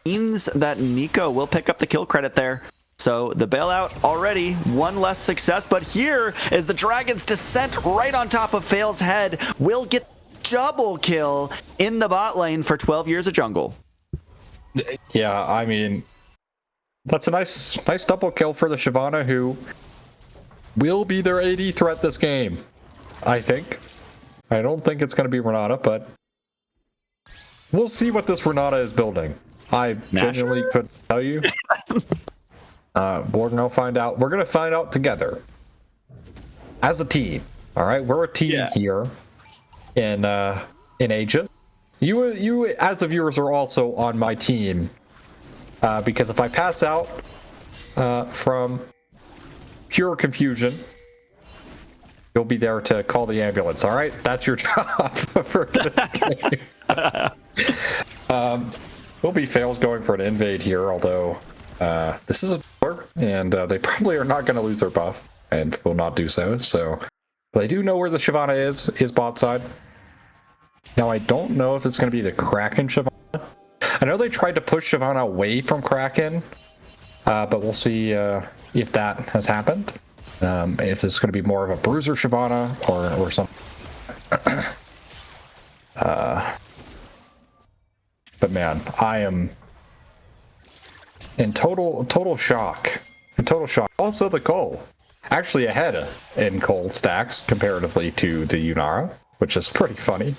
Means that Nico will pick up the kill credit there. So the bailout already, one less success, but here is the Dragon's Descent right on top of Fail's head. Will get double kill in the bot lane for 12 years of jungle. Yeah, I mean, that's a nice double kill for the Shyvana, who will be their AD threat this game, I think. I don't think it's going to be Renata, but we'll see what this Renata is building. I genuinely couldn't tell you. We're going to find out. We're going to find out together as a team. All right, we're a team here in Aegis. You as the viewers are also on my team, because if I pass out from pure confusion, you'll be there to call the ambulance. All right, that's your job for this game. Will be Fails going for an invade here, although this is a door, and they probably are not going to lose their buff, and will not do so. So they do know where the Shyvana is bot side. Now, I don't know if it's going to be the Kraken Shyvana. I know they tried to push Shyvana away from Kraken, but we'll see if that has happened. If it's going to be more of a Bruiser Shyvana or something. But man, I am in total shock. Also, the Cole actually ahead in Cole stacks comparatively to the Yunara, which is pretty funny.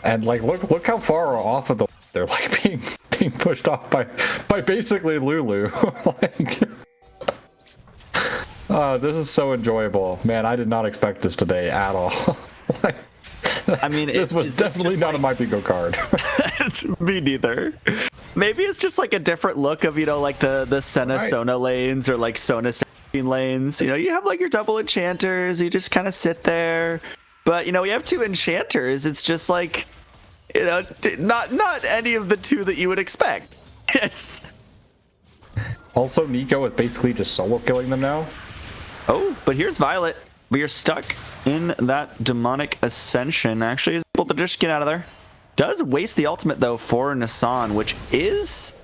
And like, look how far off of the they're like being pushed off by basically Lulu. Like, this is so enjoyable, man. I did not expect this today at all. Like, I mean, this was definitely not a my bingo card. Me neither. Maybe it's just like a different look of, you know, like the Senna Sona lanes or like Sona lanes. You know, you have like your double enchanters. You just kind of sit there. But, you know, we have two enchanters. It's just like, you know, not any of the two that you would expect. Yes. Also, Nico is basically just solo killing them now. Oh, but here's Violet. We are stuck in that demonic ascension. Actually is able to just get out of there. Does waste the ultimate, though, for Nassan, which is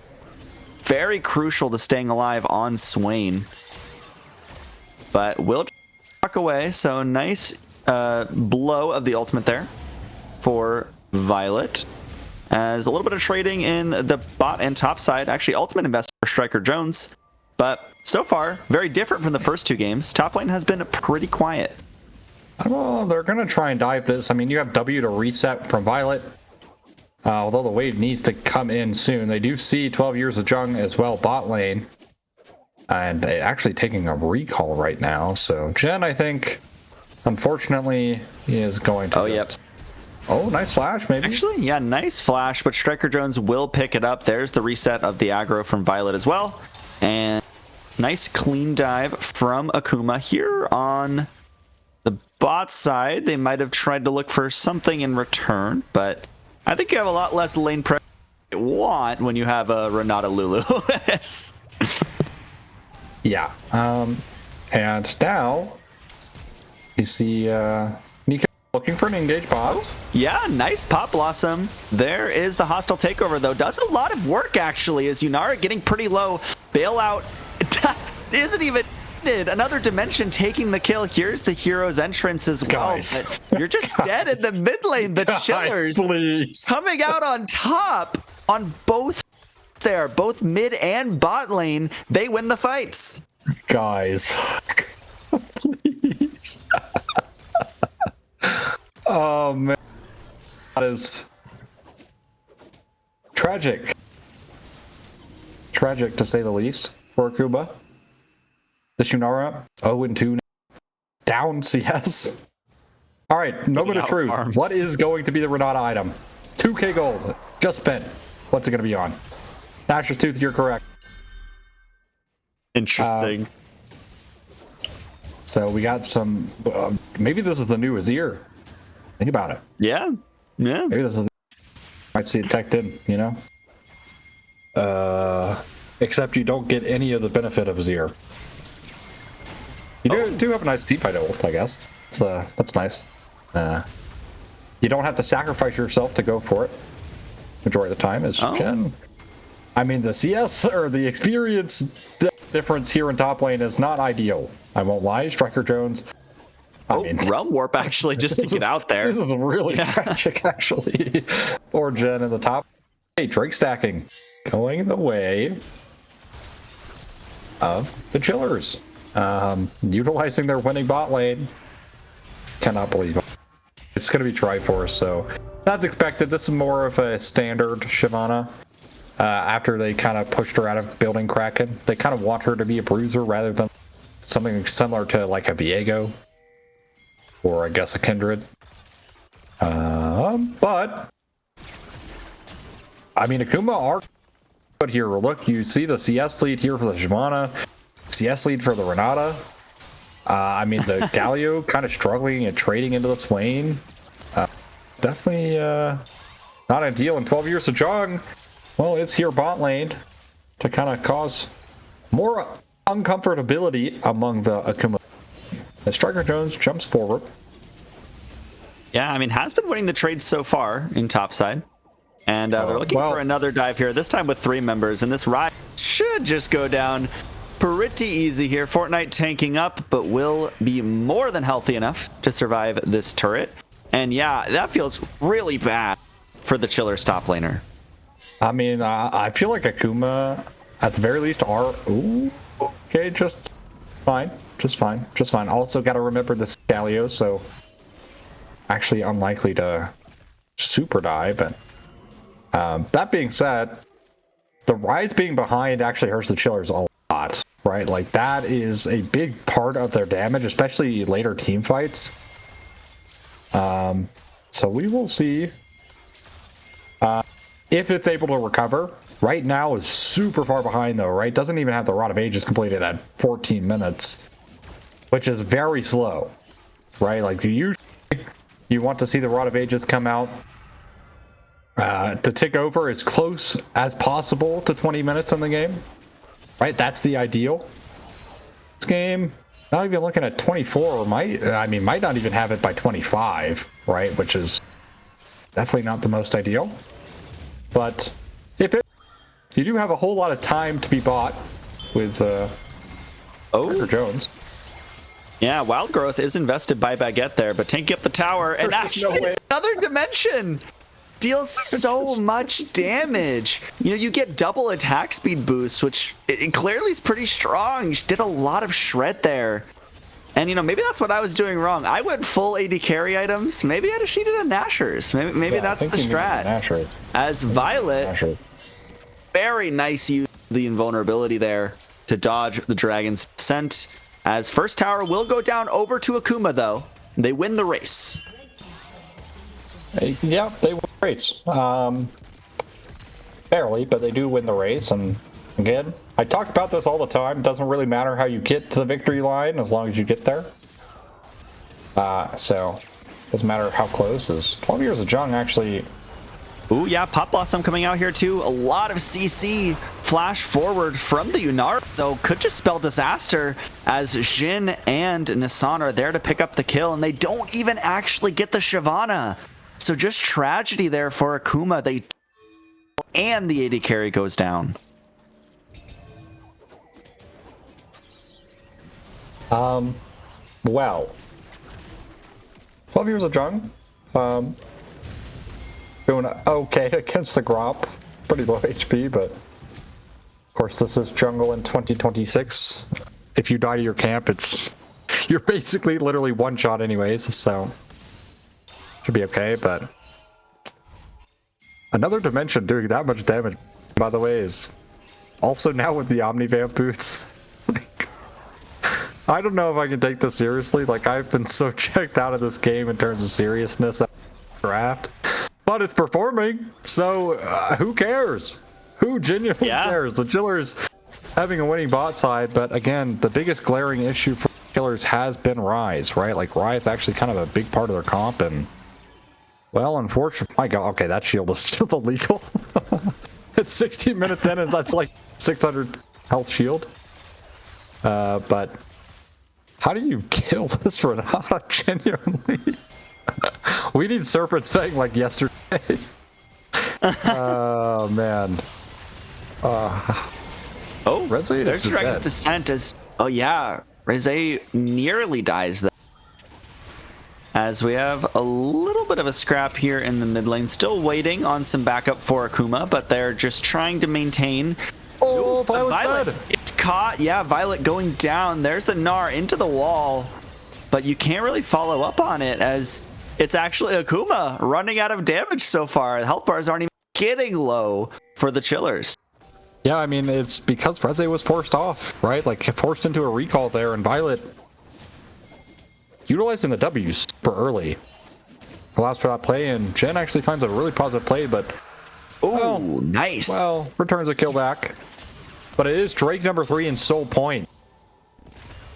very crucial to staying alive on Swain. But will walk away, so nice blow of the ultimate there for Violet. As a little bit of trading in the bot and top side. Actually, ultimate investor Striker Jones. But so far, very different from the first two games. Top lane has been pretty quiet. Well, they're going to try and dive this. I mean, you have W to reset from Violet. Although the wave needs to come in soon. They do see 12 years of Jung as well, bot lane. And they actually taking a recall right now. So Jen, I think, unfortunately, is going to... Oh, yep. Oh, nice flash, maybe. Actually, yeah, nice flash, but Striker Jones will pick it up. There's the reset of the aggro from Violet as well. And Nice clean dive from Akuma here on the bot side. They might have tried to look for something in return, but I think you have a lot less lane pressure you want when you have a Renata Lulu. Yeah. And now you see Nico looking for an engage pop. Yeah, nice Pop Blossom. There is the hostile takeover, though. Does a lot of work, actually, as Yunara getting pretty low. Bailout isn't even needed. Another dimension taking the kill. Here's the hero's entrance as well. Guys. But you're just dead in the mid lane. The Chillers Please. coming out on top on both there, both mid and bot lane. They win the fights. Guys. Please. Oh, man. That is tragic. Tragic, to say the least, for Akuma. The Shunara, 0-2. Down CS. All right, moment of truth. Farmed. What is going to be the Renata item? 2k gold. Just spent. What's it going to be on? Nashor's Tooth, you're correct. Interesting. So we got some... maybe this is the new Azir. Think about it. Yeah. Maybe this is... might see it teched in, you know? Except you don't get any of the benefit of Azir. You do have a nice team fight ult, I guess. That's nice. You don't have to sacrifice yourself to go for it. Majority of the time is Jen. I mean, the CS or the experience difference here in top lane is not ideal. I won't lie. Striker Jones. I mean, Realm Warp actually just to get out there. This is really tragic, actually. Or Jen in the top. Hey, Drake stacking going the way of the Chillers. Utilizing their winning bot lane. Cannot believe it. It's going to be Triforce, so that's expected. This is more of a standard Shyvana. After they kind of pushed her out of building Kraken, they kind of want her to be a bruiser rather than something similar to like a Viego or I guess a Kindred. But I mean, Akuma are good here. Look, you see the CS lead here for the Shyvana, CS lead for the Renata. I mean, the Galio kind of struggling and trading into the Swain. Definitely not ideal. In 12 years of Jong, well, it's here bot lane to kind of cause more uncomfortability among the Akuma. As Striker Jones jumps forward. Yeah, I mean, has been winning the trades so far in topside. And they're looking for another dive here, this time with 3 members. And this ride should just go down pretty easy here. Fortnite tanking up, but will be more than healthy enough to survive this turret. And yeah, that feels really bad for the Chillers top laner. I mean, I feel like Akuma, at the very least, are... Ooh, okay, just fine. Just fine. Just fine. Also, got to remember the Galio, so... Actually unlikely to super die, but... that being said, the Rise being behind actually hurts the Chillers a lot, right? Like, that is a big part of their damage, especially later team fights. So we will see if it's able to recover. Right now is super far behind though, right? Doesn't even have the Rod of Ages completed at 14 minutes, which is very slow, right? Like you want to see the Rod of Ages come out to tick over as close as possible to 20 minutes in the game, right? That's the ideal. This game, not even looking at 24, or might not even have it by 25, right? Which is definitely not the most ideal. But if it, you do have a whole lot of time to be bought with Striker Jones. Yeah, Wild Growth is invested by Baguette there, but tanking up the tower, and actually it's another dimension. Deals so much damage. You know, you get double attack speed boost, which it clearly is pretty strong. She did a lot of shred there. And, you know, maybe that's what I was doing wrong. I went full AD carry items. Maybe I just needed a Nashor's. Maybe that's the strat. As Violet, very nice use of the invulnerability there to dodge the Dragon's Descent. As first tower will go down over to Akuma, though. They win the race. Yeah, they win the race. Barely, but they do win the race, and Again, I talk about this all the time. It doesn't really matter how you get to the victory line as long as you get there. So, doesn't matter how close. Is 12 Years of Jung actually... Ooh, yeah, Pop Blossom coming out here too. A lot of CC flash forward from the Yunar, though could just spell disaster as Jin and Nissan are there to pick up the kill, and they don't even actually get the Shyvana. So just tragedy there for Akuma. And the AD carry goes down. Well, 12 Years of Jung, doing okay against the Gromp. Pretty low HP, but of course this is jungle in 2026. If you die to your camp, you're basically literally one shot anyways, so should be okay. But another dimension doing that much damage, by the way, is also now with the Omnivamp boots. Like, I don't know if I can take this seriously. Like, I've been so checked out of this game in terms of seriousness at draft. But it's performing, so who cares? Who genuinely cares? The Chillers having a winning bot side, but again, the biggest glaring issue for Chillers has been Ryze, right? Like, Ryze is actually kind of a big part of their comp, and, well, unfortunately, my god, okay, that shield is still illegal. It's 16 minutes in, and that's like 600 health shield. But how do you kill this Renata, genuinely? We need Serpent's Fang like yesterday. Oh, man. Oh, Rachet there's Dragon's Descent as... Oh, yeah. Rachet nearly dies there. As we have a little bit of a scrap here in the mid lane. Still waiting on some backup for Akuma, but they're just trying to maintain... Oh, Violet! It's caught. Yeah, Violet going down. There's the Gnar into the wall. But you can't really follow up on it as... It's actually Akuma running out of damage so far. The health bars aren't even getting low for the Chillers. Yeah, I mean, it's because Rachet was forced off, right? Like, forced into a recall there, and Violet utilizing the W super early allows for that play, and Jen actually finds a really positive play, but... Oh, nice. Well, returns a kill back. But it is Drake number 3 in Soul Point.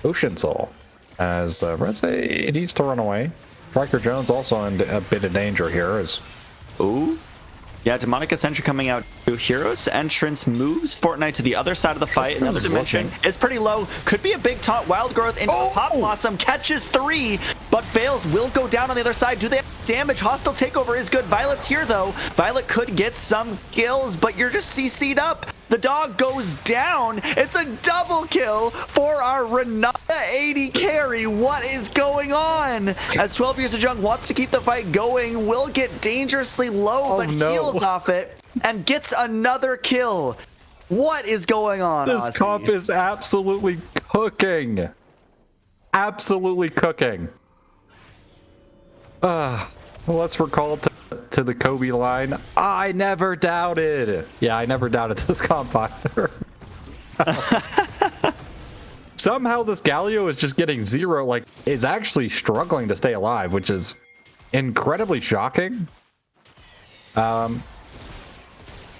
Ocean Soul. As Rachet needs to run away. Striker Jones also in a bit of danger here. Ooh. Yeah, Demonic Ascension coming out. Heroes Entrance moves Fortnite to the other side of the fight. Another dimension is pretty low. Could be a big taunt. Wild Growth into Pop Blossom. Catches 3, but fails. Will go down on the other side. Do they have damage? Hostile Takeover is good. Violet's here, though. Violet could get some kills, but you're just CC'd up. The dog goes down. It's a double kill for our Renata AD carry. What is going on? As 12 Years of Jung wants to keep the fight going, will get dangerously low, but heals off it and gets another kill. What is going on, This comp is absolutely cooking. Absolutely cooking. Let's recall to the Kobe line. I never doubted. Yeah, I never doubted this comp either. Somehow this Galio is just getting 0, like, is actually struggling to stay alive, which is incredibly shocking.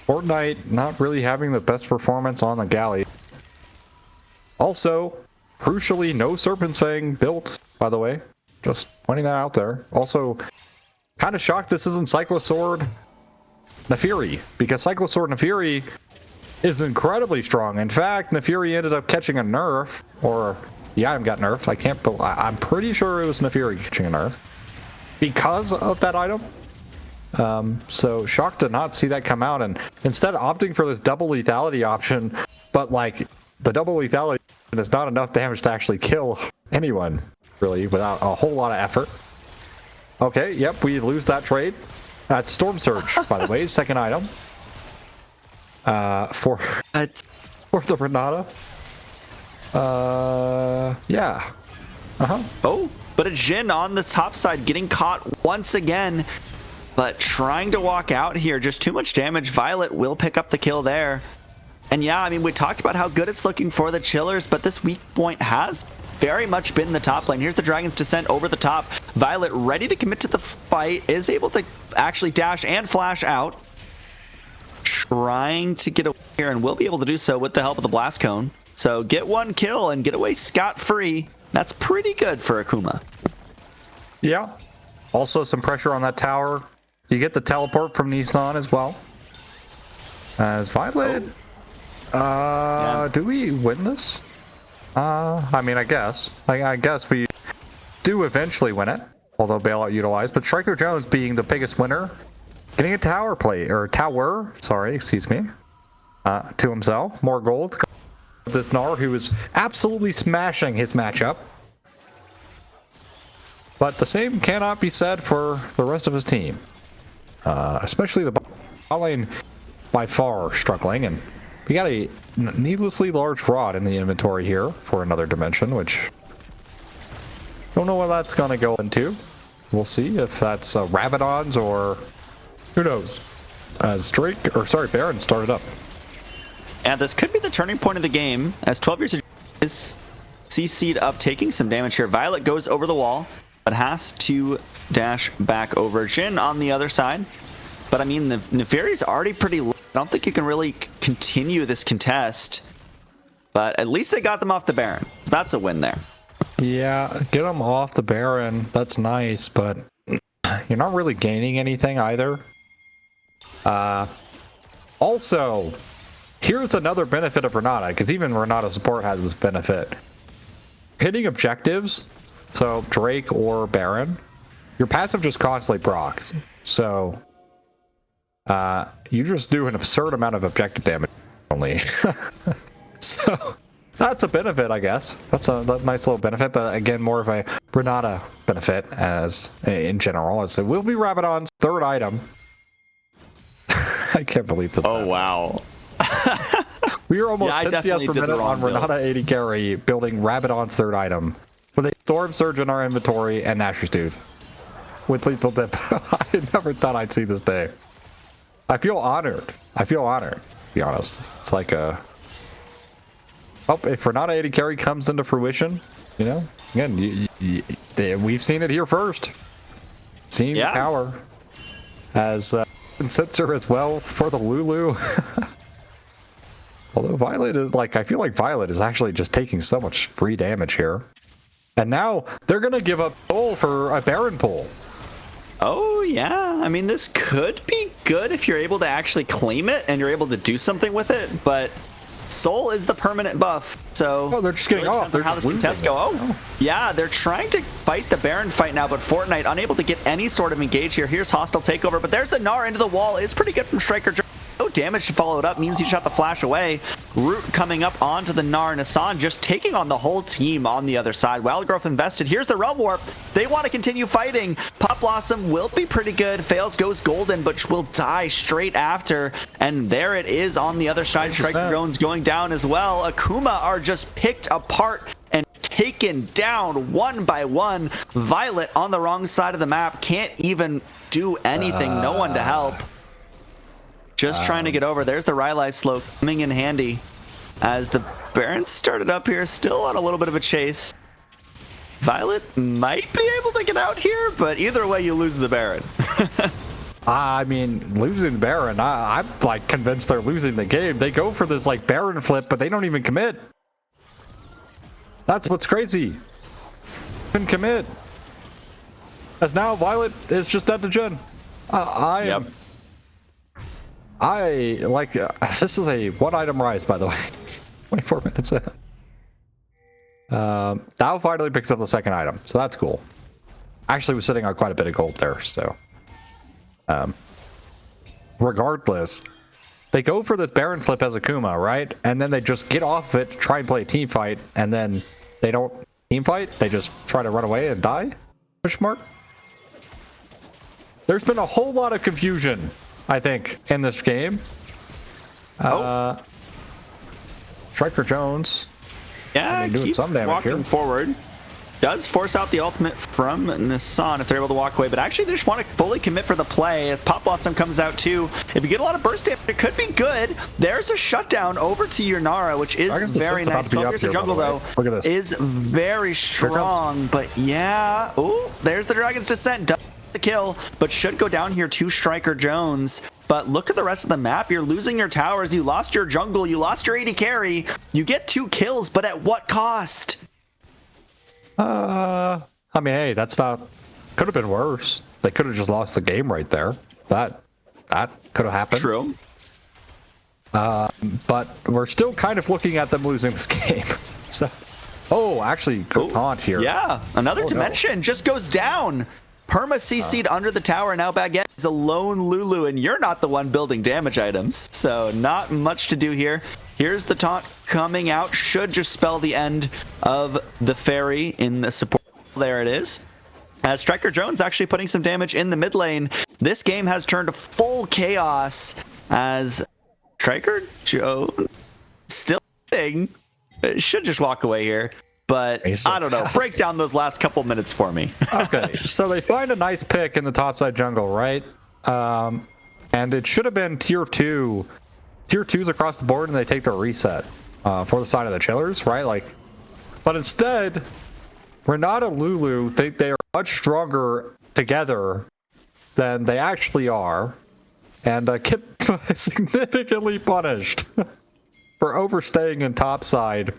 Fortnite not really having the best performance on the Galio. Also, crucially, no Serpent's Fang built, by the way. Just pointing that out there. Also, kind of shocked this isn't Cyclosword Nefiri, because Cyclosword Nefiri is incredibly strong. In fact, Nefiri ended up catching a nerf, or the item got nerfed. I'm pretty sure it was Nefiri catching a nerf because of that item. So shocked to not see that come out, and instead opting for this double lethality option, but like the double lethality is not enough damage to actually kill anyone, really, without a whole lot of effort. Okay, yep, we lose that trade. That's Storm Surge, by the way, second item. For the Renata. Yeah. Oh, but a Jin on the top side getting caught once again, but trying to walk out here. Just too much damage. Violet will pick up the kill there. And yeah, I mean, we talked about how good it's looking for the Chillers, but this weak point has very much been the top lane. Here's the Dragon's Descent over the top. Violet ready to commit to the fight, is able to actually dash and flash out. trying to get away here and will be able to do so with the help of the blast cone. So get one kill and get away scot-free. That's pretty good for Akuma. Yeah. Also some pressure on that tower. You get the teleport from Nissan as well. As Violet. Do we win this? I mean, I guess. I guess we do eventually win it. Although bailout utilized. But Striker Jones being the biggest winner. Getting a tower play, or tower, sorry, excuse me. To himself. More gold. This Gnar who is absolutely smashing his matchup. But the same cannot be said for the rest of his team. Especially the bot lane by far struggling. And we got a needlessly large rod in the inventory here for another dimension, which don't know what that's going to go into. We'll see if that's Rabadons or who knows. As Baron started up. And this could be the turning point of the game as 12 years of is CC'd up, taking some damage here. Violet goes over the wall, but has to dash back over. Jhin on the other side. But I mean, the Neferi's already pretty low. I don't think you can really continue this contest. But at least they got them off the Baron. That's a win there. Yeah, get them off the Baron. That's nice, but you're not really gaining anything either. Also, here's another benefit of Renata, because even Renata support has this benefit. Hitting objectives, so Drake or Baron, your passive just constantly procs. So, you just do an absurd amount of objective damage only. So, that's a benefit, I guess. That's a nice little benefit, but again, more of a Renata benefit as in general. As it will be Rabadon's third item. I can't believe that. Oh, wow. We were almost 10 CS per minute on Renata 80 carry building Rabadon's third item with a Storm Surge in our inventory and Nashor's Tooth with lethal dip. I never thought I'd see this day. I feel honored. To be honest. It's like a... Oh, if Renata 80 carry comes into fruition, you know, again, we've seen it here first. Seeing the power as Sensor as well for the Lulu. Although Violet is like, I feel like Violet is actually just taking so much free damage here. And now they're going to give up Soul for a Baron pull. Oh, yeah. I mean, this could be good if you're able to actually claim it and you're able to do something with it, but Soul is the permanent buff, so... Oh, they're just getting off. They're how this contest go. Oh, yeah, they're trying to fight the Baron fight now, but Fortnite unable to get any sort of engage here. Here's hostile takeover, but there's the Gnar into the wall. It's pretty good from Striker. No damage to follow it up means he shot the flash away. Root coming up onto the Gnar. Nassan just taking on the whole team on the other side. Wildgrowth invested. Here's the Realm Warp. They want to continue fighting. Pop Blossom will be pretty good. Fails, goes golden, but will die straight after. And there it is on the other side. Striker Jones going down as well. Akuma are just picked apart and taken down one by one. Violet on the wrong side of the map. Can't even do anything. No one to help. Just trying to get over. There's the Rylai slow coming in handy as the Baron started up here, still on a little bit of a chase. Violet might be able to get out here, but either way, you lose the Baron. I mean, losing the Baron, I'm like convinced they're losing the game. They go for this like Baron flip, but they don't even commit. That's what's crazy. Couldn't commit. As now Violet is just dead to Jhin. I like this is a one item rise, by the way. 24 minutes in. Now finally picks up the second item, so that's cool. Actually was sitting on quite a bit of gold there, so regardless, they go for this Baron flip as Akuma, right? And then they just get off of it, try and play a team fight, and then they don't team fight, they just try to run away and die? Question mark? There's been a whole lot of confusion, I think, in this game. Striker Jones. Yeah, doing keeps some damage walking here. Forward. Does force out the ultimate from Nassan if they're able to walk away, but actually they just want to fully commit for the play as Pop Blossom comes out too. If you get a lot of burst damage, it could be good. There's a shutdown over to your Nara, which is very nice. 12 years of jungle though is very strong, but yeah. Oh, there's the Dragon's Descent. Does the kill, but should go down here to Striker Jones. but look at the rest of the map. You're losing your towers, you lost your jungle, you lost your AD carry. You get 2 kills, but at what cost? I mean, hey, that's not... Could have been worse. They could have just lost the game right there. That could have happened. True. But we're still kind of looking at them losing this game. So, actually, good taunt here. Yeah, another dimension just goes down. Perma CC'd under the tower. Now Baguette is a lone Lulu, and you're not the one building damage items. So not much to do here. Here's the taunt coming out. Should just spell the end of the fairy in the support. There it is. As Striker Jones actually putting some damage in the mid lane. This game has turned to full chaos as Striker Jones still should just walk away here. But I don't know. Break down those last couple minutes for me. Okay, so they find a nice pick in the topside jungle, right? And it should have been tier 2. Tier 2s across the board, and they take their reset for the side of the chillers, right? But instead, Renata Lulu think they are much stronger together than they actually are, and get significantly punished for overstaying in topside.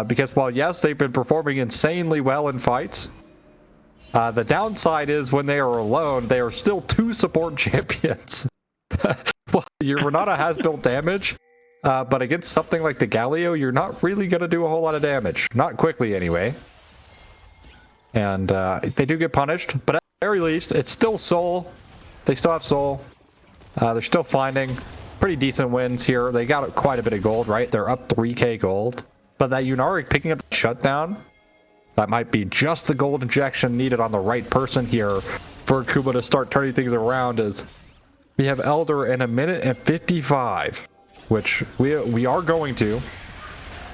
Because while yes, they've been performing insanely well in fights, the downside is when they are alone, they are still 2 support champions. Well, your Renata has built damage, but against something like the Galio, you're not really going to do a whole lot of damage. Not quickly, anyway. And they do get punished, but at the very least, it's still Soul. They still have Soul. They're still finding pretty decent wins here. They got quite a bit of gold, right? They're up 3k gold. But that Yunari picking up the shutdown, that might be just the gold injection needed on the right person here for Akuma to start turning things around. As we have Elder in 1:55, which we are going to.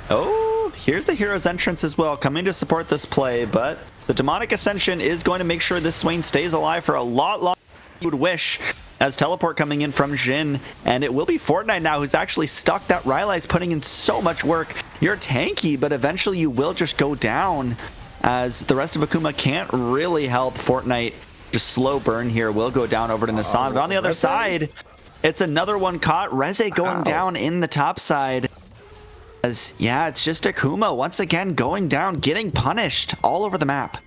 Oh, here's the hero's entrance as well, coming to support this play, but the Demonic Ascension is going to make sure this Swain stays alive for a lot longer than you would wish. As teleport coming in from Jhin, and it will be Fortnite now who's actually stuck. That Rylai's putting in so much work. You're tanky, but eventually you will just go down, as the rest of Akuma can't really help. Fortnite, just slow burn here, will go down over to Nassan. But on the other side, it's another one caught. Reze going down in the top side. As yeah, it's just Akuma once again going down, getting punished all over the map.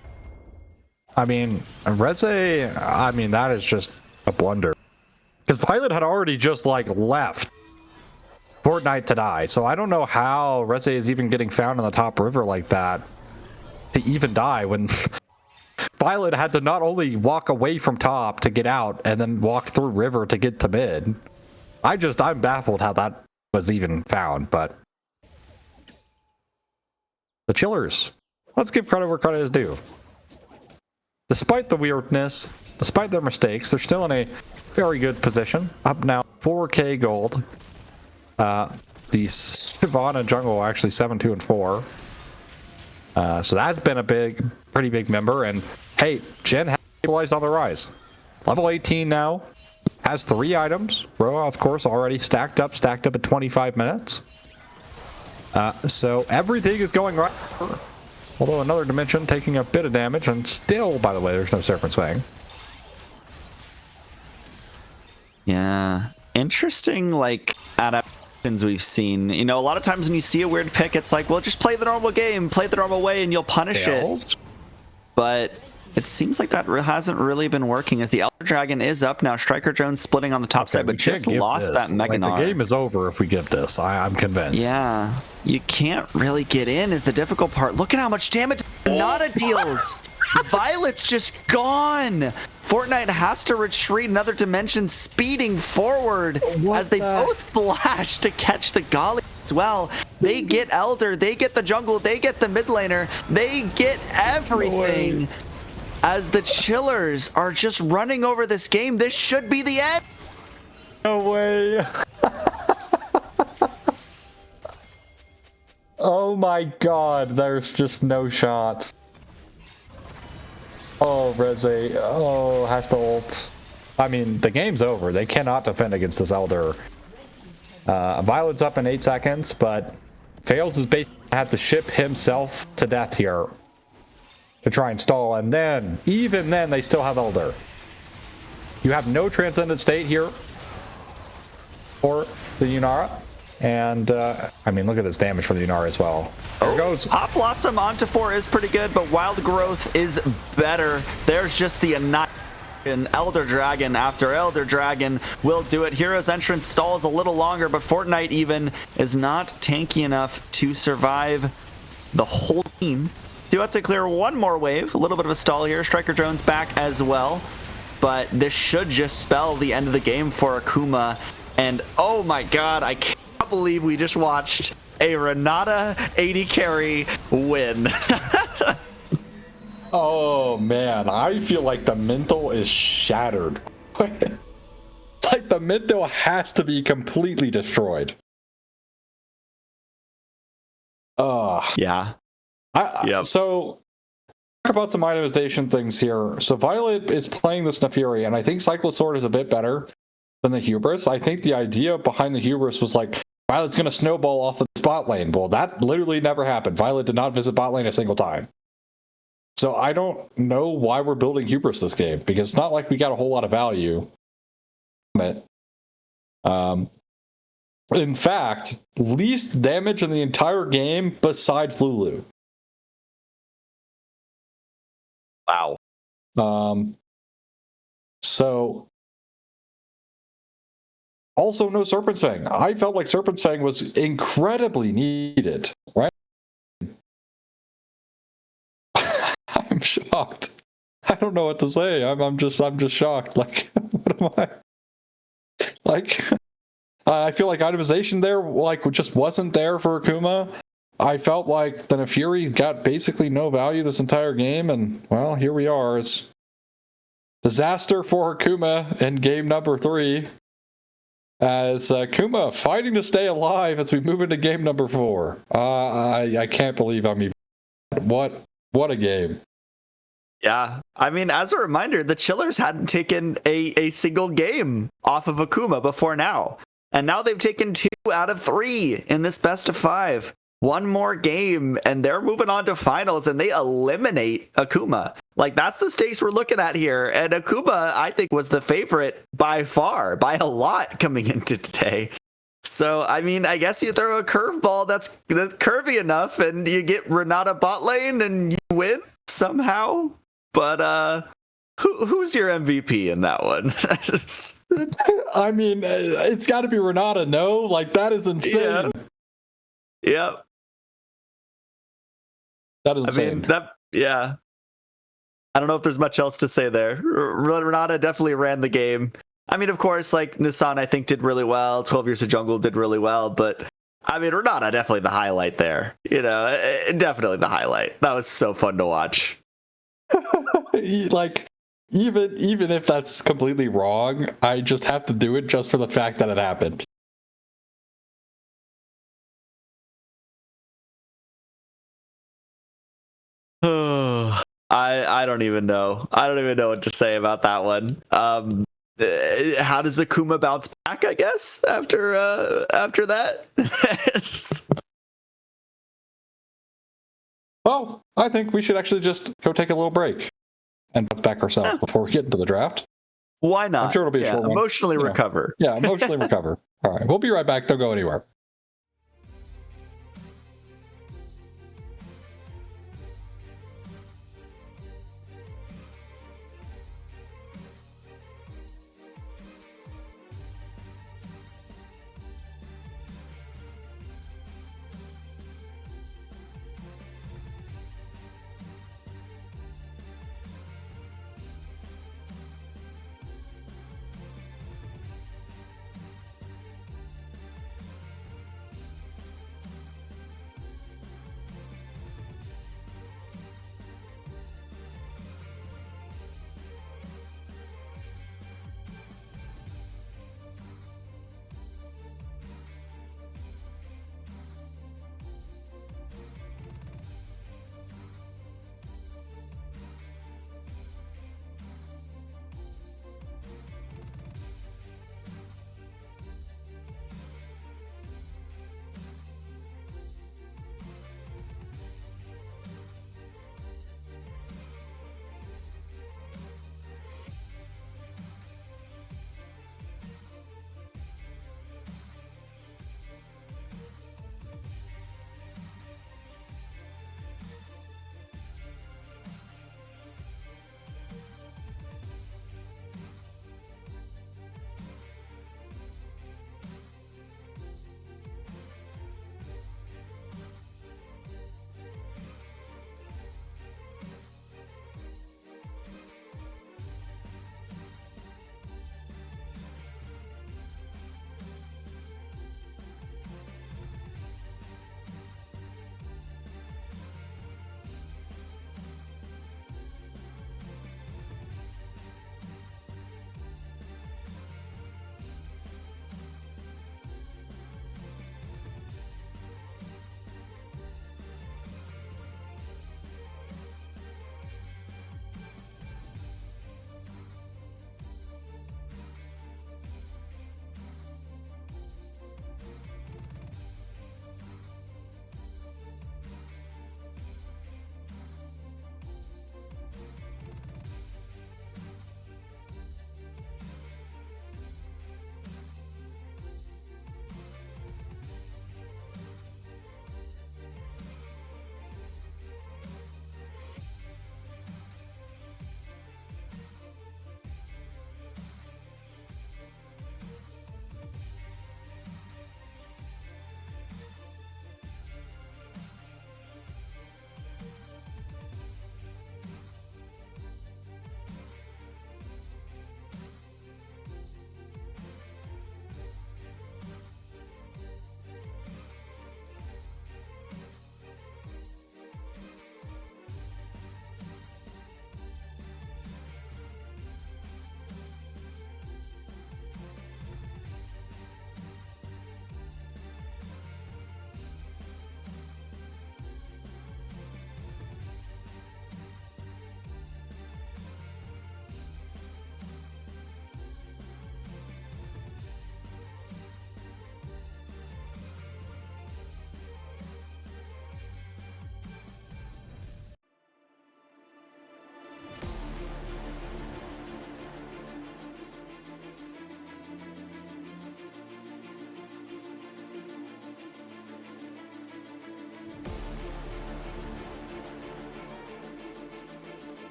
I mean, Reze, I mean, that is just a blunder. Because Violet had already just left Fortnite to die, so I don't know how Reze is even getting found on the top river like that to even die when Violet had to not only walk away from top to get out and then walk through river to get to mid. I'm baffled how that was even found, but the chillers, let's give credit where credit is due. Despite the weirdness, despite their mistakes, they're still in a very good position. Up now 4k gold. The Shyvana jungle actually 7-2 and 4. So that's been a pretty big member. And hey, Jhin has stabilized on the rise. Level 18 now. Has 3 items. Roa, of course, already stacked up at 25 minutes. So everything is going right. Although another dimension taking a bit of damage, and still, by the way, there's no Serpent Fang. Yeah, interesting adaptations we've seen. You know, a lot of times when you see a weird pick, it's like, well, just play the normal game, play the normal way, and you'll punish it. But it seems like that hasn't really been working, as the Elder Dragon is up now. Striker Jones splitting on the top side, but just lost that Mega Gnar. The game is over if we give this. I'm convinced. Yeah, you can't really get in is the difficult part. Look at how much damage Nada deals. Violet's just gone. Fortnite has to retreat. Another dimension speeding forward as they both flash to catch the Gali as well. They get Elder, they get the jungle, they get the mid laner, they get everything. As the chillers are just running over this game. This should be the end. No way. Oh my god, there's just no shot. Oh, Reze. Oh, has to ult. I mean, the game's over. They cannot defend against this Elder. Violet's up in 8 seconds, but Fails is basically have to ship himself to death here to try and stall, and then, even then, they still have Elder. You have no Transcendent State here. for the Yunara. And, I mean, look at this damage for the Yunara as well. There goes. Hot Blossom onto 4 is pretty good, but Wild Growth is better. There's just the Annihilation. Elder Dragon after Elder Dragon will do it. Hero's Entrance stalls a little longer, but Fortnite even is not tanky enough to survive the whole team. Do have to clear one more wave. A little bit of a stall here. Striker Drone's back as well. But this should just spell the end of the game for Akuma. And oh my god, I can't believe we just watched a Renata 80 carry win. Oh man, I feel like the mental is shattered. Like the mental has to be completely destroyed. Yeah. So talk about some itemization things here. So Violet is playing the Snafiri, and I think Cyclosword is a bit better than the Hubris. I think the idea behind the Hubris was like, Violet's going to snowball off the bot lane. Well, that literally never happened. Violet did not visit bot lane a single time. So I don't know why we're building Hubris this game, because it's not like we got a whole lot of value from it. In fact, least damage in the entire game besides Lulu. Wow. So also no Serpent's Fang. I felt like Serpent's Fang was incredibly needed, right? I'm shocked. I don't know what to say. I'm just shocked. Like, what am I? Like, I feel like itemization there, like, just wasn't there for Akuma. I felt like the Fury got basically no value this entire game, and well, here we are. It's disaster for Akuma in game number 3. As Akuma fighting to stay alive as we move into game number 4. I can't believe I'm even. What a game. Yeah. I mean, as a reminder, the Chillers hadn't taken a single game off of Akuma before now. And now they've taken 2 out of 3 in this best of 5. One more game, and they're moving on to finals, and they eliminate Akuma. Like, that's the stakes we're looking at here. And Akuma, I think, was the favorite by far, by a lot coming into today. So, I mean, I guess you throw a curveball that's curvy enough, and you get Renata bot lane, and you win somehow. But, who's your MVP in that one? I mean, it's got to be Renata, no? Like, that is insane. Yeah. Yep. That is insane. I mean, yeah. I don't know if there's much else to say there. Renata definitely ran the game. I mean, of course, like, Nissan, I think, did really well. 12 Years of Jungle did really well. But, I mean, Renata, definitely the highlight there. You know, definitely the highlight. That was so fun to watch. Like, even if that's completely wrong, I just have to do it just for the fact that it happened. I don't even know. I don't even know what to say about that one. How does Akuma bounce back, I guess, after that? Well, I think we should actually just go take a little break and bounce back ourselves before we get into the draft. Why not? I'm sure it'll be a short one. Emotionally recover. Yeah, emotionally recover. All right, we'll be right back. Don't go anywhere.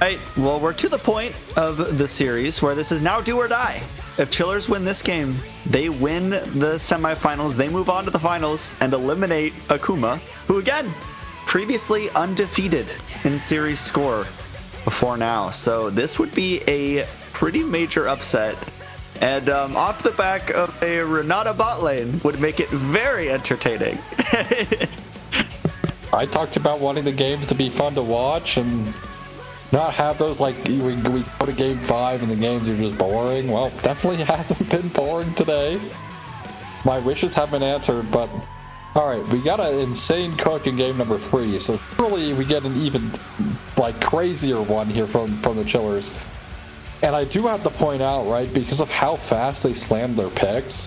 Right, well, we're to the point of the series where this is now do or die. If Chillers win this game, they win the semifinals, they move on to the finals and eliminate Akuma, who again, previously undefeated in series score before now. So this would be a pretty major upset. And off the back of a Renata bot lane would make it very entertaining. I talked about wanting the games to be fun to watch and not have those like we go to game 5 and the games are just boring. Well, definitely hasn't been boring today. My wishes have been answered, but all right, we got an insane cook in game number 3, so surely we get an even like crazier one here from the Chillers. And I do have to point out, right, because of how fast they slammed their picks,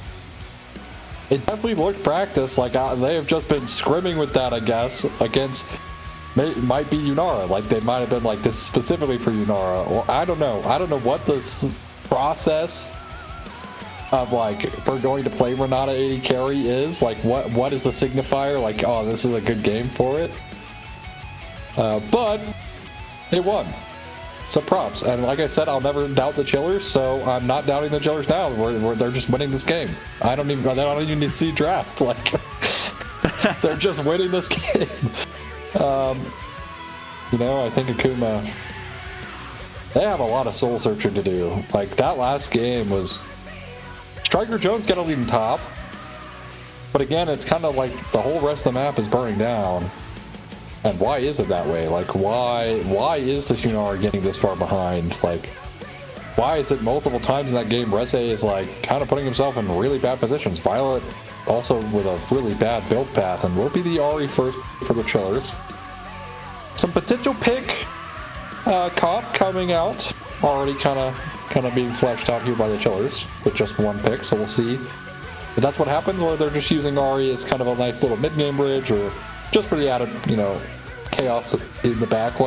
it definitely looked practice. Like they have just been scrimming with that, I guess, against. Might be Yunara, like they might have been like this specifically for Yunara, or I don't know what this process of like we're going to play Renata 80 carry is, like what is the signifier, like oh this is a good game for it, but it won, so props. And like I said, I'll never doubt the Chillers, so I'm not doubting the Chillers now. They're just winning this game. I don't even need to see draft, like they're just winning this game. You know, I think Akuma, they have a lot of soul searching to do. Like that last game was Striker Jones got to lead in top, but again, it's kind of like the whole rest of the map is burning down. And why is it that way? Like why is the Yunara getting this far behind? Like why is it multiple times in that game Rachet is like kind of putting himself in really bad positions? Violet also with a really bad build path, and will be the Ahri first for the Chillers. Some potential pick comp coming out, already kind of being fleshed out here by the Chillers with just one pick, so we'll see if that's what happens, or they're just using Ahri as kind of a nice little mid-game bridge, or just for the added, you know, chaos in the back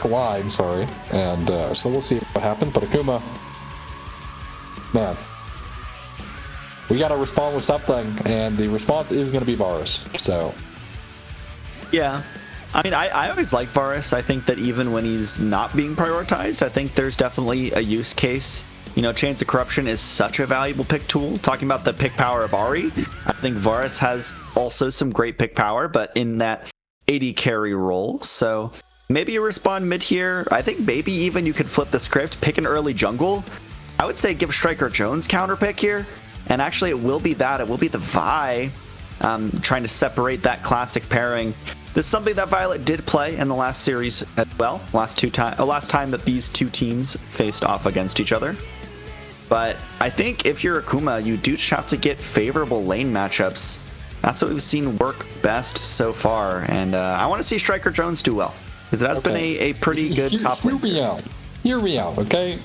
line, sorry. And so we'll see what happens. But Akuma, man, we got to respond with something, and the response is going to be Varus. So, yeah. I mean, I always like Varus. I think that even when he's not being prioritized, I think there's definitely a use case. You know, Chains of Corruption is such a valuable pick tool. Talking about the pick power of Ahri, I think Varus has also some great pick power, but in that AD carry role. So maybe you respond mid here. I think maybe even you could flip the script, pick an early jungle. I would say give Striker Jones counter pick here. And actually, it will be that. It will be the Vi trying to separate that classic pairing. This is something that Violet did play in the last series as well. Last time that these two teams faced off against each other. But I think if you're Akuma, you do just have to get favorable lane matchups. That's what we've seen work best so far. And I want to see Striker Jones do well, because it has been a pretty good top lane series. Hear me out, okay?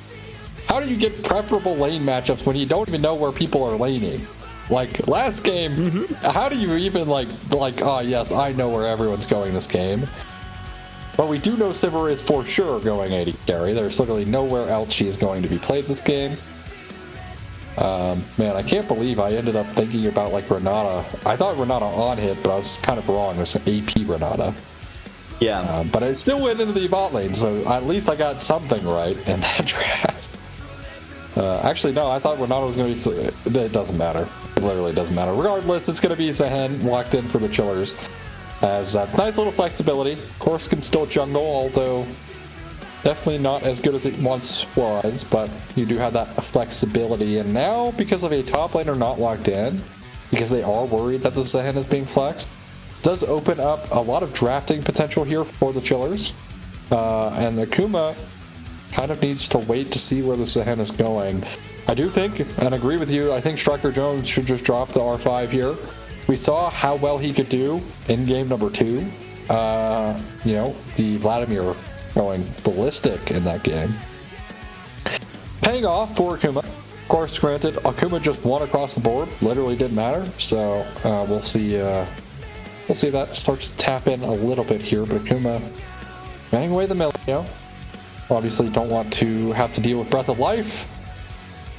How do you get preferable lane matchups when you don't even know where people are laning? Like last game, how do you even like oh yes, I know where everyone's going this game. But we do know Sivir is for sure going AD carry. There's literally nowhere else she is going to be played this game. Man, I can't believe I ended up thinking about like Renata. I thought Renata on hit, but I was kind of wrong. It was an AP Renata. Yeah. But I still went into the bot lane, so at least I got something right in that draft. Actually, no, I thought Renata was going to be... It doesn't matter. It literally doesn't matter. Regardless, it's going to be Zehen locked in for the Chillers. As nice little flexibility. Of course, can still jungle, although definitely not as good as it once was, but you do have that flexibility. And now, because of a top laner not locked in, because they are worried that the Zehen is being flexed, does open up a lot of drafting potential here for the Chillers. And Akuma kind of needs to wait to see where the Zehen is going. I do think, and agree with you, I think Striker Jones should just drop the R5 here. We saw how well he could do in game number 2. You know, the Vladimir going ballistic in that game. Paying off for Akuma. Of course, granted, Akuma just won across the board. Literally didn't matter. So we'll see if that starts to tap in a little bit here. But Akuma running away the middle, you know. Obviously don't want to have to deal with Breath of Life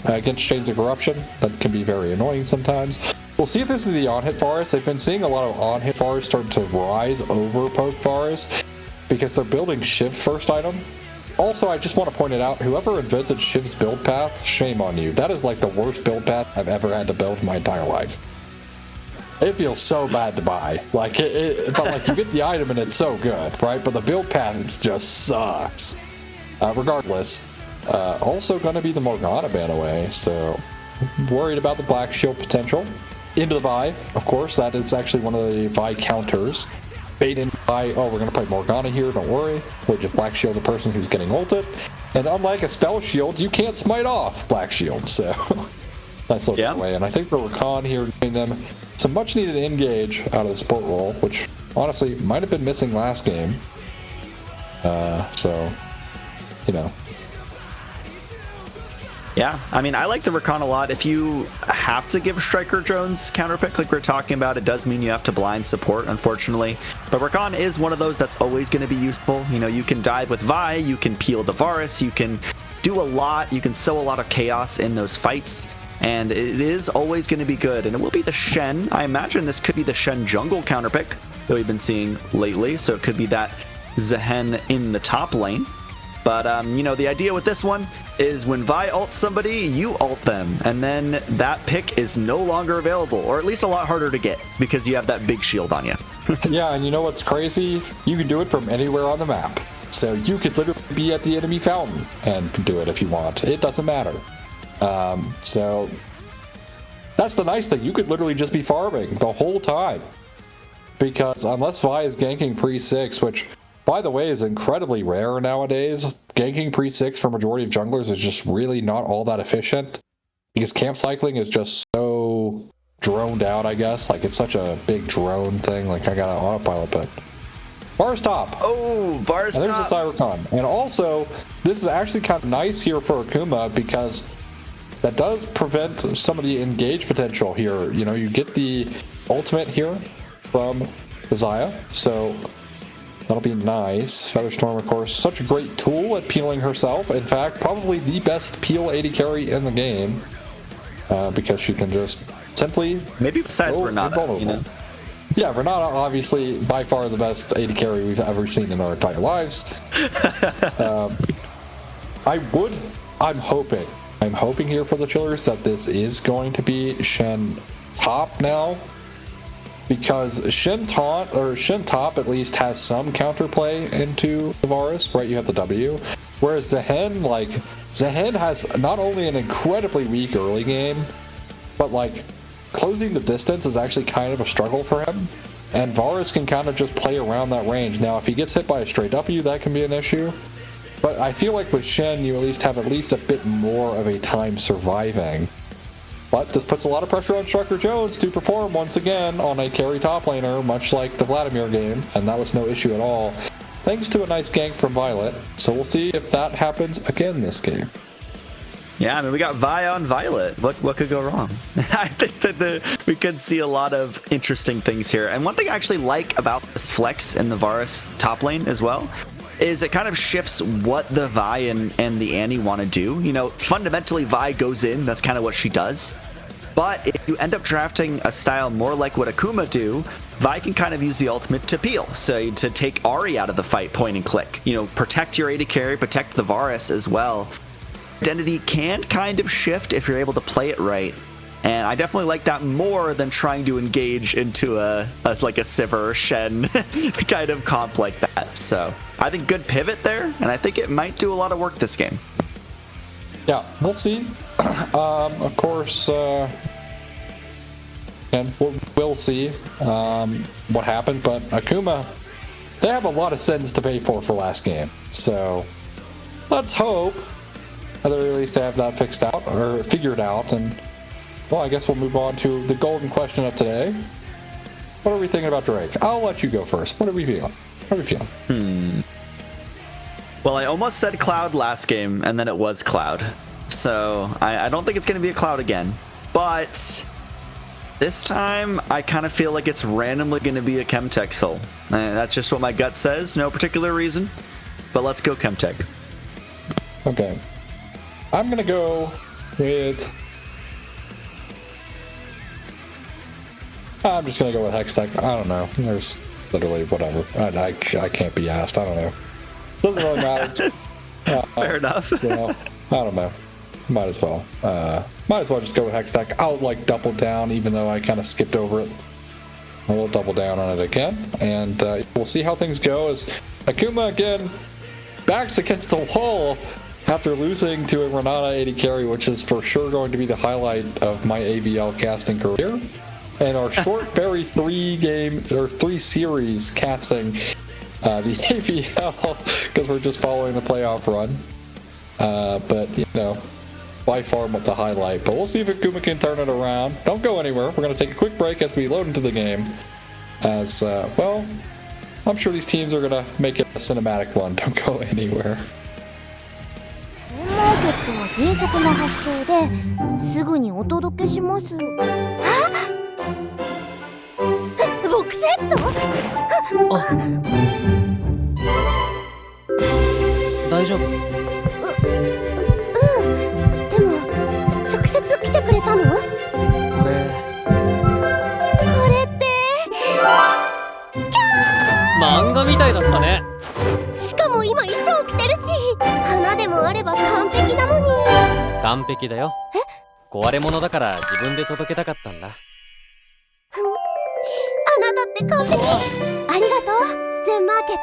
against Chains of Corruption. That can be very annoying sometimes. We'll see if this is the on-hit Varus. They've been seeing a lot of on-hit Varus start to rise over poke Varus because they're building Shiv first item also, I just want to point it out, whoever invented Shiv's build path, shame on you. That is like the worst build path I've ever had to build in my entire life. It feels so bad to buy. Like, but like you get the item and it's so good, right? But the build path just sucks. Regardless, also going to be the Morgana ban away, so worried about the Black Shield potential. Into the Vi, of course, that is actually one of the Vi counters. Bait in Vi, oh, we're going to play Morgana here, don't worry. We'll just Black Shield the person who's getting ulted. And unlike a spell shield, you can't smite off Black Shield, so that's looking away. And I think the Rakan here giving them some much needed engage out of the support role, which honestly might have been missing last game. So, you know. Yeah, I mean, I like the Rakan a lot. If you have to give Striker Jones counterpick like we're talking about, it does mean you have to blind support, unfortunately. But Rakan is one of those that's always going to be useful. You know, you can dive with Vi, you can peel the Varus, you can do a lot, you can sow a lot of chaos in those fights. And it is always going to be good. And it will be the Shen. I imagine this could be the Shen jungle counterpick that we've been seeing lately. So it could be that Zehen in the top lane. But, you know, the idea with this one is when Vi ults somebody, you ult them. And then that pick is no longer available, or at least a lot harder to get because you have that big shield on you. Yeah, and you know what's crazy? You can do it from anywhere on the map. So you could literally be at the enemy fountain and do it if you want. It doesn't matter. So that's the nice thing. You could literally just be farming the whole time. Because unless Vi is ganking pre-6, which, by the way, is incredibly rare nowadays, ganking pre-6 for majority of junglers is just really not all that efficient. Because camp cycling is just so droned out, I guess. Like, it's such a big drone thing. Like, I got an autopilot, but... Varus top. Oh, Varus top. And there's the Cybercon. And also, this is actually kind of nice here for Akuma because that does prevent some of the engage potential here. You know, you get the ultimate here from Zaya, so that'll be nice. Featherstorm, of course, such a great tool at peeling herself. In fact, probably the best peel AD carry in the game because she can just simply maybe besides Renata, you know. Yeah, Renata, obviously, by far the best AD carry we've ever seen in our entire lives. I'm hoping here for the Chillers that this is going to be Shen top now. Because Shen top at least has some counterplay into the Varus, right? You have the W. Whereas Zehen has not only an incredibly weak early game, but like closing the distance is actually kind of a struggle for him. And Varus can kind of just play around that range. Now, if he gets hit by a straight W, that can be an issue. But I feel like with Shen, you at least have a bit more of a time surviving. But this puts a lot of pressure on Striker Jones to perform once again on a carry top laner, much like the Vladimir game, and that was no issue at all, thanks to a nice gank from Violet. So we'll see if that happens again this game. Yeah, I mean, we got Vi on Violet. What could go wrong? I think that we could see a lot of interesting things here. And one thing I actually like about this flex in the Varus top lane as well is it kind of shifts what the Vi and the Annie want to do. You know, fundamentally, Vi goes in. That's kind of what she does. But if you end up drafting a style more like what Akuma do, Vi can kind of use the ultimate to peel. So to take Ahri out of the fight, point and click. You know, protect your AD carry, protect the Varus as well. Identity can kind of shift if you're able to play it right. And I definitely like that more than trying to engage into a Sivir or Shen kind of comp like that. So I think good pivot there, and I think it might do a lot of work this game. Yeah, we'll see. Of course, and we'll see what happened. But Akuma, they have a lot of sins to pay for last game. So let's hope at the very least they have that fixed out or figured out. And well, I guess we'll move on to the golden question of today. What are we thinking about Drake? I'll let you go first. What are we feeling? Well, I almost said Cloud last game, and then it was Cloud. So I don't think it's going to be a Cloud again. But this time, I kind of feel like it's randomly going to be a Chemtech Soul. That's just what my gut says. No particular reason. But let's go Chemtech. Okay. I'm going to go with... I'm just going to go with Hextech. I don't know. There's literally whatever. I can't be asked. I don't know. Doesn't really matter. Fair enough. You know, I don't know. Might as well. Might as well just go with Hextech. I'll like double down, even though I kind of skipped over it. I will double down on it again, and we'll see how things go as Akuma again backs against the wall after losing to a Renata 80 carry, which is for sure going to be the highlight of my AVL casting career. And our short, very 3 series casting the AVL because we're just following the playoff run. But you know, by far the highlight. But we'll see if Akuma can turn it around. Don't go anywhere. We're going to take a quick break as we load into the game. As well, I'm sure these teams are going to make it a cinematic one. Don't go anywhere. マーケットは迅速な発送ですぐにお届けします。あ、ボクセット？大丈夫？でも直接来てくれたの？これって漫画みたいだったね。しかも今衣装着てるし、花でもあれば完璧なのに。完璧だよ。壊れ物だから自分で届けたかったんだ。あなたって完璧。ありがとう、全マーケット。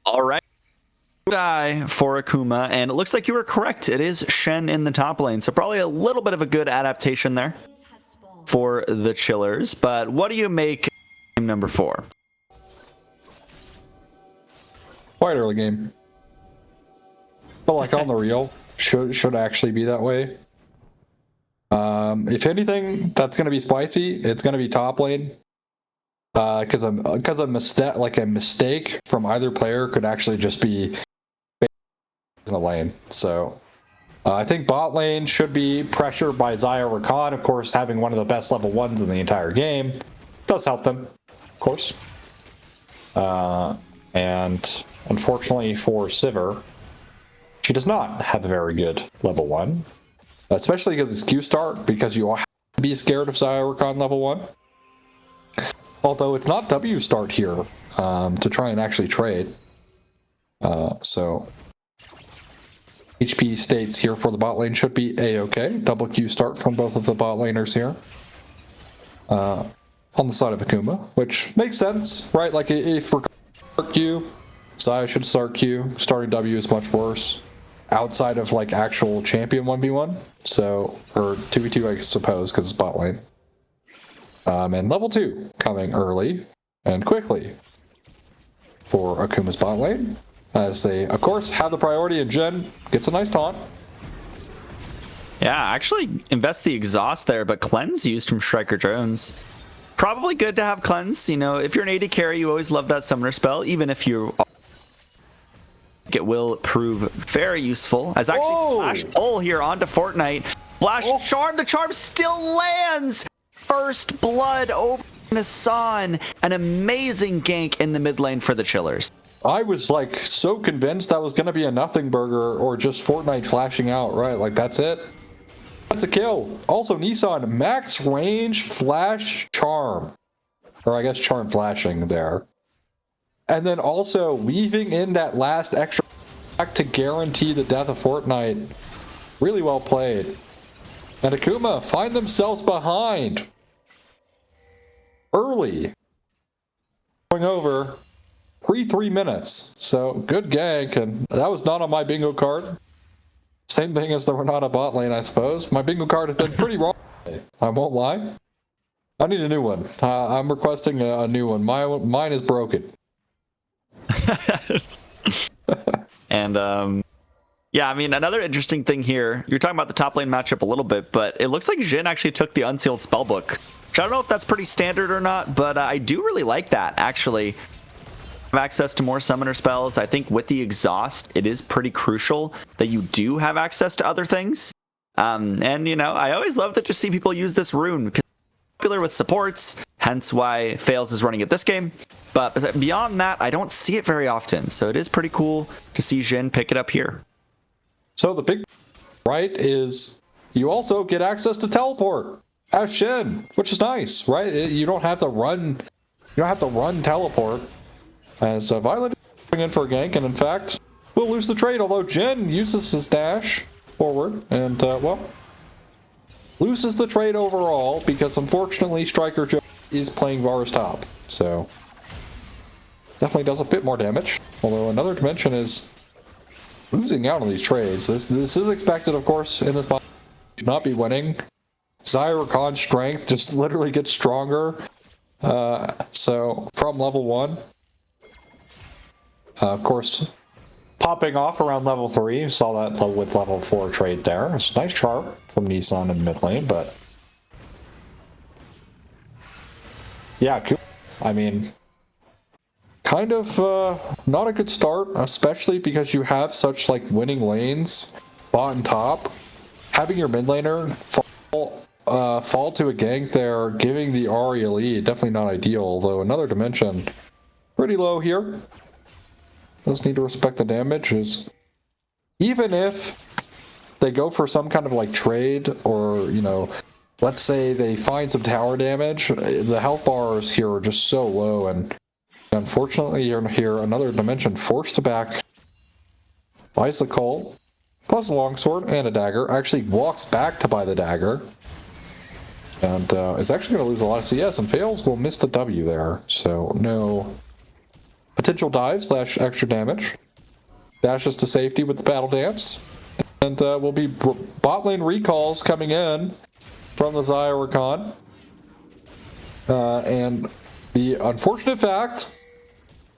All right. Die for Akuma, and it looks like you were correct. It is Shen in the top lane, so probably a little bit of a good adaptation there for the Chillers. But what do you make game number 4? Quite early game. But like on the real, should actually be that way. If anything, that's going to be spicy. It's going to be top lane. Because a mistake from either player could actually just be in the lane. So I think bot lane should be pressured by Xayah Rakan. Of course, having one of the best level 1s in the entire game does help them, of course. And unfortunately for Sivir, she does not have a very good level 1. Especially because it's Q start, because you have to be scared of Xayah Rakan level 1. Although it's not W start here to try and actually trade. So HP states here for the bot lane should be A-okay. Double Q start from both of the bot laners here. On the side of Akuma, which makes sense, right? Like if we're start Q, Xayah should start Q. Starting W is much worse. Outside of like actual champion 1v1. So, or 2v2 I suppose, because it's bot lane. And level 2 coming early and quickly for Akuma's bot lane, as they, of course, have the priority, and Jhin gets a nice taunt. Yeah, actually invest the exhaust there, but cleanse used from Striker Jones. Probably good to have cleanse. You know, if you're an AD carry, you always love that summoner spell, even if you... It will prove very useful. As actually Flash pull here onto Fortnite. Flash Charm, the charm still lands! First blood over Nassan. An amazing gank in the mid lane for the Chillers. I was like so convinced that was going to be a nothing burger or just Fortnite flashing out, right? Like that's it. That's a kill. Also Nissan, max range flash charm. Or I guess charm flashing there. And then also weaving in that last extra attack to guarantee the death of Fortnite. Really well played. And Akuma find themselves behind early. Going over 3 minutes. So good gank, and that was not on my bingo card. Same thing as the Renata bot lane, I suppose. My bingo card has been pretty wrong. I won't lie. I need a new one. I'm requesting a new one. Mine is broken. And yeah, I mean, another interesting thing here, you're talking about the top lane matchup a little bit, but it looks like Jhin actually took the unsealed spellbook, which I don't know if that's pretty standard or not, but I do really like that, actually. Have access to more summoner spells. I think with the exhaust, it is pretty crucial that you do have access to other things. And, you know, I always love to just see people use this rune, because it's popular with supports, hence why Fails is running it this game. But beyond that, I don't see it very often, so it is pretty cool to see Jhin pick it up here. So the big right is you also get access to teleport as Shen, which is nice, right? You don't have to run. You don't have to run teleport. As Violet is going in for a gank, and in fact, we'll lose the trade. Although Jhin uses his dash forward, and well, loses the trade overall because unfortunately Striker Jones is playing Varus top. So definitely does a bit more damage. Although another dimension is losing out on these trades. This is expected, of course, in this bot. Should not be winning. Xayah Rakan's strength just literally gets stronger. So from level 1, of course, popping off around level 3. Saw that with level 4 trade there. It's a nice charm from Nissan in the mid lane, but yeah, I mean, kind of not a good start, especially because you have such like winning lanes, bot and top. Having your mid laner fall to a gank there, giving the Ahri a lead, definitely not ideal. Although another dimension, pretty low here. Does need to respect the damage. Is even if they go for some kind of like trade, or you know, let's say they find some tower damage, the health bars here are just so low, and unfortunately you're here another dimension forced to back. Buys the Cole, plus a longsword and a dagger. Actually walks back to buy the dagger, and is actually going to lose a lot of CS, and Fails will miss the W there. So no potential dive / extra damage. Dashes to safety with the battle dance. And will be bot lane recalls coming in from the Xayah Rakan. And the unfortunate fact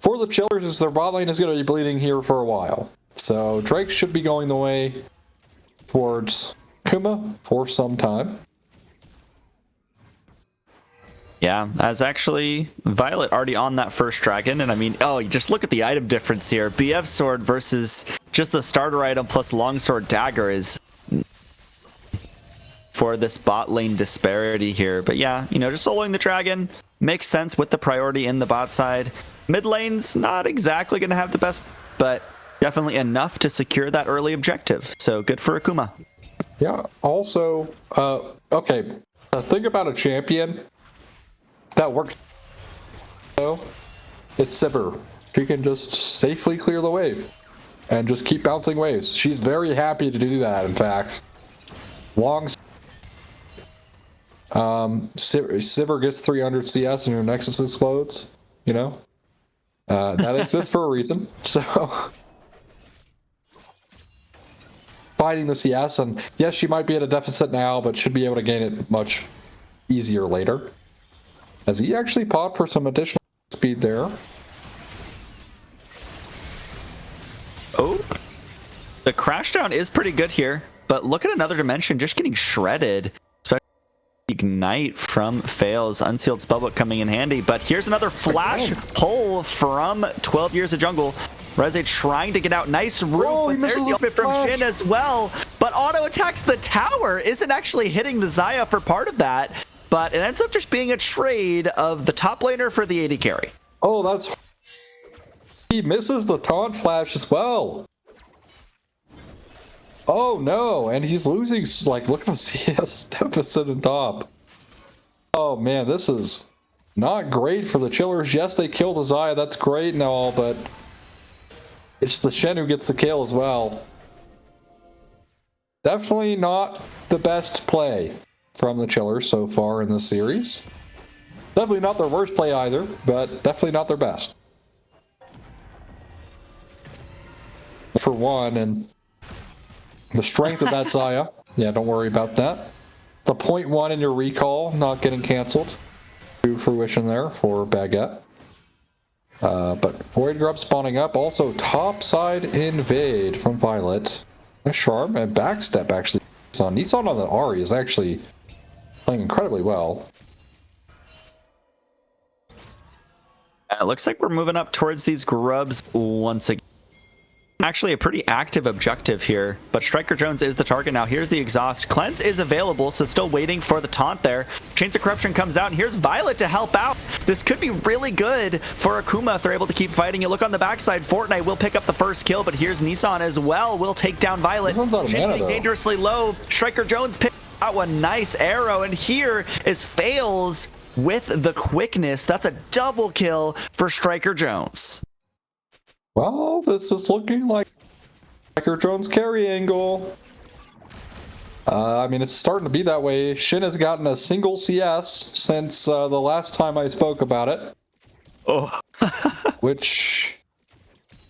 for the Chillers is their bot lane is going to be bleeding here for a while. So Drake should be going the way towards Akuma for some time. Yeah, as actually Violet already on that first dragon, and I mean, oh, you just look at the item difference here. BF sword versus just the starter item plus longsword dagger is for this bot lane disparity here. But yeah, you know, just soloing the dragon makes sense with the priority in the bot side. Mid lane's not exactly going to have the best, but definitely enough to secure that early objective. So good for Akuma. Yeah, also, okay, the thing about a champion that works, so it's Sivir. She can just safely clear the wave and just keep bouncing waves. She's very happy to do that, in fact. Sivir gets 300 CS and your Nexus explodes, you know? That exists for a reason, so... Fighting the CS, and yes, she might be at a deficit now, but should be able to gain it much easier later. As he actually popped for some additional speed there. Oh, the crashdown is pretty good here, but look at another dimension just getting shredded. Especially Ignite from Fails, Unsealed Spellbook coming in handy, but here's another flash pull from 12 Years of Jungle. Rachet trying to get out. Nice room, but there's the ultimate from Shin as well. But auto attacks the tower. Isn't actually hitting the Xayah for part of that, but it ends up just being a trade of the top laner for the AD carry. Oh, that's... He misses the taunt flash as well. Oh no, and he's losing, like, look at the CS deficit in top. Oh man, this is not great for the Chillers. Yes, they kill the Xayah, that's great and all, but it's the Shen who gets the kill as well. Definitely not the best play from the Chillers so far in this series. Definitely not their worst play either, but definitely not their best. For one, and the strength of that Xayah, yeah, don't worry about that. The 0.1 in your recall not getting canceled to fruition there for Baguette. But Void Grub spawning up. Also, top side invade from Violet. Nice charm and backstep actually. Nissan on the Ahri is actually playing incredibly well. It looks like we're moving up towards these grubs once again. Actually a pretty active objective here, but Striker Jones is the target now. Here's the exhaust. Cleanse is available, so still waiting for the taunt there. Chains of Corruption comes out, and here's Violet to help out. This could be really good for Akuma if they're able to keep fighting. You look on the backside, Fortnite will pick up the first kill, but here's Nissan as well. Will take down Violet. Getting dangerously low. Striker Jones picks out a nice arrow, and here is Fails with the quickness. That's a double kill for Striker Jones. Well, this is looking like Striker Jones carry angle. I mean, it's starting to be that way. Shin has gotten a single CS since the last time I spoke about it. Oh. Which,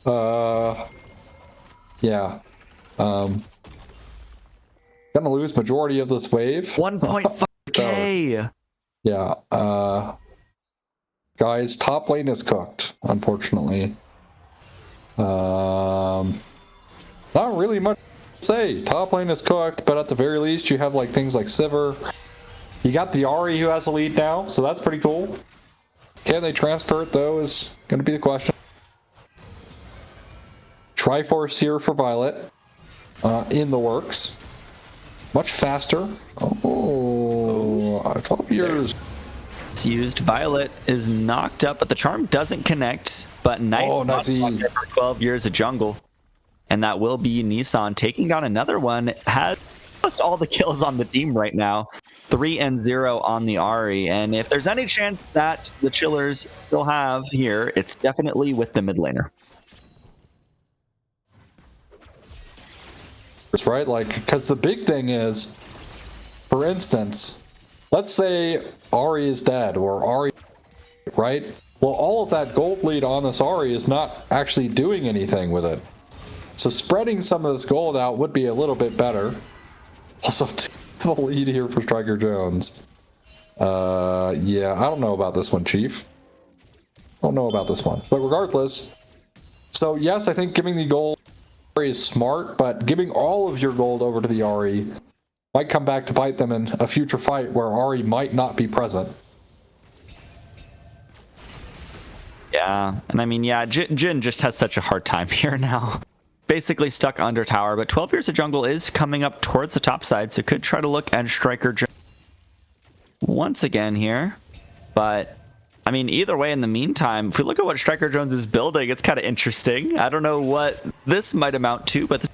yeah. Gonna lose majority of this wave. 1.5k. Yeah. Guys, top lane is cooked, unfortunately. Not really much to say. Top lane is cooked, but at the very least you have like things like Sivir. You got the Ahri who has a lead now, so that's pretty cool. Can they transfer it though is going to be the question. Triforce here for Violet. In the works. Much faster. Oh, 12 years. Used. Violet is knocked up, but the charm doesn't connect. But nice for 12 years of jungle. And that will be Nissan taking down another one. Has almost all the kills on the team right now. 3-0 on the Ahri. And if there's any chance that the Chillers still have here, it's definitely with the mid laner. That's right, like, because the big thing is, for instance, let's say Ahri is dead, or Ahri, right? Well, all of that gold lead on this Ahri is not actually doing anything with it. So spreading some of this gold out would be a little bit better. Also, the lead here for Striker Jones. Yeah, I don't know about this one, Chief. I don't know about this one. But regardless, so yes, I think giving the gold is smart, but giving all of your gold over to the Ahri might come back to bite them in a future fight where Ahri might not be present. Yeah, and I mean, yeah, Jin just has such a hard time here now. Basically stuck under tower, but 12 Years of Jungle is coming up towards the top side, so could try to look at Striker Jones once again here. But, I mean, either way, in the meantime, if we look at what Striker Jones is building, it's kind of interesting. I don't know what this might amount to, but this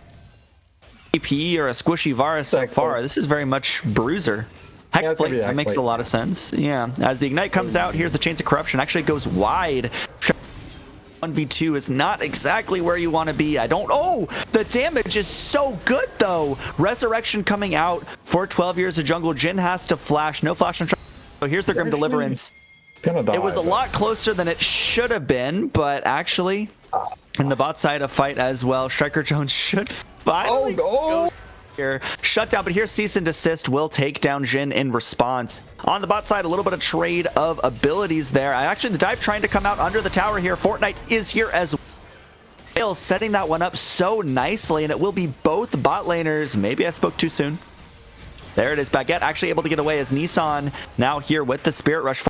AP or a Squishy Varus so far, this is very much Bruiser. Hexblade, that makes a lot of sense. Yeah, as the Ignite comes out, here's the Chains of Corruption. Actually goes wide. 1v2 is not exactly where you want to be. Oh, the damage is so good, though. Resurrection coming out for 12 Years of Jungle. Jin has to flash. No flash on. So here's the Grim Deliverance. It was a lot closer than it should have been, but actually, in the bot side, a fight as well. Striker Jones should finally go here. Shutdown, but here Cease and Desist will take down Jin in response. On the bot side, a little bit of trade of abilities there. Actually, the dive trying to come out under the tower here. Fortnite is here as well, setting that one up so nicely, and it will be both bot laners. Maybe I spoke too soon. There it is. Baguette actually able to get away as Nissan now here with the Spirit Rush.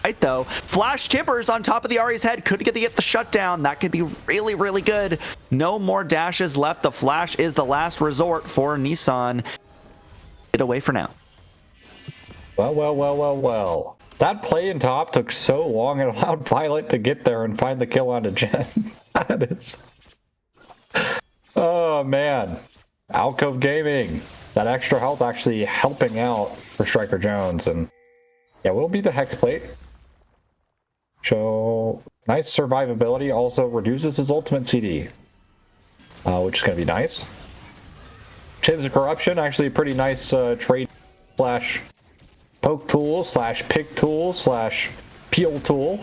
Right, though, Flash Timbers on top of the Ahri's head could get the shutdown. That could be really, really good. No more dashes left. The Flash is the last resort for Nissan. Get away for now. Well. That play in top took so long it allowed Violet to get there and find the kill onto Jen. That is... Oh, man. Alcove Gaming. That extra health actually helping out for Striker Jones. And yeah, will be the Hex Plate. So, nice survivability. Also reduces his ultimate CD, which is going to be nice. Chains of Corruption, actually a pretty nice trade slash poke tool slash pick tool slash peel tool.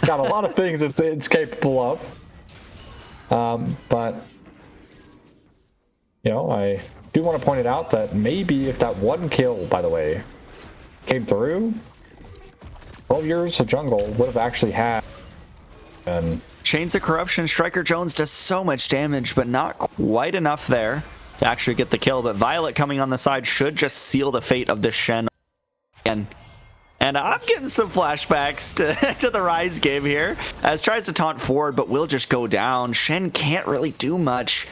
Got a lot of things it's capable of. But, you know, I do want to point it out that maybe if that one kill, by the way, came through, 12 Years of Jungle would have actually had. And Chains of Corruption, Striker Jones does so much damage, but not quite enough there to actually get the kill. But Violet coming on the side should just seal the fate of this Shen. And I'm getting some flashbacks to the Rise game here, as tries to taunt forward, but will just go down. Shen can't really do much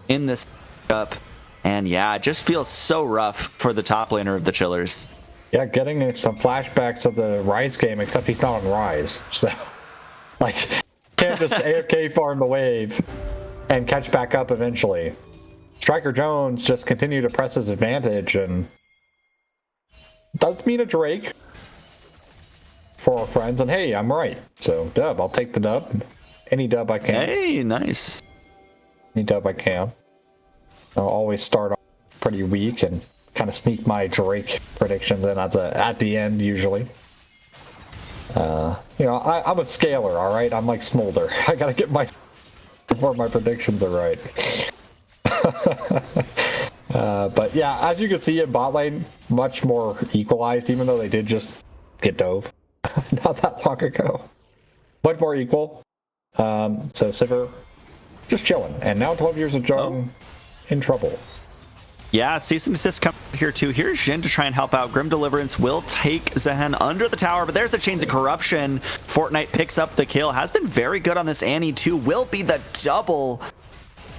in this up. And yeah, it just feels so rough for the top laner of the Chillers. Yeah, getting some flashbacks of the Rise game, except he's not on Rise. So, like, can't just AFK farm the wave and catch back up eventually. Striker Jones just continue to press his advantage and does mean a Drake for our friends. And hey, I'm right. So, dub, I'll take the dub. Any dub I can. Hey, nice. Any dub I can. I'll always start off pretty weak and kind of sneak my Drake predictions in at the end usually. You know, I'm a scaler, all right. I'm like Smolder. I gotta get my before my predictions are right. But yeah, as you can see in bot lane, much more equalized, even though they did just get dove not that long ago. Much more equal. So Sivir just chilling, and now 12 Years of Jungle in trouble. Yeah, Cease and Desist come here too. Here's Jin to try and help out. Grim Deliverance will take Zehen under the tower, but there's the Chains of Corruption. Fortnite picks up the kill. Has been very good on this Annie too. Will be the double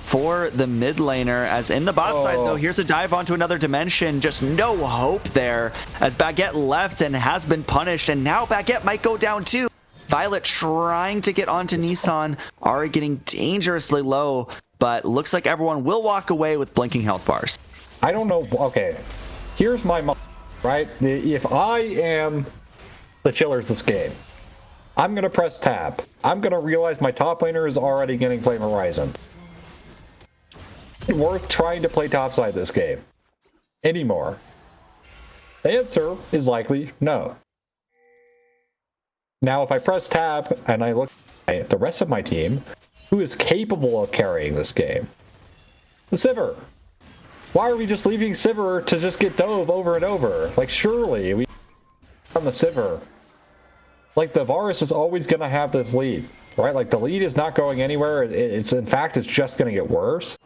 for the mid laner, as in the bot side though, here's a dive onto another dimension. Just no hope there, as Baguette left and has been punished, and now Baguette might go down too. Violet trying to get onto Nissan. Ahri getting dangerously low, but looks like everyone will walk away with blinking health bars. I don't know. Okay, here's my mind, right? If I am the Chillers this game, I'm going to press tab. I'm going to realize my top laner is already getting Flame Horizon. Is it worth trying to play topside this game anymore? The answer is likely no. Now, if I press tab and I look at the rest of my team, who is capable of carrying this game? The Sivir. Why are we just leaving Sivir to just get dove over and over? Like, surely we on the Sivir. Like, the Varus is always going to have this lead, right? Like, the lead is not going anywhere. It's in fact, it's just going to get worse.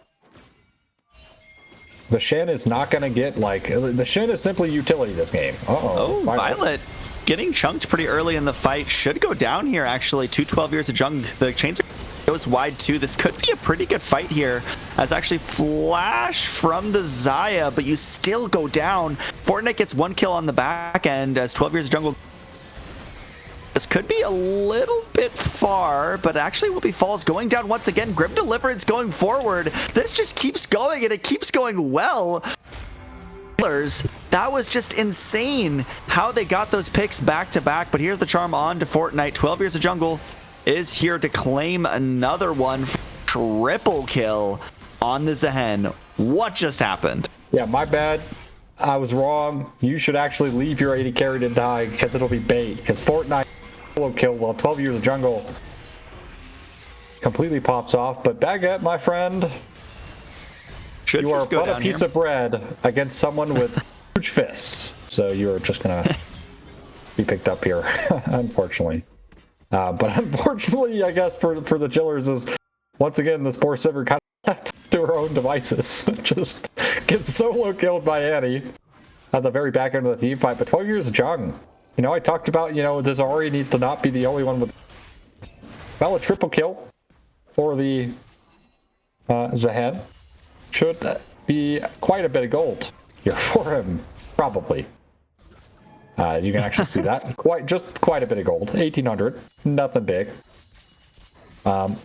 The Shen is not going to get, like, the Shen is simply utility this game. Oh, Violet getting chunked pretty early in the fight. Should go down here, actually. 212 years of jung. The chains goes wide too. This could be a pretty good fight here, as actually flash from the Xayah, but you still go down. Fortnite gets 1 kill on the back end as 12 years of jungle. This could be a little bit far, but actually will be falls going down once again. Grim Deliverance going forward. This just keeps going, and it keeps going well. That was just insane how they got those picks back to back. But here's the charm on to Fortnite. 12 years of jungle is here to claim another one. Triple kill on the Zehen. What just happened? Yeah, my bad. I was wrong. You should actually leave your 80 carry to die, because it'll be bait. Because Fortnite solo kill while 12 years of jungle completely pops off. But Baguette, my friend, you are but a piece of bread against someone with huge fists. So you're just gonna be picked up here, unfortunately. But unfortunately, I guess for the Chillers is once again this poor Sivir kind of left to her own devices. Just gets solo killed by Annie at the very back end of the team fight. But 12 years of Jung. You know, I talked about, you know, this Ahri needs to not be the only one with. Well, a triple kill for the Zehen should be quite a bit of gold here for him, probably. You can actually see that. Quite a bit of gold. 1,800. Nothing big.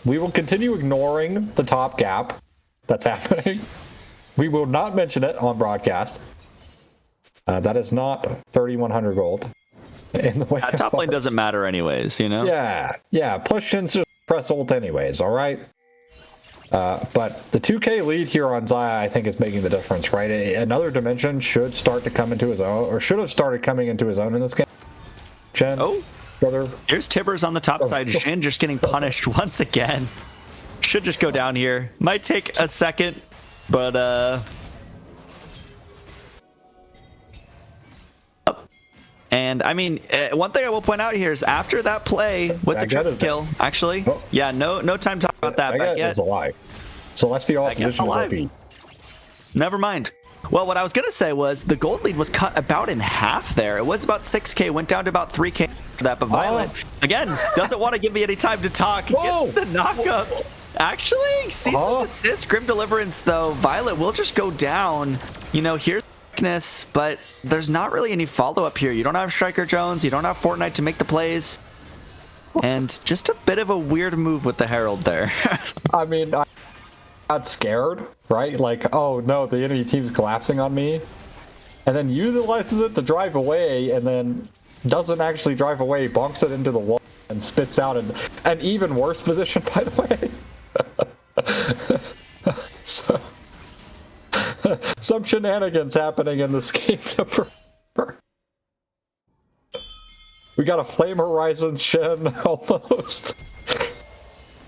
We will continue ignoring the top gap that's happening. We will not mention it on broadcast. That is not 3,100 gold. In the way top lane doesn't matter anyways, you know? Yeah. Plus Shin's just press ult anyways, alright? But the 2k lead here on Xayah, I think, is making the difference, right? Another dimension should start to come into his own, or should have started coming into his own in this game. Jen, brother. Here's Tibbers on the top side. Jhin just getting punished once again. Should just go down here. Might take a second, but and I mean, one thing I will point out here is after that play with the triple kill, actually, yeah, no time to talk about that. Baguette is alive. Celestial opposition is OP. Never mind. Well, what I was gonna say was the gold lead was cut about in half there. It was about 6k, went down to about 3k for that. But Violet again doesn't want to give me any time to talk. Gets the knockup. Actually, sees the assist. Grim Deliverance though. Violet will just go down. You know, here's weakness, but there's not really any follow-up here. You don't have Striker Jones, you don't have Fortnite to make the plays, and just a bit of a weird move with the Herald there. I mean, I got scared, right? Like, oh no, the enemy team's collapsing on me, and then utilizes it to drive away, and then doesn't actually drive away, bonks it into the wall, and spits out an even worse position, by the way. So some shenanigans happening in this game. We got a Flame Horizon Shen almost.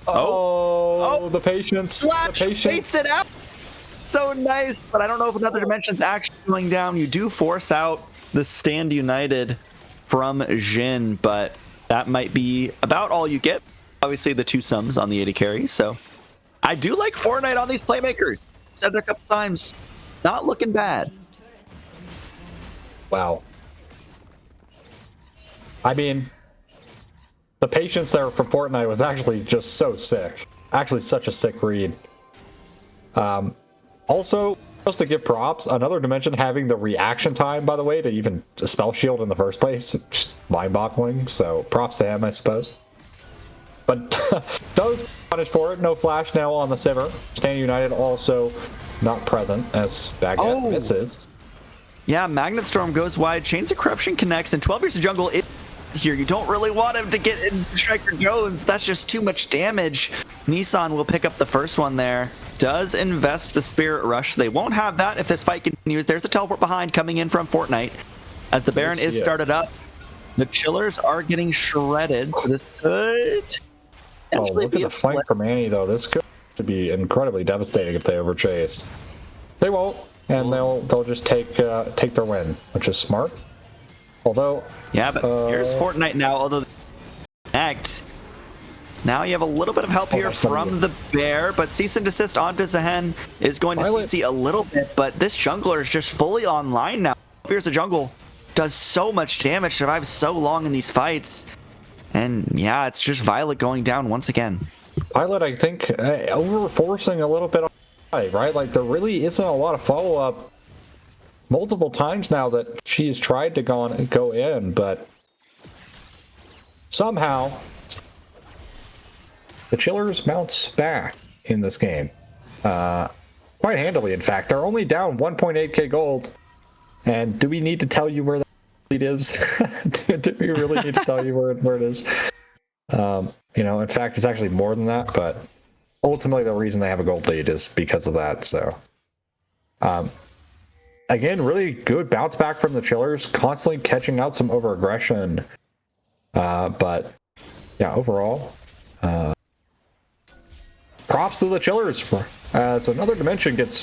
The patience. Flash baits it out. So nice, but I don't know if another dimension's actually going down. You do force out the Stand United from Jhin, but that might be about all you get. Obviously, the 2 sums on the 80 carry. So I do like Fortnite on these playmakers. Said it a couple times. Not looking bad. Wow. I mean, the patience there from Fortnite was actually just so sick. Actually, such a sick read. Also, just to give props, another dimension having the reaction time, by the way, to even spell shield in the first place, just mind-boggling. So props to him, I suppose. But does punish for it. No flash now on the Sivir. Stand United also not present as Baguette misses. Yeah, Magnet Storm goes wide. Chains of Corruption connects, and 12 years of jungle here. You don't really want him to get in Striker Jones. That's just too much damage. Nissan will pick up the first one there. Does invest the Spirit Rush. They won't have that if this fight continues. There's a teleport behind coming in from Fortnite as the Baron is started up. The Chillers are getting shredded. So this could Oh, look at the flank from Annie, though. This could be incredibly devastating if they overchase. They won't, and they'll just take their win, which is smart. Although, yeah, but here's Fortnite now. Although connect. Now you have a little bit of help here from the bear, but cease and desist onto Zahen is going to CC a little bit, but this jungler is just fully online now. Here's the jungle. Does so much damage, survives so long in these fights. And yeah, it's just Violet going down once again. Violet, I think, over-forcing a little bit, right? Like, there really isn't a lot of follow-up multiple times now that she's tried to go in, but somehow the Chillers bounce back in this game. Quite handily, in fact. They're only down 1.8k gold. And do we need to tell you where that lead is? Do we really need to tell you where it is? You know, in fact, it's actually more than that, but ultimately the reason they have a gold lead is because of that. So, again, really good bounce back from the Chillers, constantly catching out some over-aggression. But, yeah, overall, props to the Chillers as another dimension gets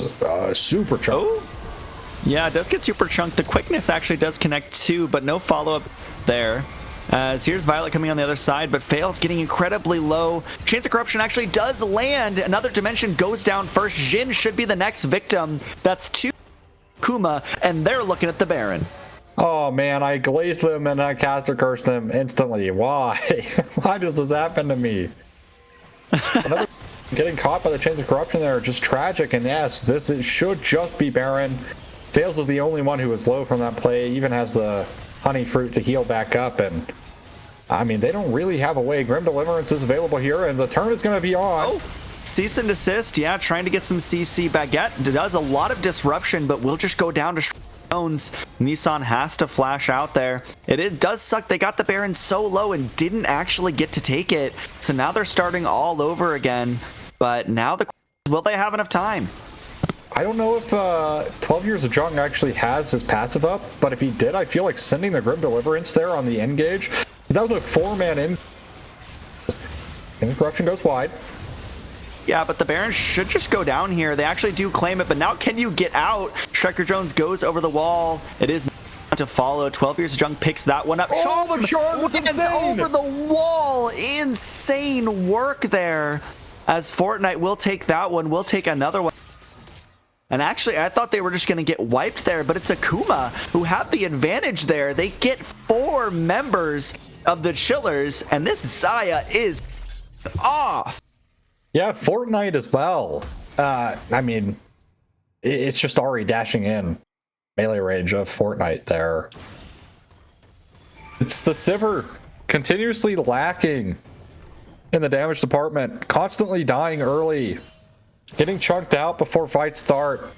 super chunked. Oh, yeah, it does get super chunked. The quickness actually does connect too, but no follow-up there. As here's Violet coming on the other side, but fails, getting incredibly low. Chance of Corruption actually does land. Another dimension goes down first. Jhin should be the next victim. That's 2 Akuma, and they're looking at the Baron. Oh man, I glazed them and I caster cursed them instantly. Why? Why does this happen to me? Another getting caught by the Chains of Corruption there, just tragic. And yes, should just be Baron. Fails is the only one who was low from that play, even has the honey fruit to heal back up. And I mean, they don't really have a way. Grim Deliverance is available here, and the turn is going to be on. Oh, cease and desist. Yeah, trying to get some CC. Baguette does a lot of disruption, but will just go down to Jones. Nissan has to flash out there. It does suck. They got the Baron so low and didn't actually get to take it. So now they're starting all over again. But now will they have enough time? I don't know if 12 Years of Jung actually has his passive up, but if he did, I feel like sending the Grim Deliverance there on the engage. That was a 4-man in. And the Corruption goes wide. Yeah, but the Baron should just go down here. They actually do claim it, but now can you get out? Striker Jones goes over the wall. It is to follow. 12 Years of Jung picks that one up. Oh, but Sean was insane! Over the wall. Insane work there. As Fortnite will take that one. We'll take another one. And actually, I thought they were just going to get wiped there, but it's Akuma who have the advantage there. They get 4 members of the Chillers, and this Zaya is off. Yeah, Fortnite as well. I mean, it's just Ari dashing in. Melee range of Fortnite there. It's the Sivir continuously lacking in the damage department, constantly dying early. Getting chunked out before fights start.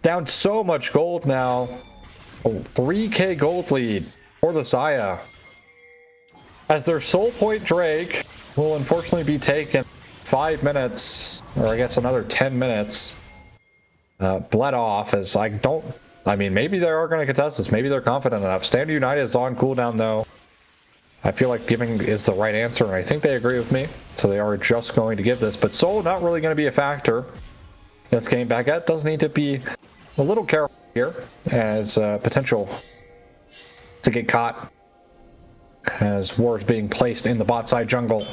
Down so much gold now. A 3k gold lead for the Zaya. As their soul point Drake will unfortunately be taken 5 minutes, or I guess another 10 minutes. Bled off as I mean, maybe they are going to contest this. Maybe they're confident enough. Stand United is on cooldown though. I feel like giving is the right answer, and I think they agree with me. So they are just going to give this, but Soul not really going to be a factor in this game. Baguette does need to be a little careful here, as potential to get caught as war is being placed in the bot side jungle.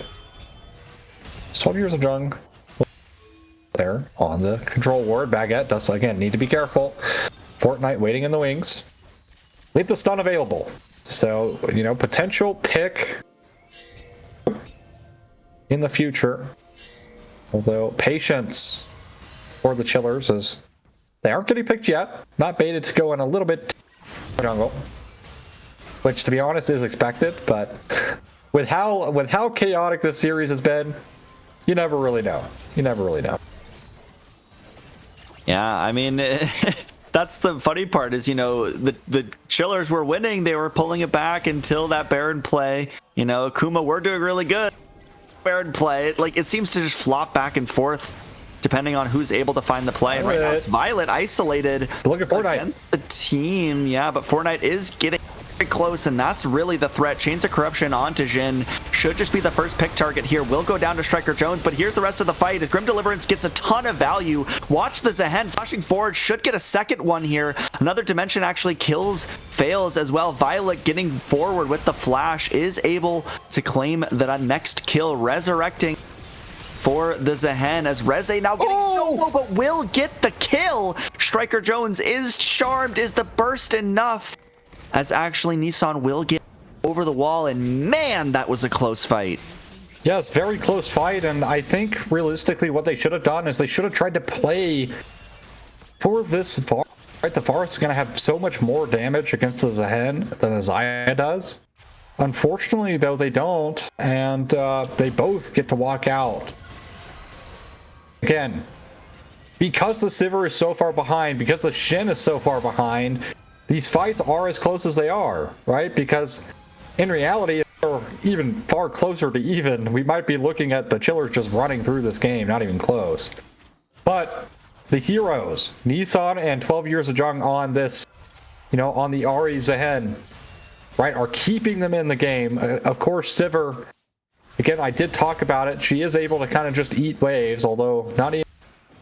12 Years of Jung there on the control ward. Baguette does again need to be careful. Fortnite waiting in the wings. Leave the stun available. So, you know, potential pick in the future. Although patience for the Chillers as they aren't getting picked yet. Not baited to go in a little bit jungle, which to be honest is expected. But with how chaotic this series has been, you never really know. You never really know. Yeah, I mean. That's the funny part is, you know, the Chillers were winning. They were pulling it back until that Baron play. You know, Akuma, we're doing really good. Baron play. Like, it seems to just flop back and forth depending on who's able to find the play. And right now it's Violet isolated Look at Fortnite against the team. Yeah, but Fortnite is getting close, and that's really the threat. Chains of Corruption onto Jhin should just be the first pick target here. Will go down to Striker Jones, but here's the rest of the fight. As Grim Deliverance gets a ton of value. Watch the Zehen flashing forward, should get a second one here. Another Dimension actually fails as well. Violet getting forward with the flash is able to claim that next kill, resurrecting for the Zehen as Rachet now getting solo, but will get the kill. Striker Jones is charmed. Is the burst enough? As actually Nissan will get over the wall, and man, that was a close fight. Yes, very close fight, and I think realistically what they should have done is they should have tried to play for this Varus. Right, the Varus is going to have so much more damage against the Zehen than the Xayah does. Unfortunately, though, they don't, and they both get to walk out. Again, because the Sivir is so far behind, because the Shin is so far behind, these fights are as close as they are, right? Because in reality, if they're even far closer to even, we might be looking at the Chillers just running through this game, not even close. But the heroes, Nissan and 12 Years of Jung on this, on the Ahri Zehen, right, are keeping them in the game. Of course, Sivir, again, I did talk about it. She is able to kind of just eat waves, although not even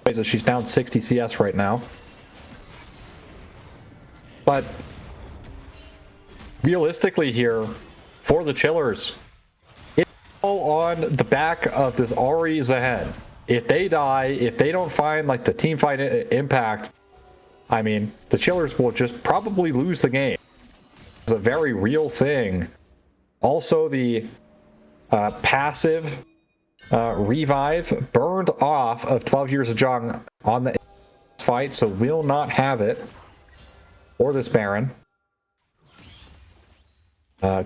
waves, as she's down 60 CS right now. But realistically here, for the Chillers, it's all on the back of this Ahri Zehen. If they die, if they don't find like the team fight impact, I mean, the Chillers will just probably lose the game. It's a very real thing. Also, the passive revive burned off of 12 Years of Jung on the fight, so will not have it. Or this Baron.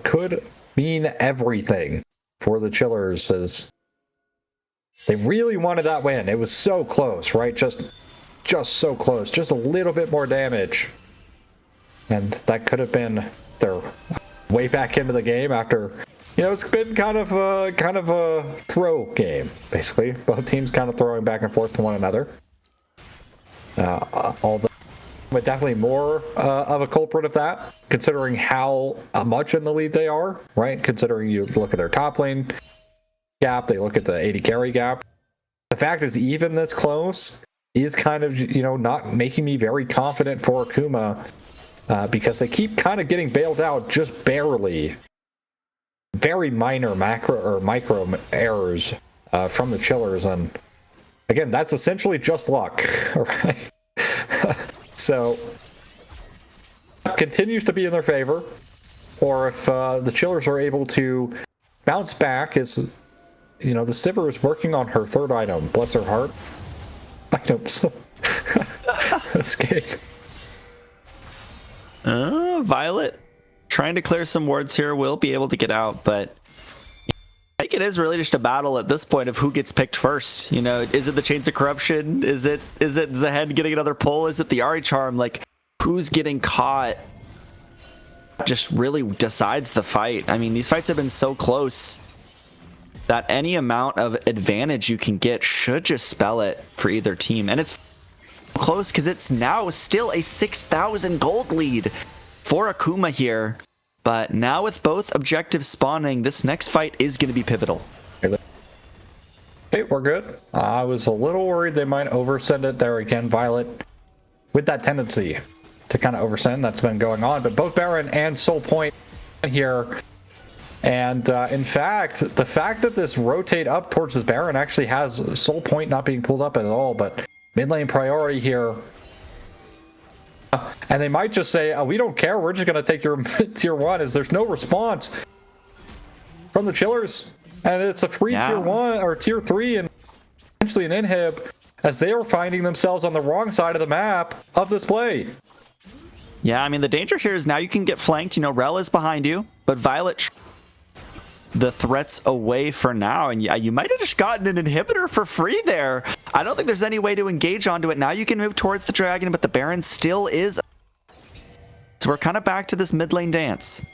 Could mean everything for the Chillers, as they really wanted that win. It was so close, right? Just so close. Just a little bit more damage. And that could have been their way back into the game after, it's been kind of a throw game, basically. Both teams kind of throwing back and forth to one another. Although but definitely more of a culprit of that, considering how much in the lead they are, right? Considering you look at their top lane gap, they look at the 80 carry gap. The fact is even this close is kind of, not making me very confident for Akuma, because they keep kind of getting bailed out just barely. Very minor micro errors from the Chillers, and again, that's essentially just luck, right? So that continues to be in their favor, or if the Chillers are able to bounce back, as the Sivir is working on her third item, bless her heart. Items. Escape. Violet trying to clear some wards here, will be able to get out, but I think it is really just a battle at this point of who gets picked first. Is it the Chains of Corruption? Is it Zehen getting another pull? Is it the Ahri Charm? Like, who's getting caught just really decides the fight. I mean, these fights have been so close that any amount of advantage you can get should just spell it for either team. And it's close because it's now still a 6,000 gold lead for Akuma here. But now with both objectives spawning, this next fight is going to be pivotal. Okay, we're good. I was a little worried they might oversend it there again. Violet with that tendency to kind of oversend, that's been going on. But both Baron and Soul Point here. And in fact, the fact that this rotate up towards this Baron actually has Soul Point not being pulled up at all, but mid lane priority here. And they might just say, we don't care, we're just going to take your tier 1, as there's no response from the Chillers. And it's a free tier 1 or tier 3 and potentially an inhib, as they are finding themselves on the wrong side of the map of this play. Yeah, I mean, the danger here is now you can get flanked. Rel is behind you, but Violet the threats away for now. And yeah, you might have just gotten an inhibitor for free there. I don't think there's any way to engage onto it. Now you can move towards the dragon, but the Baron still is. So we're kind of back to this mid lane dance.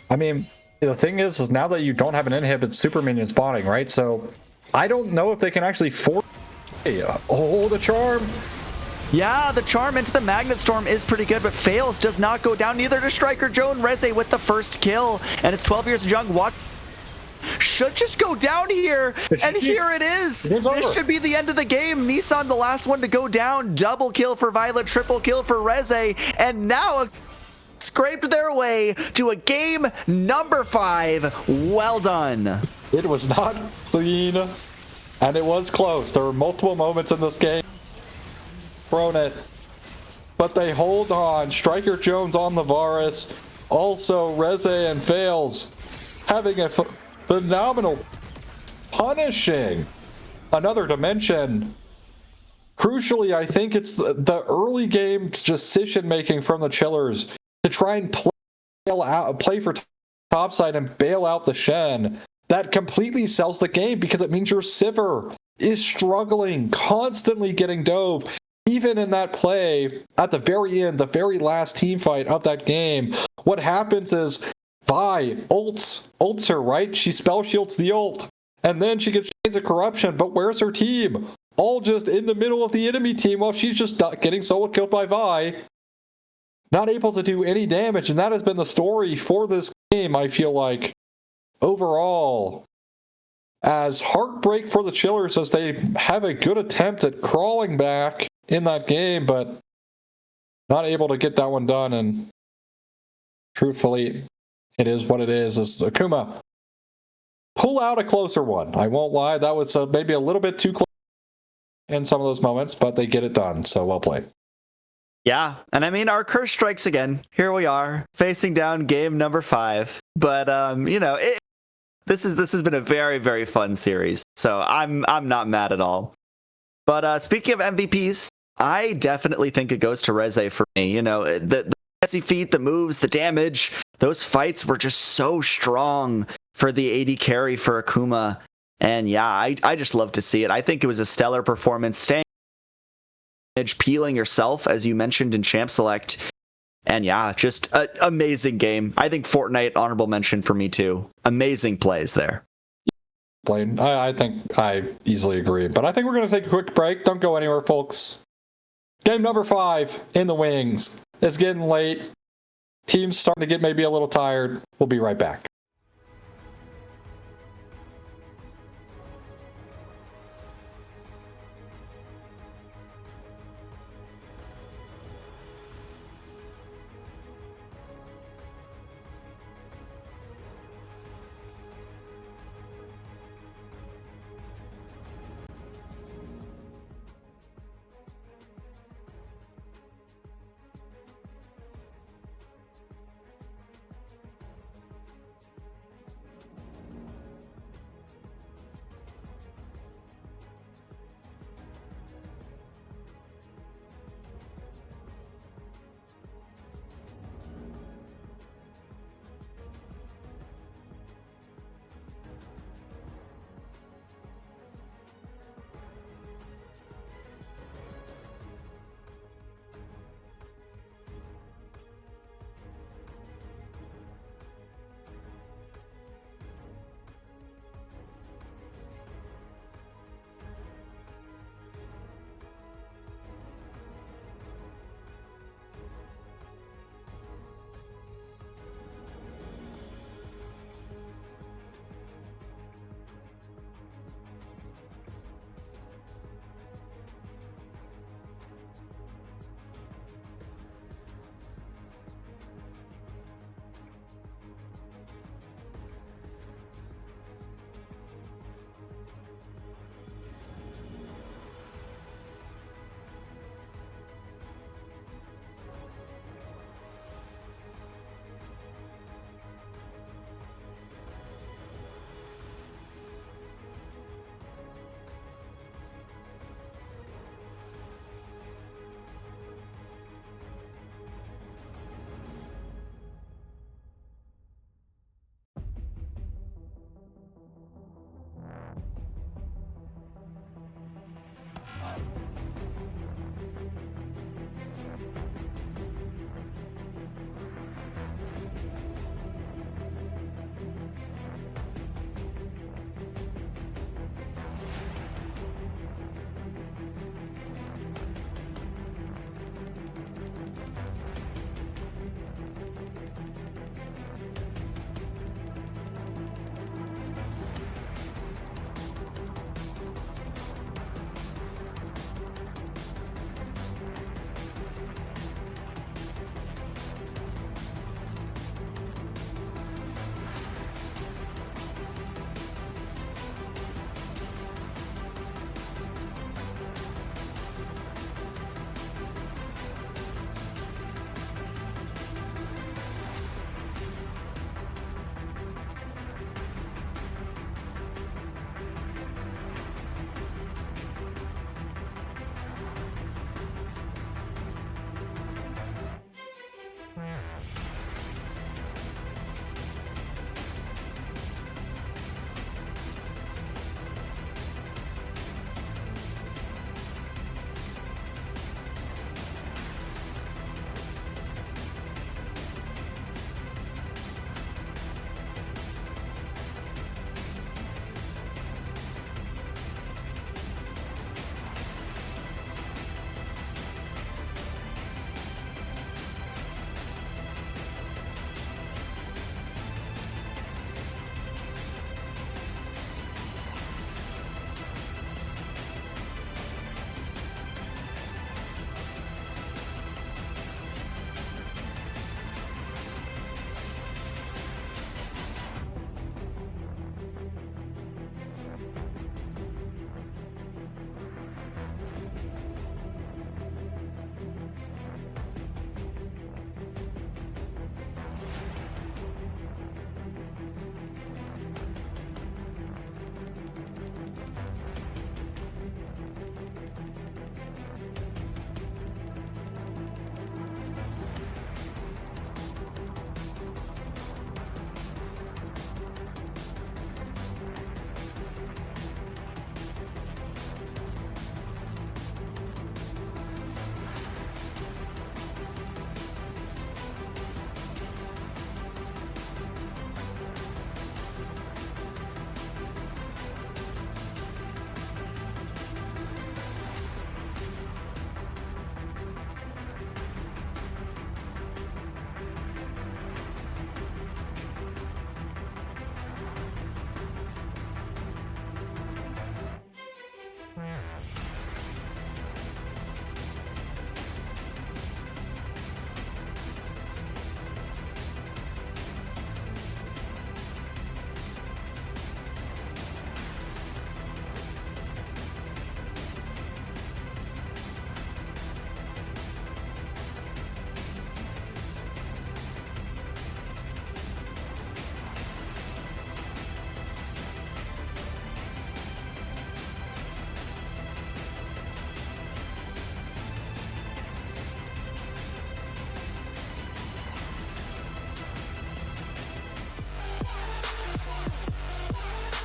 I mean, the thing is now that you don't have an inhib, it's super minion spawning, right? So I don't know if they can actually force. Oh, the charm. Yeah, the charm into the Magnet Storm is pretty good, but fails, does not go down. Neither does Striker Joan. Rachet with the first kill, and it's 12 Years Young. Watch. Should just go down here, and here it is. This should be the end of the game. Nissan, the last one to go down. Double kill for Violet, triple kill for Rachet, and now scraped their way to a game number 5. Well done. It was not clean, and it was close. There were multiple moments in this game. Thrown it, but they hold on. Striker Jones on the Varus. Also, Rachet and Fails having a phenomenal punishing another dimension. Crucially, I think it's the early game decision making from the Chillers to try and play for topside and bail out the Shen that completely sells the game, because it means your Sivir is struggling, constantly getting dove. Even in that play, at the very end, the very last team fight of that game, what happens is Vi ults her, right? She spell shields the ult, and then she gets Chains of Corruption, but where's her team? All just in the middle of the enemy team while she's just getting solo killed by Vi. Not able to do any damage, and that has been the story for this game, I feel like, overall. As heartbreak for the Chillers as they have a good attempt at crawling back in that game, but not able to get that one done. And truthfully, it is what it is. As Akuma pull out a closer one. I won't lie, that was maybe a little bit too close in some of those moments, but they get it done. So well played. Yeah, and I mean, our curse strikes again. Here we are, facing down game number 5. But you know, this has been a very, very fun series. So I'm not mad at all. But speaking of MVPs, I definitely think it goes to Rachet for me. You know, the fancy feat, the moves, the damage, those fights were just so strong for the AD carry for Akuma. And yeah, I just love to see it. I think it was a stellar performance, staying peeling yourself, as you mentioned in Champ Select. And yeah, just an amazing game. I think Fortnite, honorable mention for me too. Amazing plays there. I think I easily agree. But I think we're going to take a quick break. Don't go anywhere, folks. Game number 5 in the wings. It's getting late. Team's starting to get maybe a little tired. We'll be right back.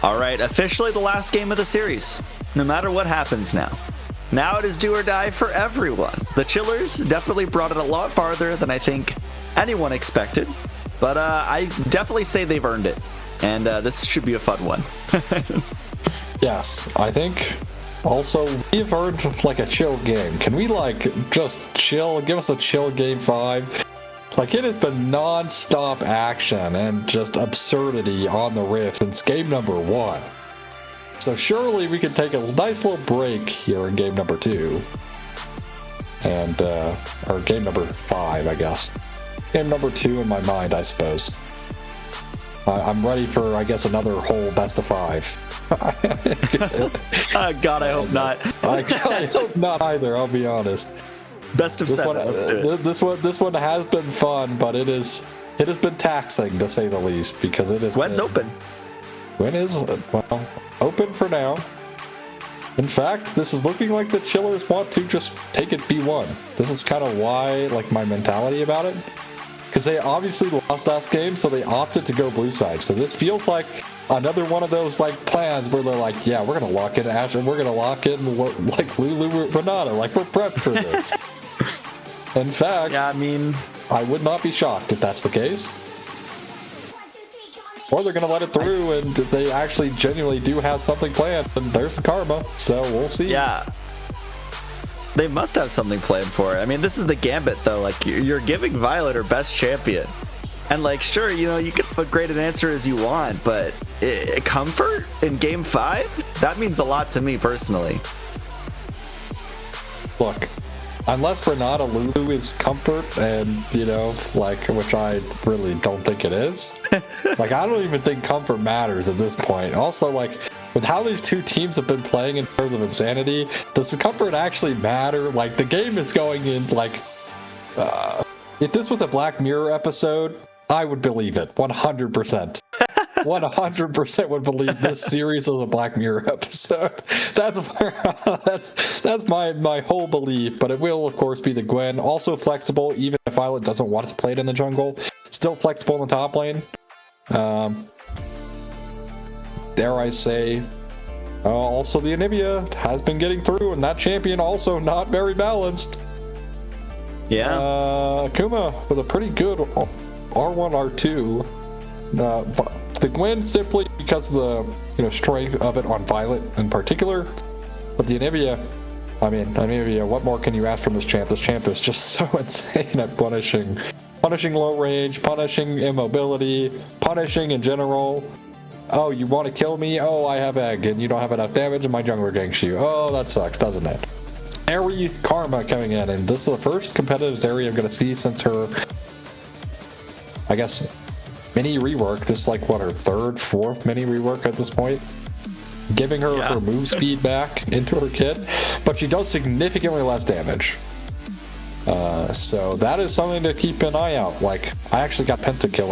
All right, officially the last game of the series. No matter what happens now. Now it is do or die for everyone. The Chillers definitely brought it a lot farther than I think anyone expected. But I definitely say they've earned it. And this should be a fun one. Yes, I think also we've earned like a chill game. Can we like just chill? Give us a chill game 5. Like, it has been non-stop action and just absurdity on the Rift since game number 1. So surely we can take a nice little break here in game number 2. And, or game number 5, I guess. Game number 2 in my mind, I suppose. I'm ready for, I guess, another whole best of 5. God, I hope not. I hope not either, I'll be honest. Best of 7. Let's do it. This one has been fun, but it has been taxing to say the least, because it is. Gwen's open. Gwen is open for now. In fact, this is looking like the Chillers want to just take it B1. This is kind of why, like, my mentality about it, because they obviously lost last game, so they opted to go blue side. So this feels like another one of those like plans where they're like, yeah, we're gonna lock in Ash and we're gonna lock in like Lulu Renata, like we're prepped for this. In fact, yeah, I mean, I would not be shocked if that's the case. Or they're going to let it through, and if they actually genuinely do have something planned, then there's the karma. So we'll see. Yeah. They must have something planned for it. I mean, this is the gambit, though. Like, you're giving Violet her best champion. And, like, sure, you know, you can put great an answer as you want, but comfort in game 5? That means a lot to me, personally. Look. Unless Renata Lulu is comfort, and, you know, like, which I really don't think it is. Like, I don't even think comfort matters at this point. Also, like, with how these two teams have been playing in terms of insanity, does the comfort actually matter? Like, the game is going in, like, if this was a Black Mirror episode, I would believe it, 100%. 100% would believe this series is a Black Mirror episode. That's my whole belief, but it will, of course, be the Gwen. Also flexible, even if Violet doesn't want to play it in the jungle. Still flexible in the top lane. Dare I say, also the Anivia has been getting through, and that champion also not very balanced. Yeah. Akuma with a pretty good R1, R2. But the Gwen simply because of the strength of it on Violet in particular. But the Anivia, what more can you ask from this champ? This champ is just so insane at punishing low range, punishing immobility, punishing in general. Oh, you want to kill me? Oh, I have egg, and you don't have enough damage, and my jungler ganks you. Oh, that sucks, doesn't it? Airy Karma coming in, and this is the first competitive Zeri I'm going to see since her, I guess, mini rework. This is like, what, her third, fourth mini rework at this point? Giving her her move speed back into her kit, but she does significantly less damage. So that is something to keep an eye out. Like, I actually got pentakill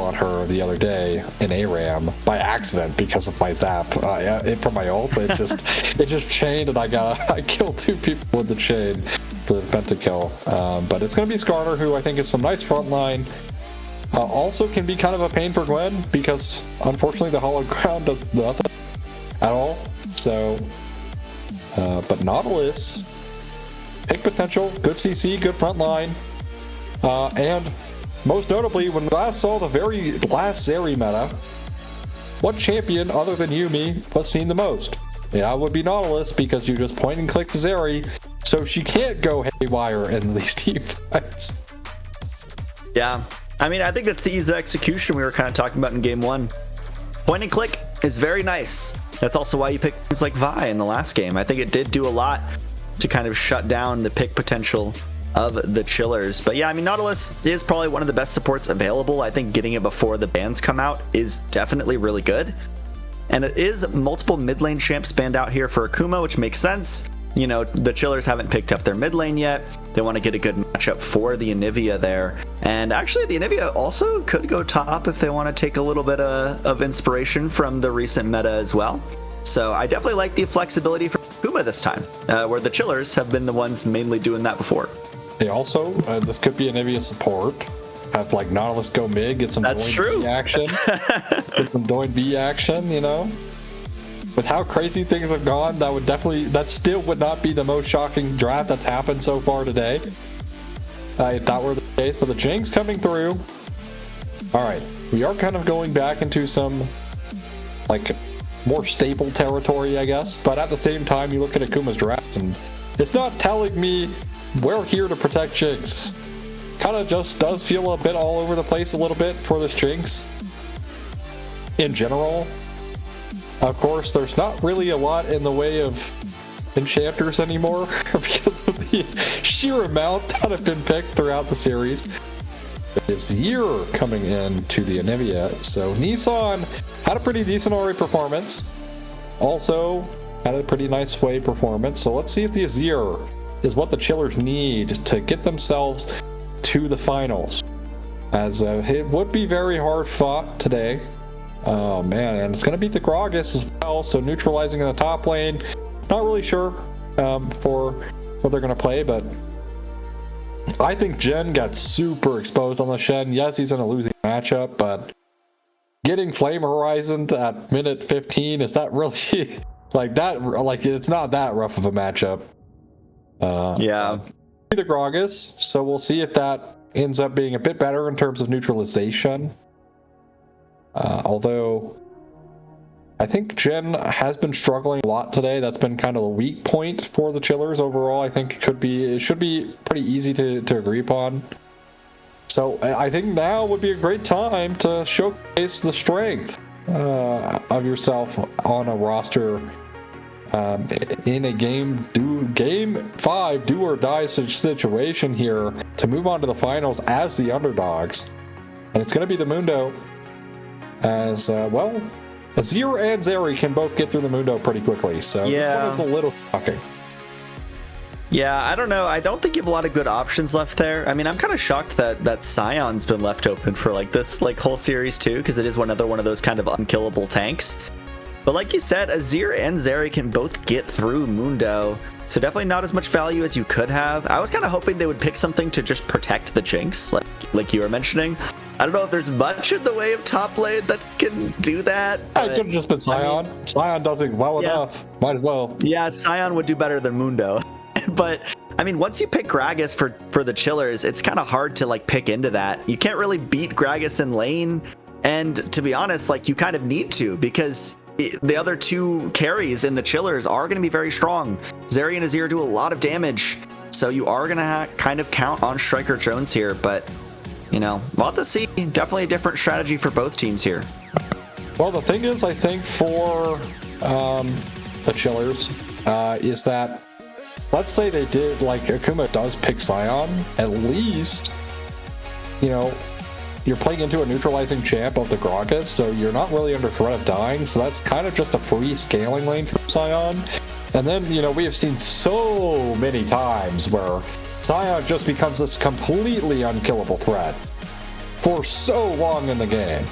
on her the other day in ARAM by accident because of my zap. From my ult, it just chained, and I killed 2 people with the chain for the pentakill. But it's gonna be Skarner, who I think is some nice frontline. Also can be kind of a pain for Gwen because unfortunately the Hollow Ground does nothing at all. So, but Nautilus. Pick potential, good CC, good front line, and most notably, when we last saw the very last Zeri meta, what champion other than Yuumi was seen the most? Yeah, it would be Nautilus, because you just point and click to Zeri, so she can't go haywire in these team fights. Yeah, I mean, I think that's the ease of execution we were kind of talking about in game 1. Point and click is very nice. That's also why you picked things like Vi in the last game. I think it did do a lot to kind of shut down the pick potential of the Chillers. But yeah, I mean, Nautilus is probably one of the best supports available. I think getting it before the bans come out is definitely really good. And it is multiple mid lane champs banned out here for Akuma, which makes sense. You know, the Chillers haven't picked up their mid lane yet. They want to get a good matchup for the Anivia there. And actually, the Anivia also could go top if they want to take a little bit of inspiration from the recent meta as well. So I definitely like the flexibility for Akuma this time, where the Chillers have been the ones mainly doing that before. They also, this could be Anivia support, have like Nautilus go mid, get some That's true. B action, get some Doin B action, you know. With how crazy things have gone, that still would not be the most shocking draft that's happened so far today. If that were the case, but the Jinx coming through. All right, we are kind of going back into some like more stable territory, I guess. But at the same time, you look at Akuma's draft, and it's not telling me we're here to protect Jinx. Kind of just does feel a bit all over the place a little bit for this Jinx. In general, of course, there's not really a lot in the way of enchanters anymore because of the sheer amount that have been picked throughout the series. It's Year coming in to the Anivia, so Nissan had a pretty decent RA performance. Also had a pretty nice wave performance. So let's see if the Azir is what the Chillers need to get themselves to the finals. As it would be very hard fought today. Oh man, and it's going to beat the Gragas as well, so neutralizing in the top lane. Not really sure for what they're going to play, but I think Jen got super exposed on the Shen. Yes, he's in a losing matchup, but getting Flame Horizon at minute 15, is that really like that? Like, it's not that rough of a matchup. Yeah. The Gragas, so we'll see if that ends up being a bit better in terms of neutralization. Although I think Jen has been struggling a lot today. That's been kind of a weak point for the Chillers overall. I think it should be pretty easy to agree upon. So I think now would be a great time to showcase the strength of yourself on a roster in a game 5 do or die situation here to move on to the finals as the underdogs. And it's going to be the Mundo. As well, Azir and Zeri can both get through the Mundo pretty quickly, so yeah. This one is a little shocking. Yeah, I don't know. I don't think you have a lot of good options left there. I mean, I'm kind of shocked that Scion's been left open for like this whole series too, because it is another one of those kind of unkillable tanks. But like you said, Azir and Zeri can both get through Mundo, so definitely not as much value as you could have. I was kind of hoping they would pick something to just protect the Jinx, like you were mentioning. I don't know if there's much in the way of top lane that can do that. It could have just been Scion. I mean, Scion does it well enough. Might as well. Yeah, Scion would do better than Mundo. But I mean, once you pick Gragas for the Chillers, it's kind of hard to like pick into that. You can't really beat Gragas in lane, and to be honest, like you kind of need to, because the other two carries in the Chillers are going to be very strong. Zeri and Azir do a lot of damage, so you are going to kind of count on Striker Jones here, but you know, we'll have to see. Definitely a different strategy for both teams here. Well, the thing is, I think for the Chillers is that, let's say they did, like Akuma does pick Scion, at least, you know, you're playing into a neutralizing champ of the Gragas, so you're not really under threat of dying, so that's kind of just a free scaling lane for Scion. And then, you know, we have seen so many times where Scion just becomes this completely unkillable threat for so long in the game.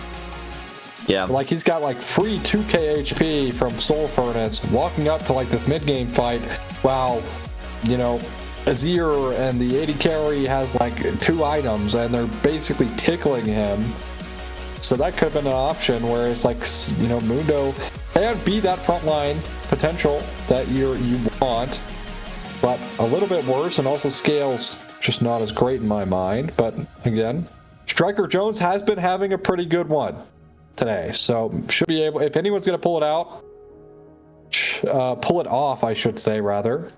Yeah. Like, he's got like free 2k HP from Soul Furnace walking up to like this mid-game fight while, you know, Azir and the AD carry has like 2 items and they're basically tickling him. So that could have been an option where it's like, you know, Mundo can be that frontline potential that you want, but a little bit worse, and also scales just not as great in my mind. But again, Striker Jones has been having a pretty good one today, so should be able, if anyone's going to pull it off, I should say, rather,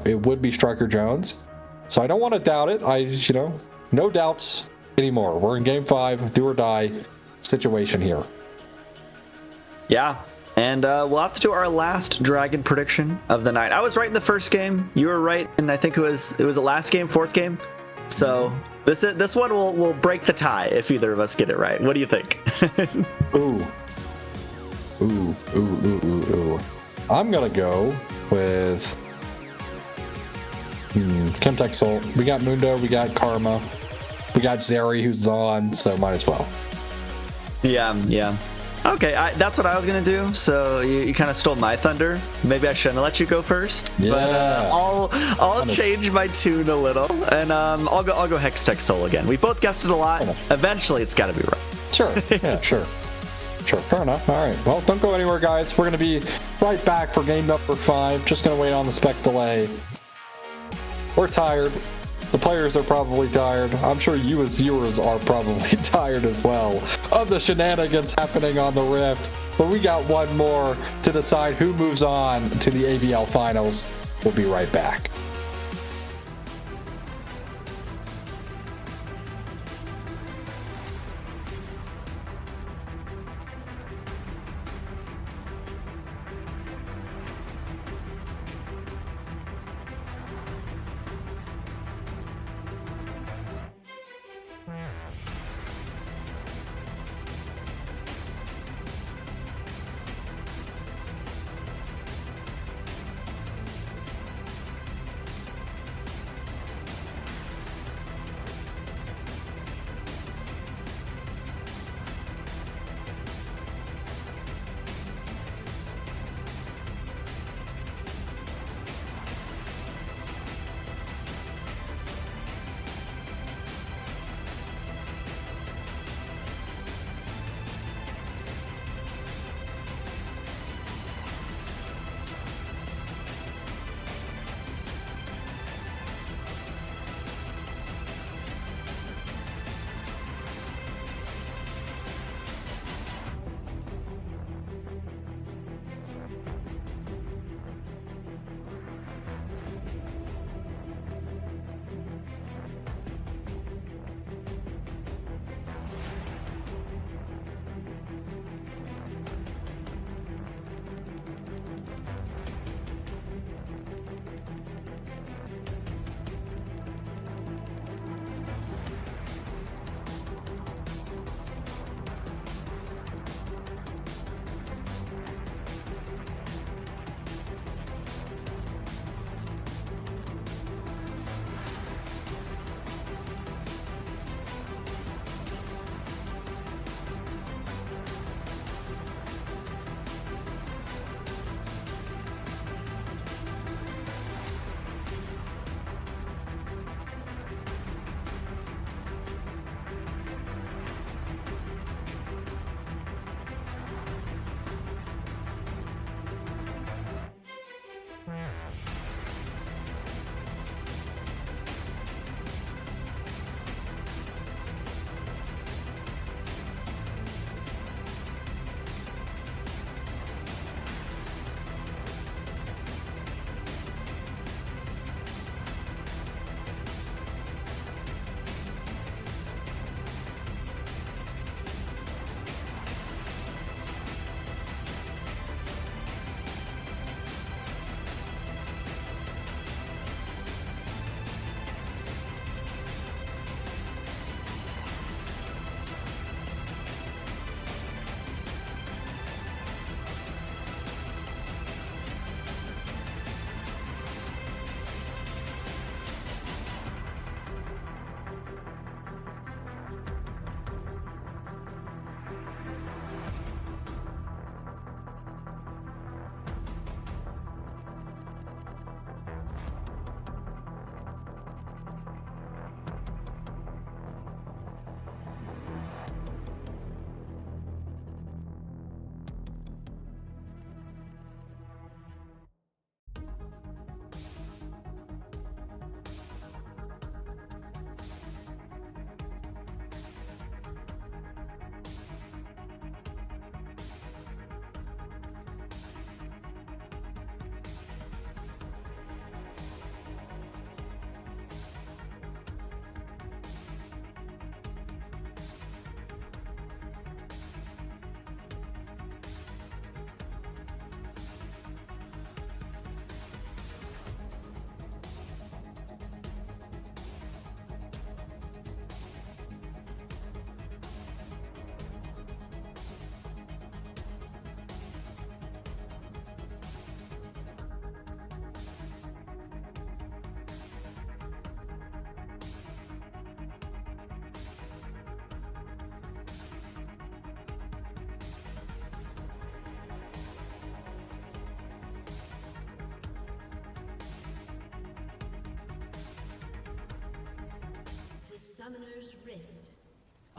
it would be Striker Jones. So I don't want to doubt it. You know, no doubts anymore. We're in game 5, do or die situation here. Yeah. And we'll have to do our last dragon prediction of the night. I was right in the first game. You were right, and I think it was the last game, 4th game. So this one will break the tie if either of us get it right. What do you think? Ooh. I'm gonna go with Chemtech Soul. We got Mundo, we got Karma, we got Zeri who's on, so might as well. Yeah. Okay, that's what I was gonna do. So you kind of stole my thunder. Maybe I shouldn't have let you go first. Yeah. But I'll change my tune a little, and I'll go Hextech Soul again. We both guessed it a lot. Eventually, it's got to be right. Sure. Yeah. Sure. Fair enough. All right. Well, don't go anywhere, guys. We're gonna be right back for game number 5. Just gonna wait on the spec delay. We're tired. The players are probably tired. I'm sure you as viewers are probably tired as well of the shenanigans happening on the Rift. But we got one more to decide who moves on to the ABL Finals. We'll be right back.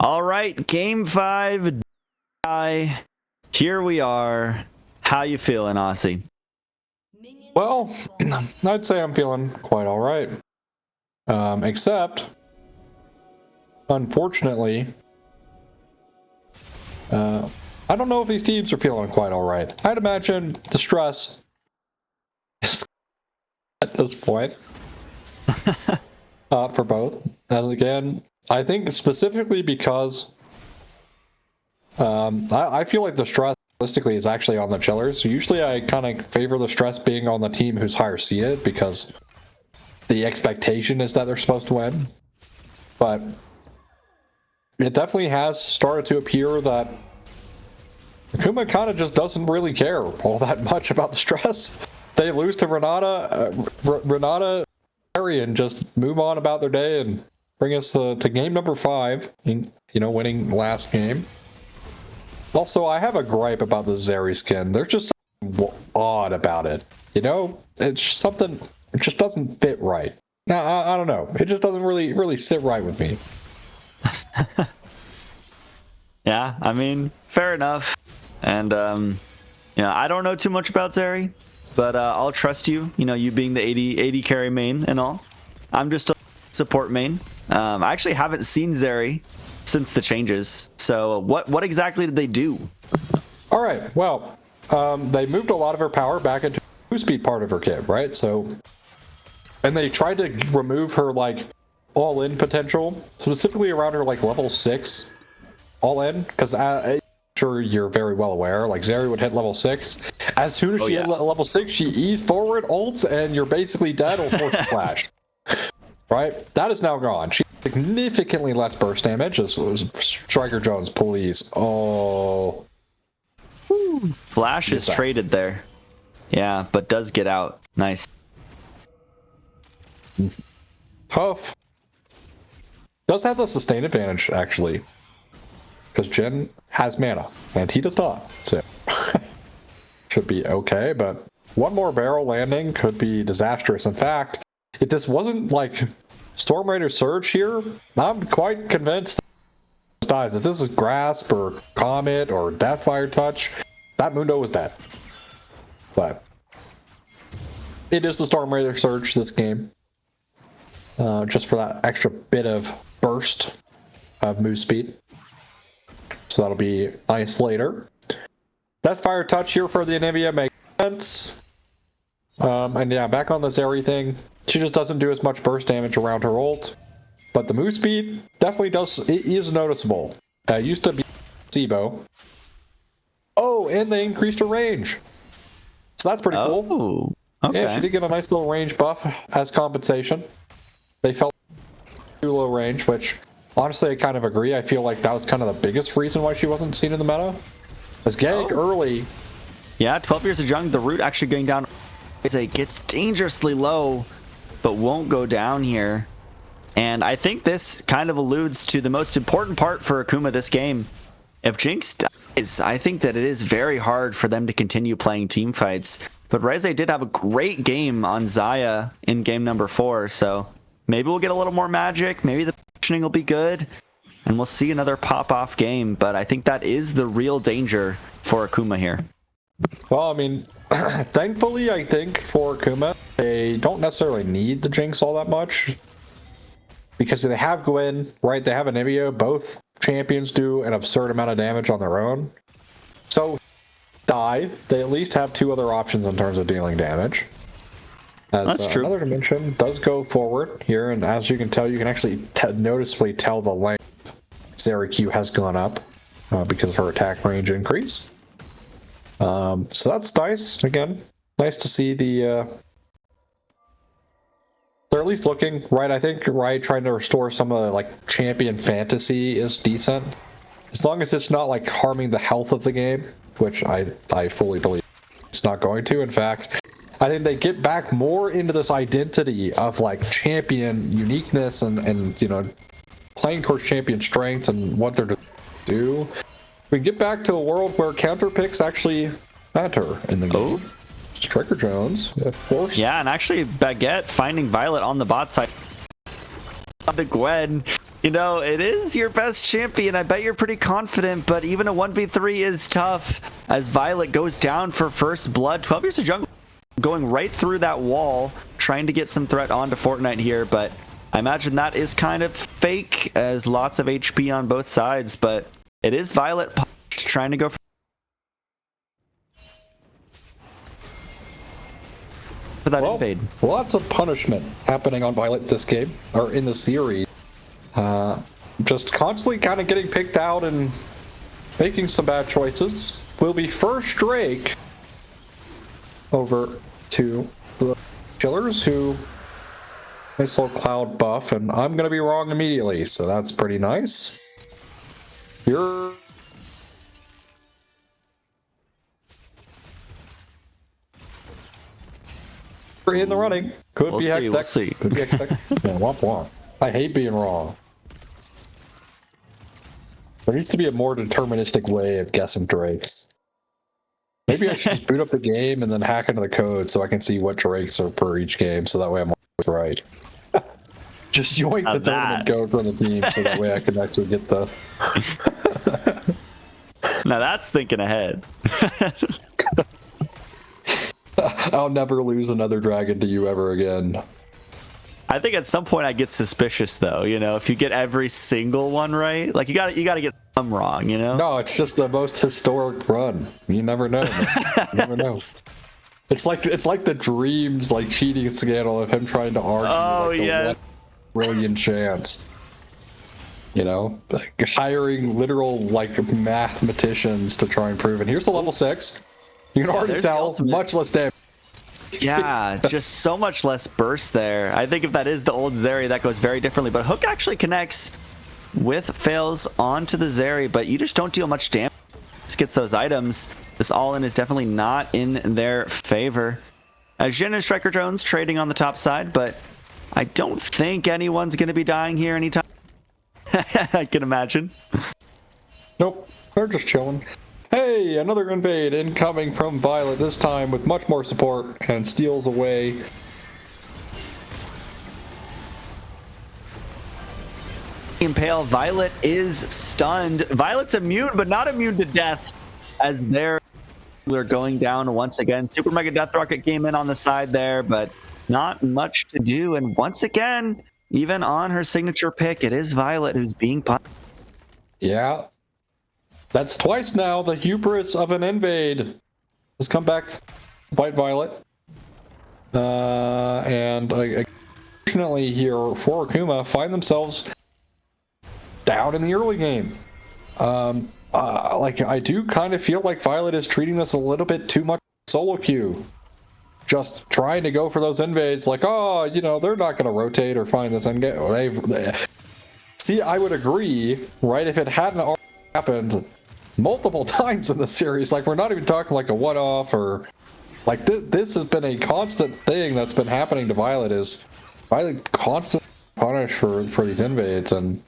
All right, game 5. Here we are. How you feeling, Aussie? Well, I'd say I'm feeling quite all right. Except, unfortunately, I don't know if these teams are feeling quite all right. I'd imagine the stress is at this point for both. As again, I think specifically because I feel like the stress realistically is actually on the chillers. So usually I kind of favor the stress being on the team who's higher seeded because the expectation is that they're supposed to win. But it definitely has started to appear that Akuma kind of just doesn't really care all that much about the stress. They lose to Renata, and just move on about their day and bring us to game number 5, winning last game. Also, I have a gripe about the Zeri skin. There's just something odd about it. It's just something, it just doesn't fit right. Now, I don't know. It just doesn't really sit right with me. Yeah, I mean, fair enough. And, I don't know too much about Zeri, but I'll trust you, you being the AD carry main and all. I'm just a support main. I actually haven't seen Zeri since the changes. So what exactly did they do? All right, well, they moved a lot of her power back into the 2-speed part of her kit, right? So, and they tried to remove her, all-in potential, specifically around her, level 6 all-in, because sure you're very well aware, Zeri would hit level 6. As soon as she hit level 6, she eased forward, ults, and you're basically dead or forced to flash. Right? That is now gone. She significantly less burst damage. This was Striker Jones, please. Oh. Flash is traded there. Yeah, but does get out. Nice. Tough. Does have the sustain advantage, actually. Because Jin has mana, and he does not. So should be okay, but one more barrel landing could be disastrous. In fact, if this wasn't Storm Raider Surge here, I'm quite convinced that dies. If this is Grasp or Comet or Deathfire Touch, that Mundo was dead. But it is the Storm Raider Surge this game. Just for that extra bit of burst of move speed. So that'll be nice later. Deathfire Touch here for the Anivia makes sense. And yeah, back on the Zeri thing. She just doesn't do as much burst damage around her ult. But the move speed definitely is noticeable. Used to be Sibo. Oh, and they increased her range. So that's pretty cool. Okay. Yeah, she did get a nice little range buff as compensation. They felt too low range, which honestly I kind of agree. I feel like that was kind of the biggest reason why she wasn't seen in the meta. As getting early. Yeah, 12 years of young, the root actually going down. It gets dangerously low, but won't go down here. And I think this kind of alludes to the most important part for Akuma this game. If Jinx dies, I think that it is very hard for them to continue playing team fights. But Rachet did have a great game on Xayah in game number 4, so maybe we'll get a little more magic. Maybe the positioning will be good, and we'll see another pop-off game. But I think that is the real danger for Akuma here. Well, I mean, thankfully, I think for Akuma, they don't necessarily need the Jinx all that much. Because they have Gwen, right? They have Anivia. Both champions do an absurd amount of damage on their own. So, die. They at least have 2 other options in terms of dealing damage. That's true. Another dimension does go forward here, and as you can tell, you can actually noticeably tell the length Zeri Q has gone up because of her attack range increase. So that's nice. Again, nice to see the... they're at least looking, right? I think, right, trying to restore some of the, champion fantasy is decent. As long as it's not, harming the health of the game, which I fully believe it's not going to. In fact, I think they get back more into this identity of, champion uniqueness and playing towards champion strengths and what they're to do. We get back to a world where counter picks actually matter in the game. Striker Jones, of course. Yeah, and actually Baguette finding Violet on the bot side. The Gwen You know, it is your best champion. I bet you're pretty confident, but even a 1v3 is tough as Violet goes down for first blood. 12 years of jungle going right through that wall, trying to get some threat onto Fortnite here, but I imagine that is kind of fake as lots of HP on both sides, but it is Violet trying to go for that invade. Lots of punishment happening on Violet this game, or in the series. Just constantly kind of getting picked out and making some bad choices. Will be first Drake over to the Killers, who nice little cloud buff, and I'm gonna be wrong immediately, so that's pretty nice. You're in the running. Could be Hectic. We'll see. Could be Hectic. Yeah, womp womp. I hate being wrong. There needs to be a more deterministic way of guessing Drakes. Maybe I should just boot up the game and then hack into the code so I can see what Drakes are per each game, so that way I'm always right. Just yoink the tournament code from the team so that way I can actually get the... Now that's thinking ahead. I'll never lose another dragon to you ever again. I think at some point I get suspicious though, you know, if you get every single one right, like you got to get some wrong, you know? No, it's just the most historic run. You never know. You never know. It's like the Dreams like cheating scandal of him trying to argue like the 1 brilliant chance. You know, like hiring literal like mathematicians to try and prove it. Here's the level 6. You can already tell much less damage. Yeah, just so much less burst there. I think if that is the old Zeri, that goes very differently. But Hook actually connects with Fails onto the Zeri, but you just don't deal much damage. Let's get those items. This all-in is definitely not in their favor. Jhin and Striker Jones trading on the top side, but I don't think anyone's going to be dying here anytime. I can imagine. Nope, they're just chilling. Hey, another invade incoming from Violet, this time with much more support, and steals away. Impale, Violet is stunned. Violet's immune, but not immune to death, as they're going down once again. Super Mega Death Rocket came in on the side there, but not much to do. And once again, even on her signature pick, it is Violet who's being punished. Yeah. That's twice now the hubris of an invade has come back to bite Violet. And unfortunately here for Akuma find themselves down in the early game. Like I do kind of feel like Violet is treating this a little bit too much solo queue. Just trying to go for those invades like, oh, you know, they're not going to rotate or find this endgame. See, I would agree, right, if it hadn't already happened multiple times in the series. Like, we're not even talking like a one-off or like this has been a constant thing that's been happening to Violet, is Violet constantly punished for these invades, and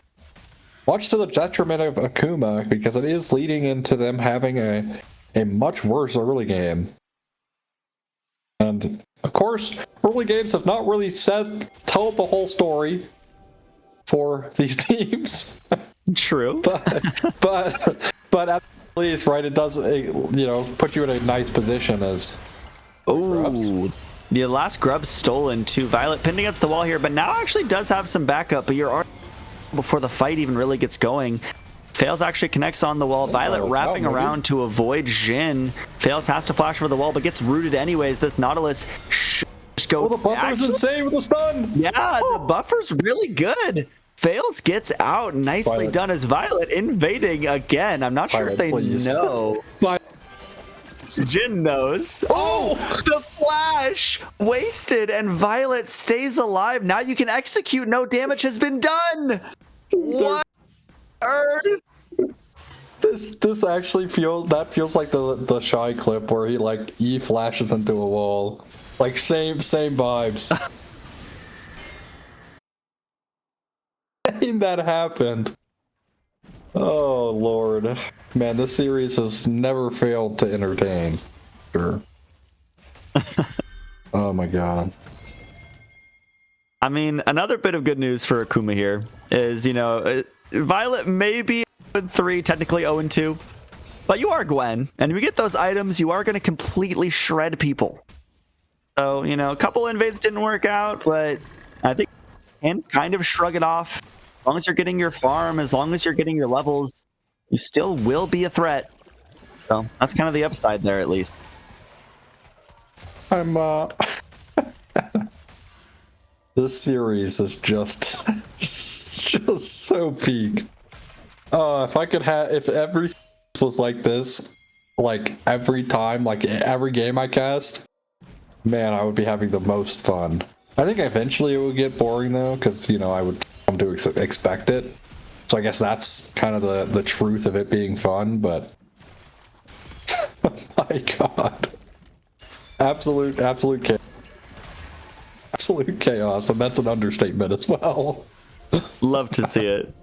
much to the detriment of Akuma, because it is leading into them having a much worse early game. And of course, early games have not really told the whole story for these teams. True. But at least, right, it does, you know, put you in a nice position as oh, the last grub stolen to Violet pinned against the wall here, but now actually does have some backup, but you're already before the fight even really gets going. Fails actually connects on the wall. Violet wrapping around to avoid Jhin. Fails has to flash over the wall, but gets rooted anyways. This Nautilus just go. Oh, the buffer's insane with the stun. Yeah, the buffer's really good. Fails gets out. Nicely done as Violet invading again. I'm not sure if they know. Jhin knows. Oh, the flash wasted, and Violet stays alive. Now you can execute. No damage has been done. What earth? This actually feels like the Shy clip where he like E flashes into a wall. Like same vibes. That happened. Oh Lord, man, this series has never failed to entertain. Sure. Oh my God. I mean, another bit of good news for Akuma here is, you know, Violet may be 0-3, technically 0-2, but you are Gwen, and if you get those items, you are going to completely shred people. So, you know, a couple invades didn't work out, but I think you can kind of shrug it off. As long as you're getting your farm, as long as you're getting your levels, you still will be a threat. So that's kind of the upside there, at least. I'm this series is just so peak. If I could have, if every was like this, like every time, like every game I cast, man, I would be having the most fun. I think eventually it would get boring though, because you know I would come to expect it. So I guess that's kind of the truth of it being fun. But my God, absolute chaos. Absolute chaos, and that's an understatement as well. Love to see it.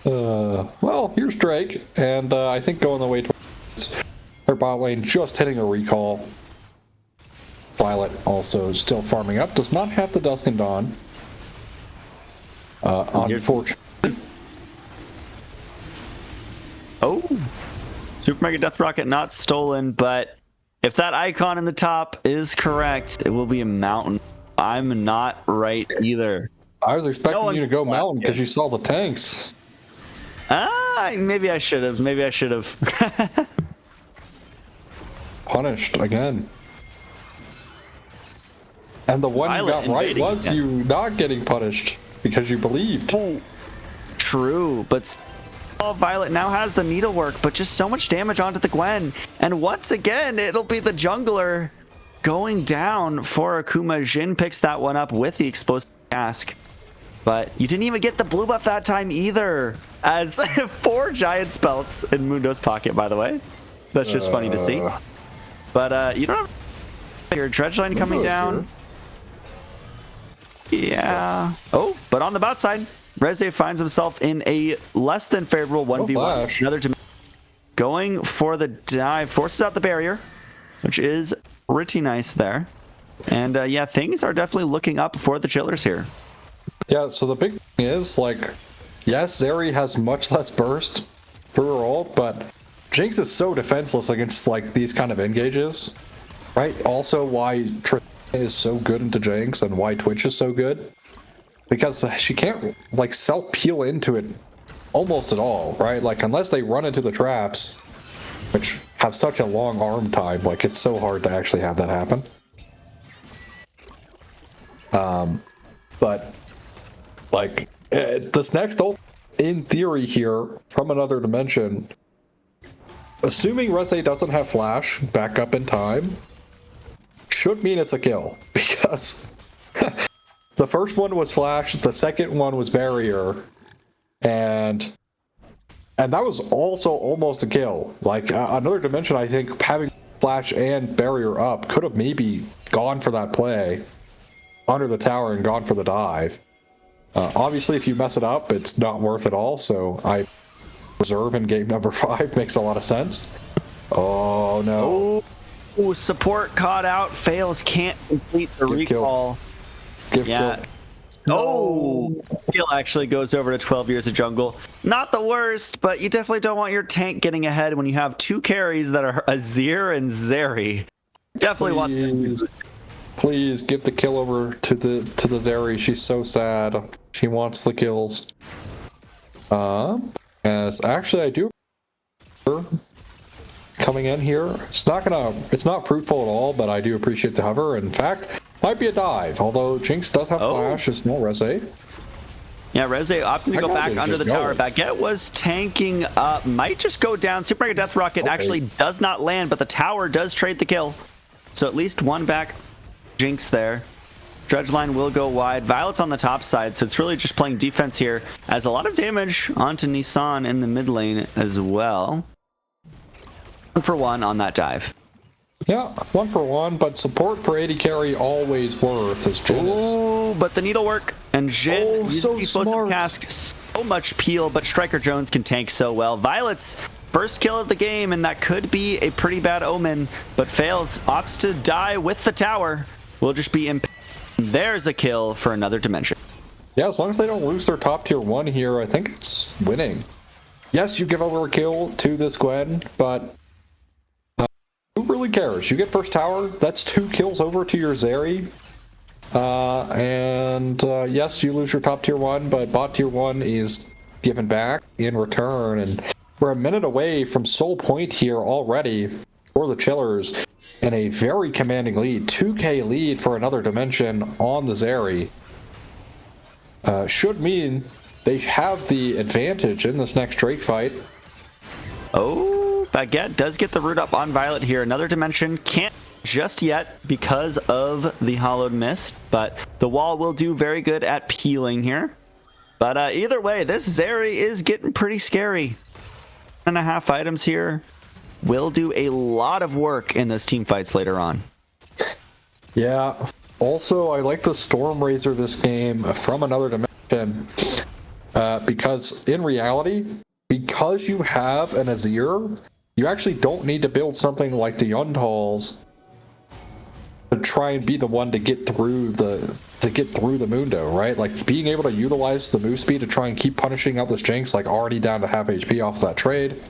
Well, here's Drake, and I think going the way towards their bot lane, just hitting a recall. Violet also still farming up, does not have the Dusk and Dawn. Unfortunately. Oh, Super Mega Death Rocket not stolen, but if that icon in the top is correct, it will be a mountain. I'm not right either. I was expecting you to go mountain because you saw the tanks. Maybe I should have. Maybe I should have. Punished again. And the one Violet you got right was again. You not getting punished because you believed. Oh, true, but Violet now has the needlework, but just so much damage onto the Gwen. And once again, it'll be the jungler going down for Akuma. Jhin picks that one up with the explosive cask. But you didn't even get the blue buff that time either. As 4 giant spells in Mundo's pocket, by the way. That's just funny to see. But you don't have your dredge line coming down. Yeah. Oh, but on the bot side, Rachet finds himself in a less than favorable 1v1. Another going for the dive, forces out the barrier, which is pretty nice there. And yeah, things are definitely looking up for the chillers here. Yeah, so the big thing is, like, yes, Zeri has much less burst through her ult, but Jinx is so defenseless against, like, these kind of engages, right? Also why Tristan is so good into Jinx and why Twitch is so good. Because she can't, like, self-peel into it almost at all, right? Like, unless they run into the traps, which have such a long arm time, like, it's so hard to actually have that happen. But, like, this next ult, in theory here, from another dimension, assuming Rachet doesn't have flash back up in time, should mean it's a kill, because the first one was flash, the second one was barrier, and that was also almost a kill. Like, another dimension, I think having flash and barrier up could have maybe gone for that play under the tower and gone for the dive. Obviously, if you mess it up, it's not worth it all, so I reserve in game number 5 makes a lot of sense. Oh, no. Oh, support caught out, fails, can't complete the recall. Kill. Oh, kill actually goes over to 12 years of jungle. Not the worst, but you definitely don't want your tank getting ahead when you have 2 carries that are Azir and Zeri. Definitely want. Please give the kill over to the Zeri. She's so sad. She wants the kills. As actually I do coming in here. It's not fruitful at all, but I do appreciate the hover. In fact, might be a dive. Although Jinx does have flash, it's no Rachet. Yeah, Rachet opting to go back under the tower. Baguette was tanking up, might just go down. Super Mega Death Rocket actually does not land, but the tower does trade the kill. So at least one back. Jinx there. Dredge line will go wide. Violet's on the top side, so it's really just playing defense here, as a lot of damage onto Nissan in the mid lane as well. 1 for 1 on that dive. Yeah, 1 for 1, but support for 80 carry always worth as Jhin. Ooh, but the needlework and Jhin so smart. Cask, so much peel, but Striker Jones can tank so well. Violet's first kill of the game, and that could be a pretty bad omen, but fails, opts to die with the tower. Will just be There's a kill for another dimension. Yeah, as long as they don't lose their top tier 1 here, I think it's winning. Yes, you give over a kill to this Gwen, but who really cares? You get first tower, that's 2 kills over to your Zeri. Yes, you lose your top tier 1, but bot tier 1 is given back in return, and we're a minute away from soul point here already for the Chillers, and a very commanding lead, 2k lead for another dimension on the Zeri. Should mean they have the advantage in this next Drake fight. Oh, Baguette does get the root up on Violet here. Another dimension can't just yet because of the hollowed mist, but the wall will do very good at peeling here. But either way, this Zeri is getting pretty scary. 1.5 items here will do a lot of work in those team fights later on. Yeah. Also, I like the Storm Razor this game from another dimension because in reality, because you have an Azir, you actually don't need to build something like the Untalls to try and be the one to get through the Mundo, right? Like being able to utilize the move speed to try and keep punishing out this Jinx, like already down to half HP off that trade.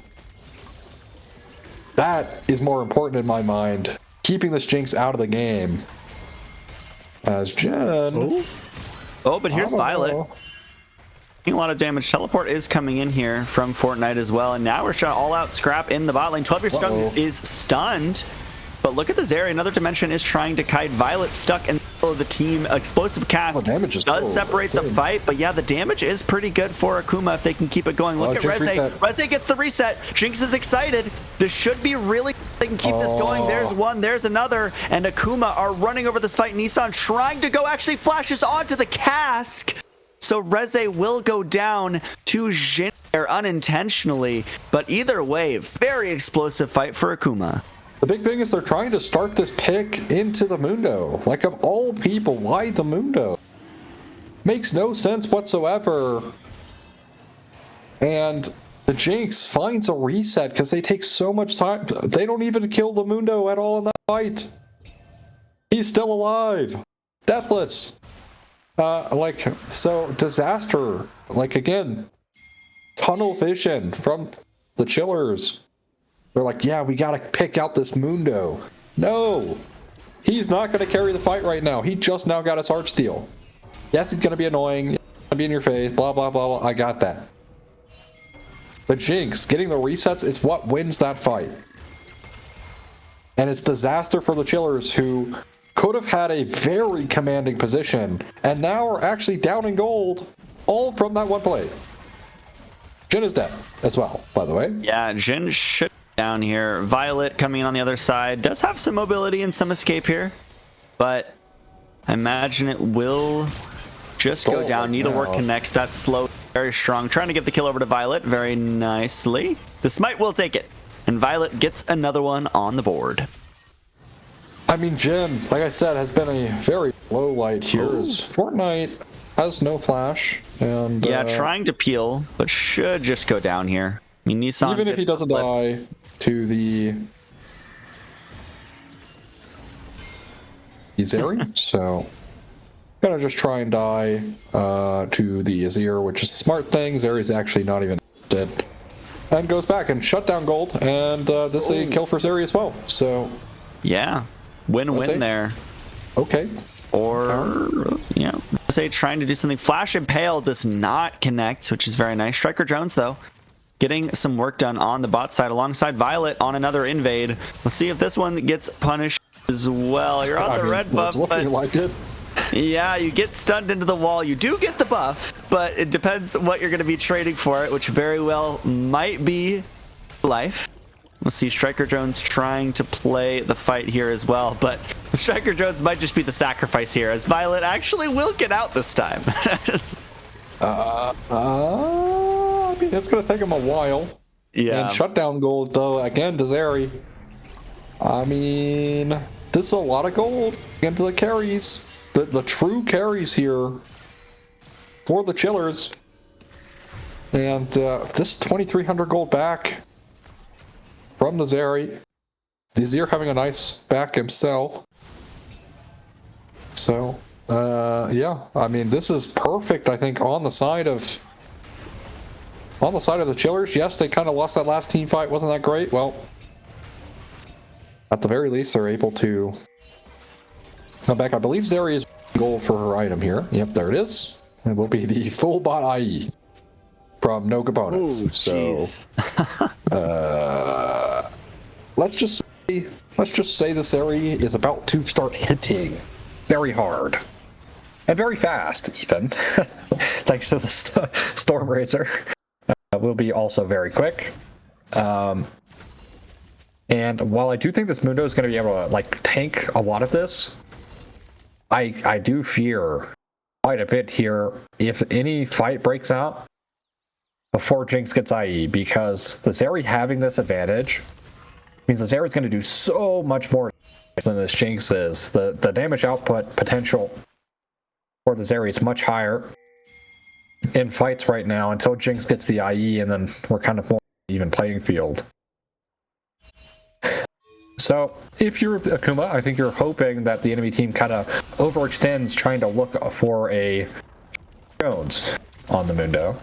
That is more important in my mind. Keeping this Jinx out of the game. As Jen. Oh, but here's Violet. A lot of damage. Teleport is coming in here from Fortnite as well, and now we're showing all-out scrap in the bot lane. 12 year stun is stunned, but look at this area. Another dimension is trying to kite. Violet stuck in the middle of the team. Explosive cast does separate the fight, but yeah, the damage is pretty good for Akuma if they can keep it going. Look at Rachet. Rachet gets the reset. Jinx is excited. This should be really. They can keep this going. There's one, there's another, and Akuma are running over this fight. Nissan trying to go, actually flashes onto the cask. So Reze will go down to Jin there unintentionally, but either way, very explosive fight for Akuma. The big thing is they're trying to start this pick into the Mundo. Like, of all people, why the Mundo? Makes no sense whatsoever. And the Jinx finds a reset because they take so much time. They don't even kill the Mundo at all in that fight. He's still alive. Deathless. So disaster. Like, again, tunnel vision from the Chillers. They're like, yeah, we gotta pick out this Mundo. No! He's not gonna carry the fight right now. He just now got his heart steal. Yes, he's gonna be annoying. He's gonna be in your face. Blah, blah, blah, blah. I got that. The Jinx getting the resets is what wins that fight. And it's disaster for the Chillers, who could have had a very commanding position and now are actually down in gold, all from that one play. Jin is dead as well, by the way. Yeah, Jin should be down here. Violet coming in on the other side does have some mobility and some escape here, but I imagine it will just go down. Needlework connects. That's slow, very strong. Trying to get the kill over to Violet very nicely. The smite will take it, and Violet gets another one on the board. I mean, Jin, like I said, has been a very low light here. As Fortnite has no flash, and yeah, trying to peel, but should just go down here. I mean, Nissan, even if he doesn't die to the Zeri, so gonna just try and die to the Azir, which is a smart thing. Zeri's actually not even dead, and goes back and shut down gold, and this is a kill for Zeri as well. So yeah. Win-win there. Okay. Or, you know, say trying to do something. Flash Impale does not connect, which is very nice. Striker Jones, though, getting some work done on the bot side alongside Violet on another invade. We'll see if this one gets punished as well. You're on the red buff, but like it. Yeah, you get stunned into the wall. You do get the buff, but it depends what you're going to be trading for it, which very well might be life. We'll see Striker Jones trying to play the fight here as well, but Striker Jones might just be the sacrifice here, as Violet actually will get out this time. I mean, it's going to take him a while. Yeah. And shutdown gold, though, again, to Zeri. I mean, this is a lot of gold into the carries. The true carries here for the Chillers. And this is 2,300 gold back from the Zeri. The Azir having a nice back himself. So, Yeah, I mean, this is perfect, I think, on the side of the Chillers. Yes, they kind of lost that last team fight. Wasn't that great? Well, at the very least, they're able to come back. I believe Zeri is goal for her item here. Yep, there it is. It will be the full bot IE from no components. Ooh, so, let's just say this area is about to start hitting very hard and very fast, even. Thanks to the Storm Razor. Will be also very quick. And while I do think this Mundo is going to be able to like tank a lot of this, I do fear quite a bit here if any fight breaks out before Jinx gets IE, because the Zeri having this advantage means the Zeri is going to do so much more than this Jinx is. The damage output potential for the Zeri is much higher in fights right now until Jinx gets the IE, and then we're kind of more even playing field. So if you're Akuma, I think you're hoping that the enemy team kind of overextends trying to look for a Jones on the Mundo,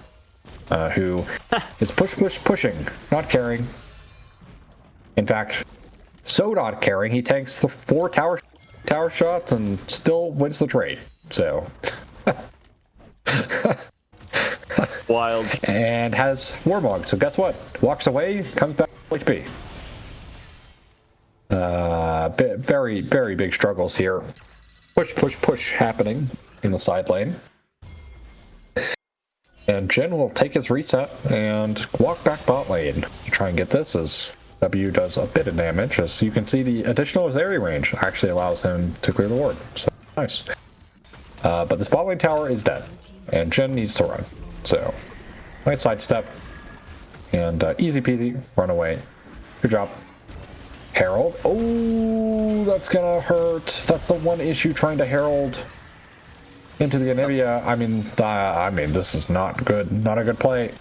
who is pushing, not caring. In fact, so not caring, he tanks the 4 tower shots and still wins the trade. So wild. And has Warmog. So guess what? Walks away, comes back to HP. Very, very big struggles here. Push happening in the side lane. And Jin will take his reset and walk back bot lane to try and get this, as W does a bit of damage. As you can see, the additional area range actually allows him to clear the ward. So nice. But this bot lane tower is dead, and Jin needs to run. So nice sidestep and easy peasy run away. Good job. Herald. Oh, that's gonna hurt. That's the one issue trying to Herald into the Anivia. I mean, this is not good. Not a good play.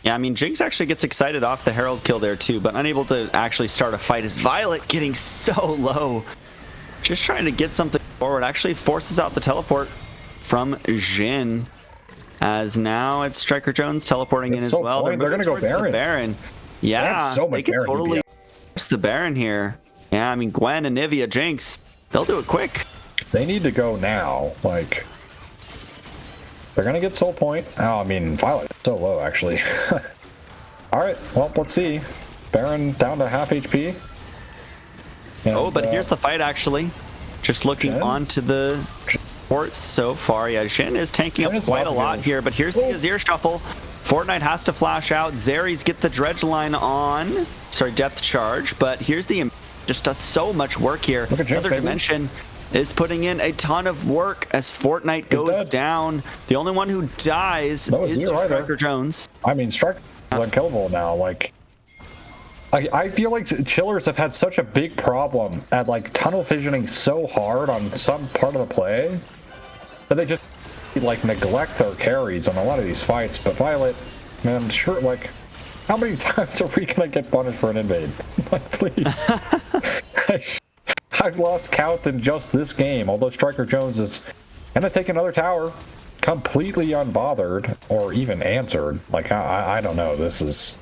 Yeah, I mean, Jinx actually gets excited off the Herald kill there too, but unable to actually start a fight as Violet getting so low. Just trying to get something forward. Actually forces out the teleport from Jhin. As now it's Striker Jones teleporting in as well. They're going to go Baron. Yeah, so much they can totally force the Baron here. Yeah, I mean, Gwen, Anivia, Jinx, they'll do it quick. They need to go now. Like, they're going to get Soul Point. Oh, I mean, Violet is so low, actually. All right, well, let's see. Baron down to half HP. And, but here's the fight, actually. Just looking onto the ports so far. Yeah, Jhin is tanking up quite a lot here, but here's the Azir shuffle. Fortnite has to flash out. Zeri's get the dredge line on. Sorry, depth charge. But here's the just does so much work here. Another Dimension is putting in a ton of work as Fortnite goes down. The only one who dies is Striker Jones. I mean, Striker is unkillable now. Like, I feel like Chillers have had such a big problem at like tunnel visioning so hard on some part of the play that they just like neglect their carries on a lot of these fights. But Violet, man, sure, like, how many times are we gonna get punished for an invade? Like, please. I've lost count in just this game, although Striker Jones is gonna take another tower completely unbothered or even answered. Like, I don't know. This is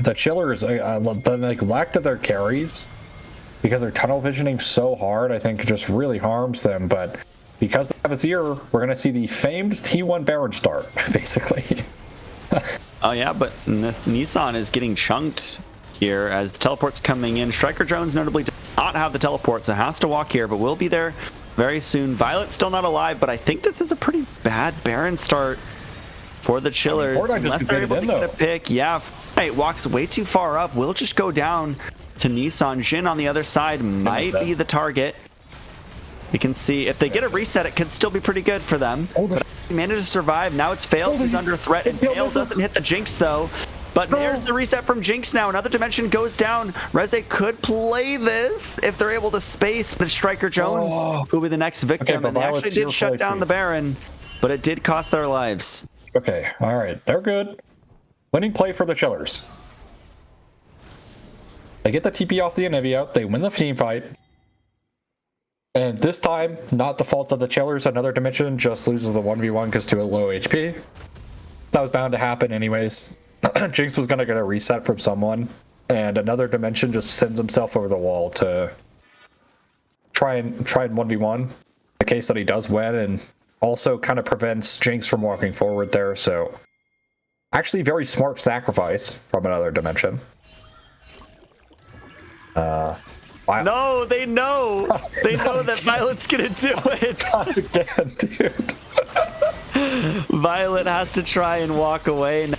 the Chillers, the neglect of their carries, because they're tunnel visioning so hard, I think just really harms them. But because they have Azir, we're going to see the famed T1 Baron start, basically. Oh yeah, but Nissan is getting chunked here as the teleport's coming in. Striker Jones notably does not have the teleport, so has to walk here, but will be there very soon. Violet's still not alive, but I think this is a pretty bad Baron start for the Chillers. Unless they're able to get a pick. Yeah, Fortnite walks way too far up. Will just go down to Nissan. Jhin on the other side might be the target. You can see if they get a reset, it could still be pretty good for them. But he managed to survive. Now it's Fail who's under threat, and Fail doesn't hit the Jinx though. But there's the reset from Jinx now. Another Dimension goes down. Rachet could play this if they're able to space, but Striker Jones who will be the next victim. And they actually did shut down the Baron, but it did cost their lives. Okay, all right, they're good. Winning play for the Chillers. They get the TP off the Anivia, they win the team fight. And this time, not the fault of the Chillers, another dimension just loses the 1v1 because to a low HP. That was bound to happen anyways. Jinx was going to get a reset from someone, and another dimension just sends himself over the wall to try and 1v1. The case that he does win, and also kind of prevents Jinx from walking forward there, so actually very smart sacrifice from another dimension. No, they know. They know that Violet's gonna do it. Not again, dude. Violet has to try and walk away.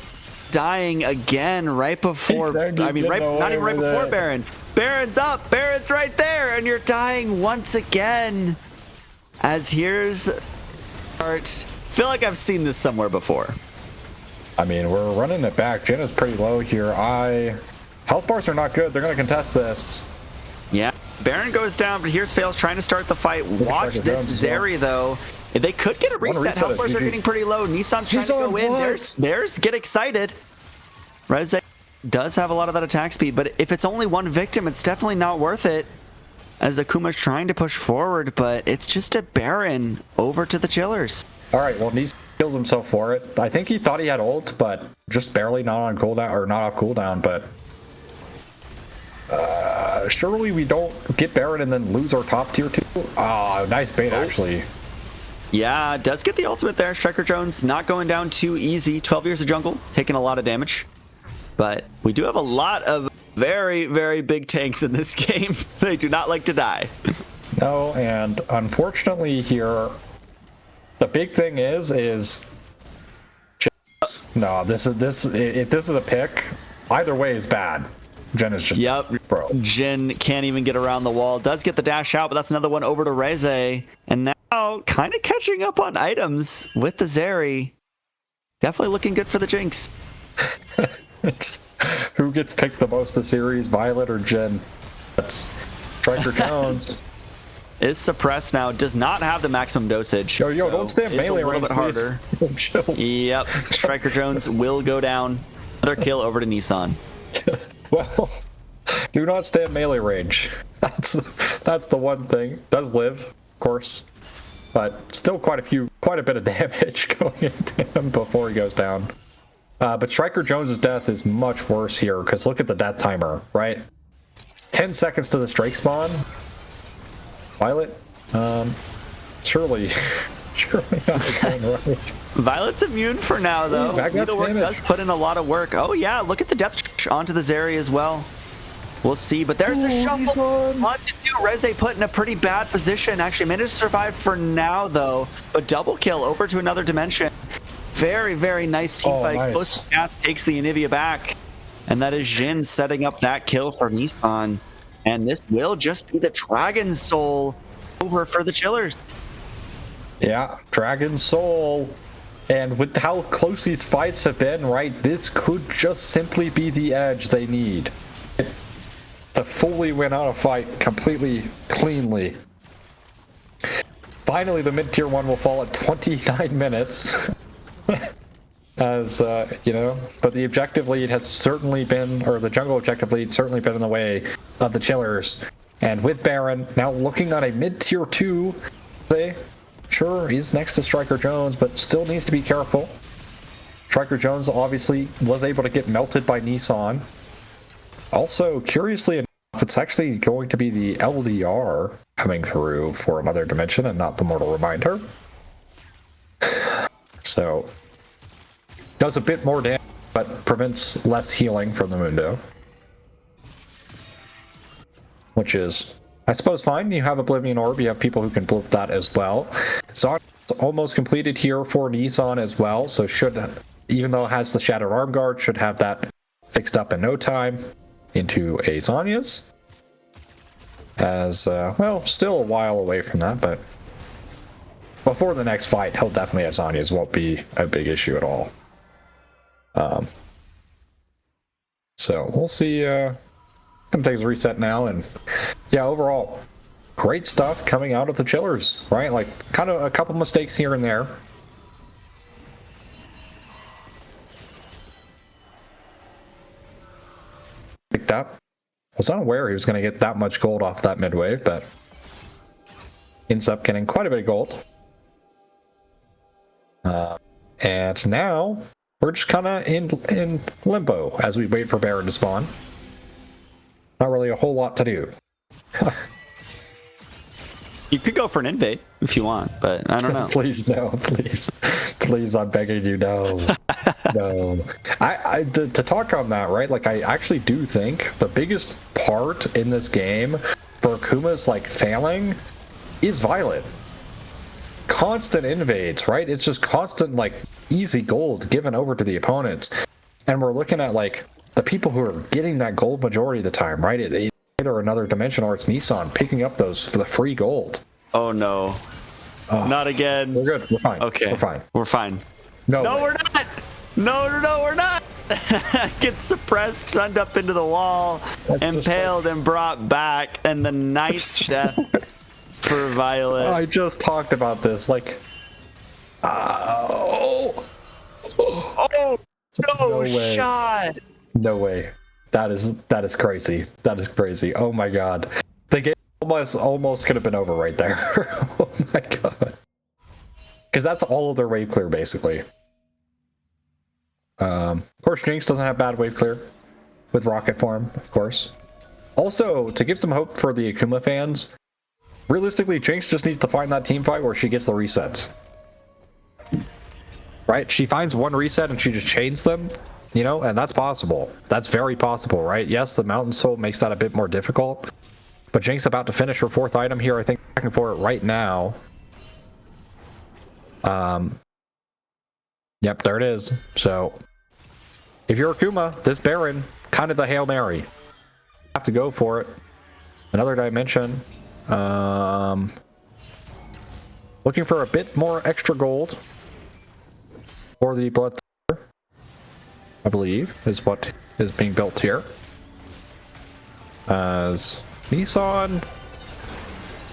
Dying again right before. Not even right before Baron. Baron's up. Baron's right there, and you're dying once again. As here's art. Feel like I've seen this somewhere before. I mean, we're running it back. Jhin is pretty low here. Health bars are not good. They're going to contest this. Yeah. Baron goes down, but here's Fails trying to start the fight. Watch this Zeri, though. If they could get a reset, health bars are getting pretty low. Nissan's trying to go in. There's get excited. Rachet does have a lot of that attack speed, but if it's only one victim, it's definitely not worth it. As Akuma's trying to push forward, but it's just a Baron over to the Chillers. All right, well, Nissan kills himself for it. I think he thought he had ult, but just barely not on cooldown, or not off cooldown, but surely we don't get Baron and then lose our top tier 2. Nice bait, actually. Yeah, does get the ultimate there. Striker Jones not going down too easy. 12 years of jungle, taking a lot of damage. But we do have a lot of very, very big tanks in this game. They do not like to die. No, and unfortunately here, the big thing is no, if this is a pick, either way is bad. Jhin is just bro. Jhin can't even get around the wall. Does get the dash out, but that's another one over to Rachet. And now kind of catching up on items with the Zeri. Definitely looking good for the Jinx. Who gets picked the most this series, Violet or Jhin? That's Striker Jones. Is suppressed now. Does not have the maximum dosage. Yo, don't stand melee range. A little bit harder. Yep. Striker Jones will go down. Another kill over to Nissan. Well, do not stand melee range. That's the one thing. Does live, of course, but still quite a bit of damage going into him before he goes down. But Striker Jones's death is much worse here because look at the death timer, right? 10 seconds to the strike spawn. Violet, surely not going right. Violet's immune for now, though. Needlework does put in a lot of work. Oh yeah, look at the depth onto the Zeri as well. We'll see, but there's the shuffle. What to do? Rachet put in a pretty bad position. Actually managed to survive for now, though. But double kill over to another dimension. Very, very nice team fight. Nice. Explosive Gas takes the Anivia back. And that is Jhin setting up that kill for Nissan. And this will just be the Dragon Soul over for the Chillers. Yeah, Dragon Soul. And with how close these fights have been, right, this could just simply be the edge they need to fully win out a fight completely cleanly. Finally, the mid-tier 1 will fall at 29 minutes. As, but the objective lead has certainly been, or the jungle objective lead certainly been in the way of the Chillers. And with Baron now looking on a mid-tier 2, sure, he's next to Striker Jones, but still needs to be careful. Striker Jones obviously was able to get melted by Nissan. Also, curiously enough, it's actually going to be the LDR coming through for another dimension and not the Mortal Reminder. So, does a bit more damage, but prevents less healing from the Mundo. Which is, I suppose, fine. You have Oblivion Orb, you have people who can blip that as well. Zon almost completed here for Nissan as well, so should, even though it has the Shattered Arm Guard, should have that fixed up in no time into a Zhonya's. As, well, still a while away from that, but before the next fight, he'll definitely have Zhonya's, won't be a big issue at all. So, we'll see, gonna take his reset now, and yeah, overall, great stuff coming out of the Chillers, right? Like, kind of a couple mistakes here and there. Picked up. was unaware he was going to get that much gold off that mid wave, but ends up getting quite a bit of gold. And now we're just kind of in limbo as we wait for Baron to spawn. Not really a whole lot to do. You could go for an invade if you want, but I don't know. Please, no, please. Please, I'm begging you, no. No. To talk on that, right? Like, I actually do think the biggest part in this game for Akuma's, like, failing is Violet. Constant invades, right? It's just constant, like, easy gold given over to the opponents. And we're looking at, like, the people who are getting that gold majority of the time, right? It's either another dimension or it's Nissan picking up those for the free gold. Oh, no. Not again. We're good. We're fine. Okay. We're fine. We're fine. No, we're not. No, we're not. Gets suppressed, sunned up into the wall, impaled, and brought back, and the nice death for Violet. I just talked about this. Like, no way. Shot. No way. That is crazy. That is crazy. Oh my god. The game almost could have been over right there. Oh my god. Because that's all of their wave clear, basically. Of course, Jinx doesn't have bad wave clear with rocket form, of course. Also, to give some hope for the Akuma fans, realistically, Jinx just needs to find that team fight where she gets the resets. Right? She finds one reset and she just chains them, you know, and that's possible. That's very possible, right? Yes, the Mountain Soul makes that a bit more difficult, but Jinx about to finish her 4th item here. I think checking for it right now. Yep, there it is. So, if you're Akuma, this Baron, kind of the Hail Mary. Have to go for it. Another dimension. Looking for a bit more extra gold for the Blood, I believe, is what is being built here. As Nissan.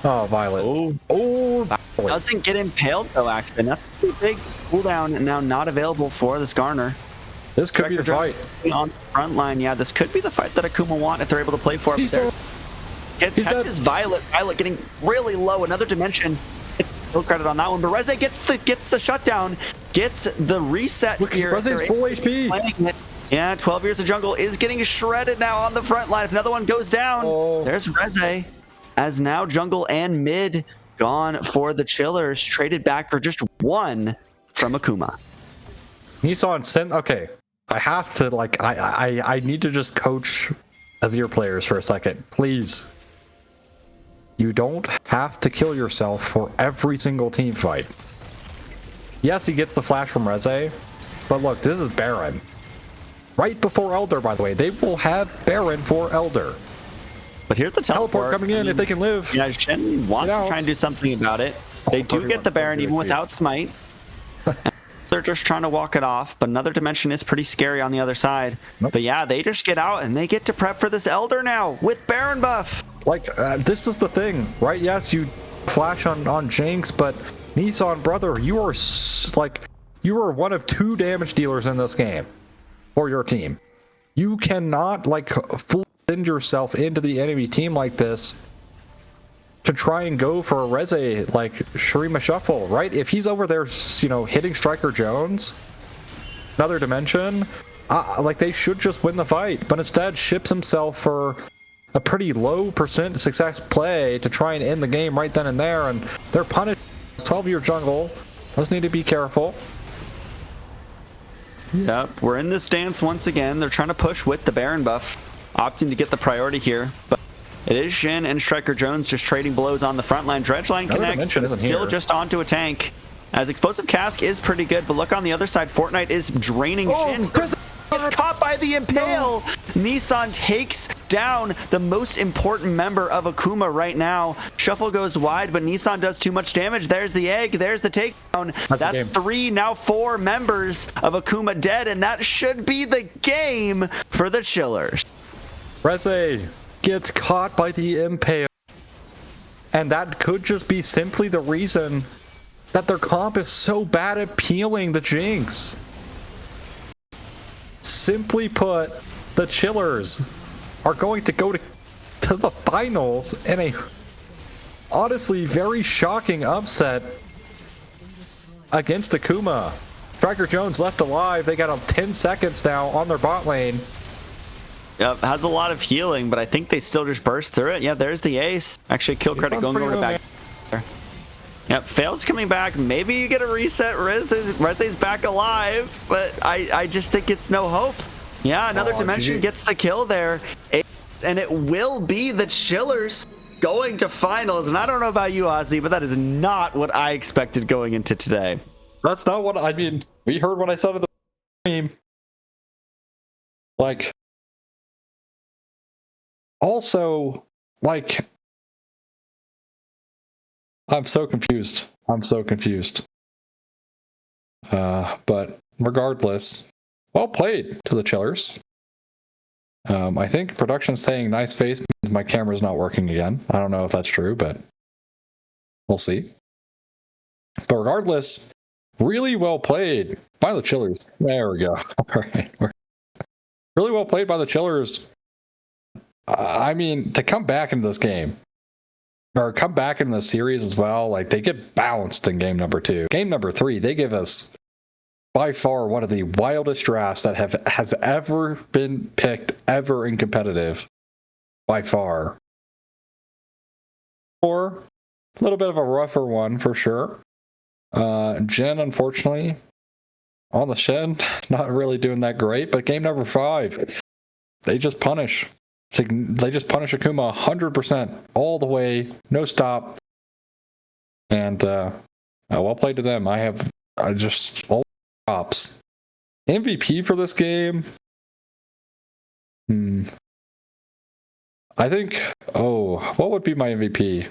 Oh, Violet. Oh, doesn't get impaled though, actually. That's a big cooldown and now not available for this Garner. This could be the fight. On the front line, yeah, this could be the fight that Akuma want if they're able to play for it. Catches Violet. Violet getting really low. Another dimension. No credit on that one, but Rachet gets the shutdown, gets the reset. Look, here. Rezet's full HP. Yeah, 12 Years of Jungle is getting shredded now on the front line. If another one goes down, there's Rachet. As now jungle and mid gone for the Chillers, traded back for just one from Akuma. Nissan sent. Okay, I have to like. I need to just coach Azir players for a second, please. You don't have to kill yourself for every single team fight. Yes, he gets the flash from Rachet, but look, this is Baron. Right before Elder, by the way. They will have Baron for Elder. But here's the teleport coming in if they can live. Yeah, Shen wants to try and do something about it. They do get the Baron even without Smite. They're just trying to walk it off, but another dimension is pretty scary on the other side. But yeah, they just get out and they get to prep for this Elder now with Baron buff. Like, this is the thing, right? Yes, you flash on Jinx, but Nissan, brother, you are one of 2 damage dealers in this game for your team. You cannot, like, full send yourself into the enemy team like this to try and go for a Rachet like Shurima Shuffle, right? If he's over there, you know, hitting Striker Jones, another dimension, like, they should just win the fight, but instead ships himself for a pretty low % success play to try and end the game right then and there, and they're punished. 12-year jungle. Just need to be careful. Yep, we're in this dance once again. They're trying to push with the Baron buff, opting to get the priority here, but it is Shin and Striker Jones just trading blows on the front line. Dredgeline connects, but it's still just onto a tank. As Explosive Cask is pretty good, but look on the other side, Fortnite is draining Shin. Gets caught by the Impale. Nissan takes down the most important member of Akuma right now. Shuffle goes wide, but Nissan does too much damage. There's the egg. There's the takedown. That's 3, now 4 members of Akuma dead, and that should be the game for the Chillers. Rachet gets caught by the Impale. And that could just be simply the reason that their comp is so bad at peeling the Jinx. Simply put, the Chillers are going to go to to the finals in a honestly very shocking upset against Akuma. Striker Jones left alive. They got 10 seconds now on their bot lane. Yep, has a lot of healing, but I think they still just burst through it. Yeah, there's the ace. Actually, kill credit going over to back. Yep, Fail's coming back. Maybe you get a reset. Reze's back alive, but I just think it's no hope. Yeah, another dimension gets the kill there. And it will be the Chillers going to finals. And I don't know about you, Ozzy, but that is not what I expected going into today. That's not what I mean. We heard what I said at the stream. Like, also, like, I'm so confused. But regardless, well played to the Chillers. I think production's saying nice face means my camera's not working again. I don't know if that's true, but we'll see. But regardless, really well played by the Chillers. There we go. All right. Really well played by the Chillers. I mean, to come back into this game, or come back into the series as well, like they get bounced in game number 2. Game number 3, they give us by far one of the wildest drafts that has ever been picked ever in competitive, by far. Or a little bit of a rougher one for sure. Jen, unfortunately, on the shed, not really doing that great. But game number 5, they just punish. They just punish Akuma 100% all the way, no stop. And well played to them. I just all props. MVP for this game. I think. What would be my MVP?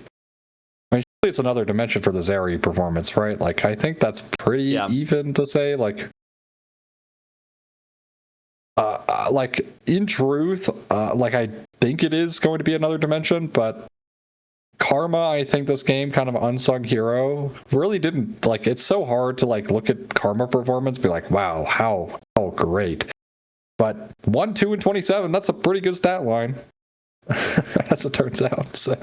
I mean, it's another dimension for the Zeri performance, right? Like, I think that's pretty even to say. Like in truth, like I think it is going to be another dimension, but Karma, I think this game, kind of unsung hero, really didn't like. It's so hard to like look at Karma performance, be like, wow, how great. But 1, 2, and 27, that's a pretty good stat line, as it turns out. So.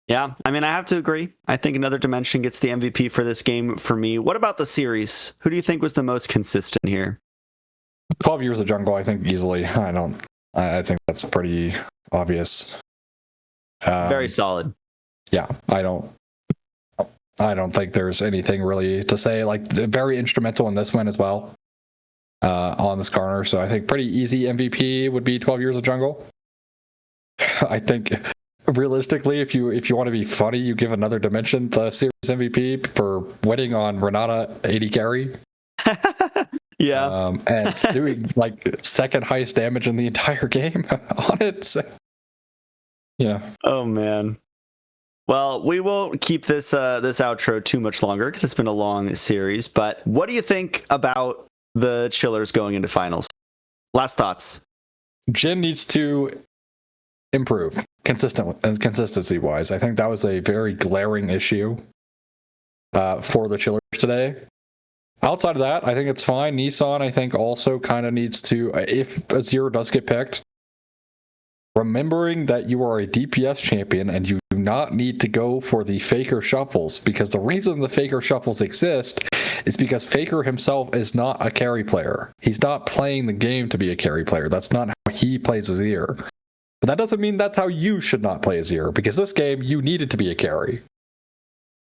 Yeah, I mean, I have to agree. I think Another Dimension gets the MVP for this game for me. What about the series? Who do you think was the most consistent here? 12 Years of Jungle, I think easily. I think that's pretty obvious. Very solid. Yeah, I don't think there's anything really to say. Like, very instrumental in this one as well, on this corner. So I think pretty easy MVP would be 12 Years of Jungle. I think. Realistically, if you want to be funny, you give Another Dimension the series MVP for winning on Renata 80 carry. Yeah. And doing like second highest damage in the entire game on it. So, yeah. Oh man. Well, we won't keep this this outro too much longer because it's been a long series. But what do you think about the Chillers going into finals? Last thoughts. Jin needs to improve consistency wise. I think that was a very glaring issue for the Chillers today. Outside of that, I think it's fine. Nissan, I think, also kind of needs to, if Azir does get picked, remembering that you are a DPS champion and you do not need to go for the Faker shuffles, because the reason the Faker shuffles exist is because Faker himself is not a carry player. He's not playing the game to be a carry player. That's not how he plays Azir. But that doesn't mean that's how you should not play Azir, because this game, you needed to be a carry.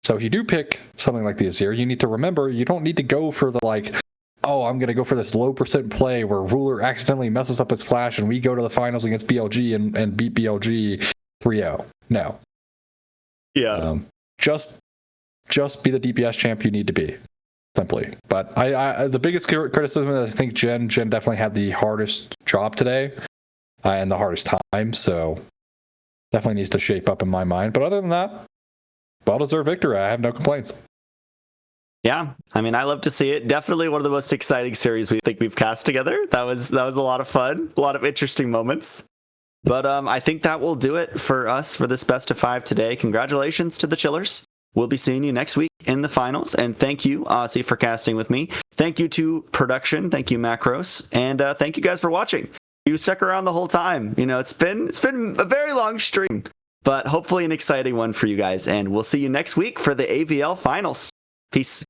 So if you do pick something like the Azir, you need to remember you don't need to go for the I'm going to go for this low percent play where Ruler accidentally messes up his flash and we go to the finals against BLG and beat BLG 3-0. No. Yeah. Just be the DPS champ you need to be. Simply. But I the biggest criticism is I think Jen definitely had the hardest job today. And the hardest time, so definitely needs to shape up in my mind. But other than that, well-deserved victory. I have no complaints. Yeah, I mean, I love to see it. Definitely one of the most exciting series we've cast together. That was a lot of fun, a lot of interesting moments. But I think that will do it for us for this best of 5 today. Congratulations to the Chillers. We'll be seeing you next week in the finals. And thank you, Ozzy, for casting with me. Thank you to production. Thank you, Macros. And thank you guys for watching. you stuck around the whole time. You know, it's been a very long stream, but hopefully an exciting one for you guys. And we'll see you next week for the AVL finals. Peace.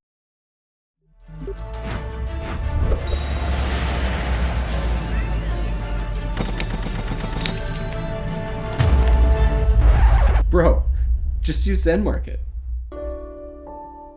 Bro, just use Zen Market.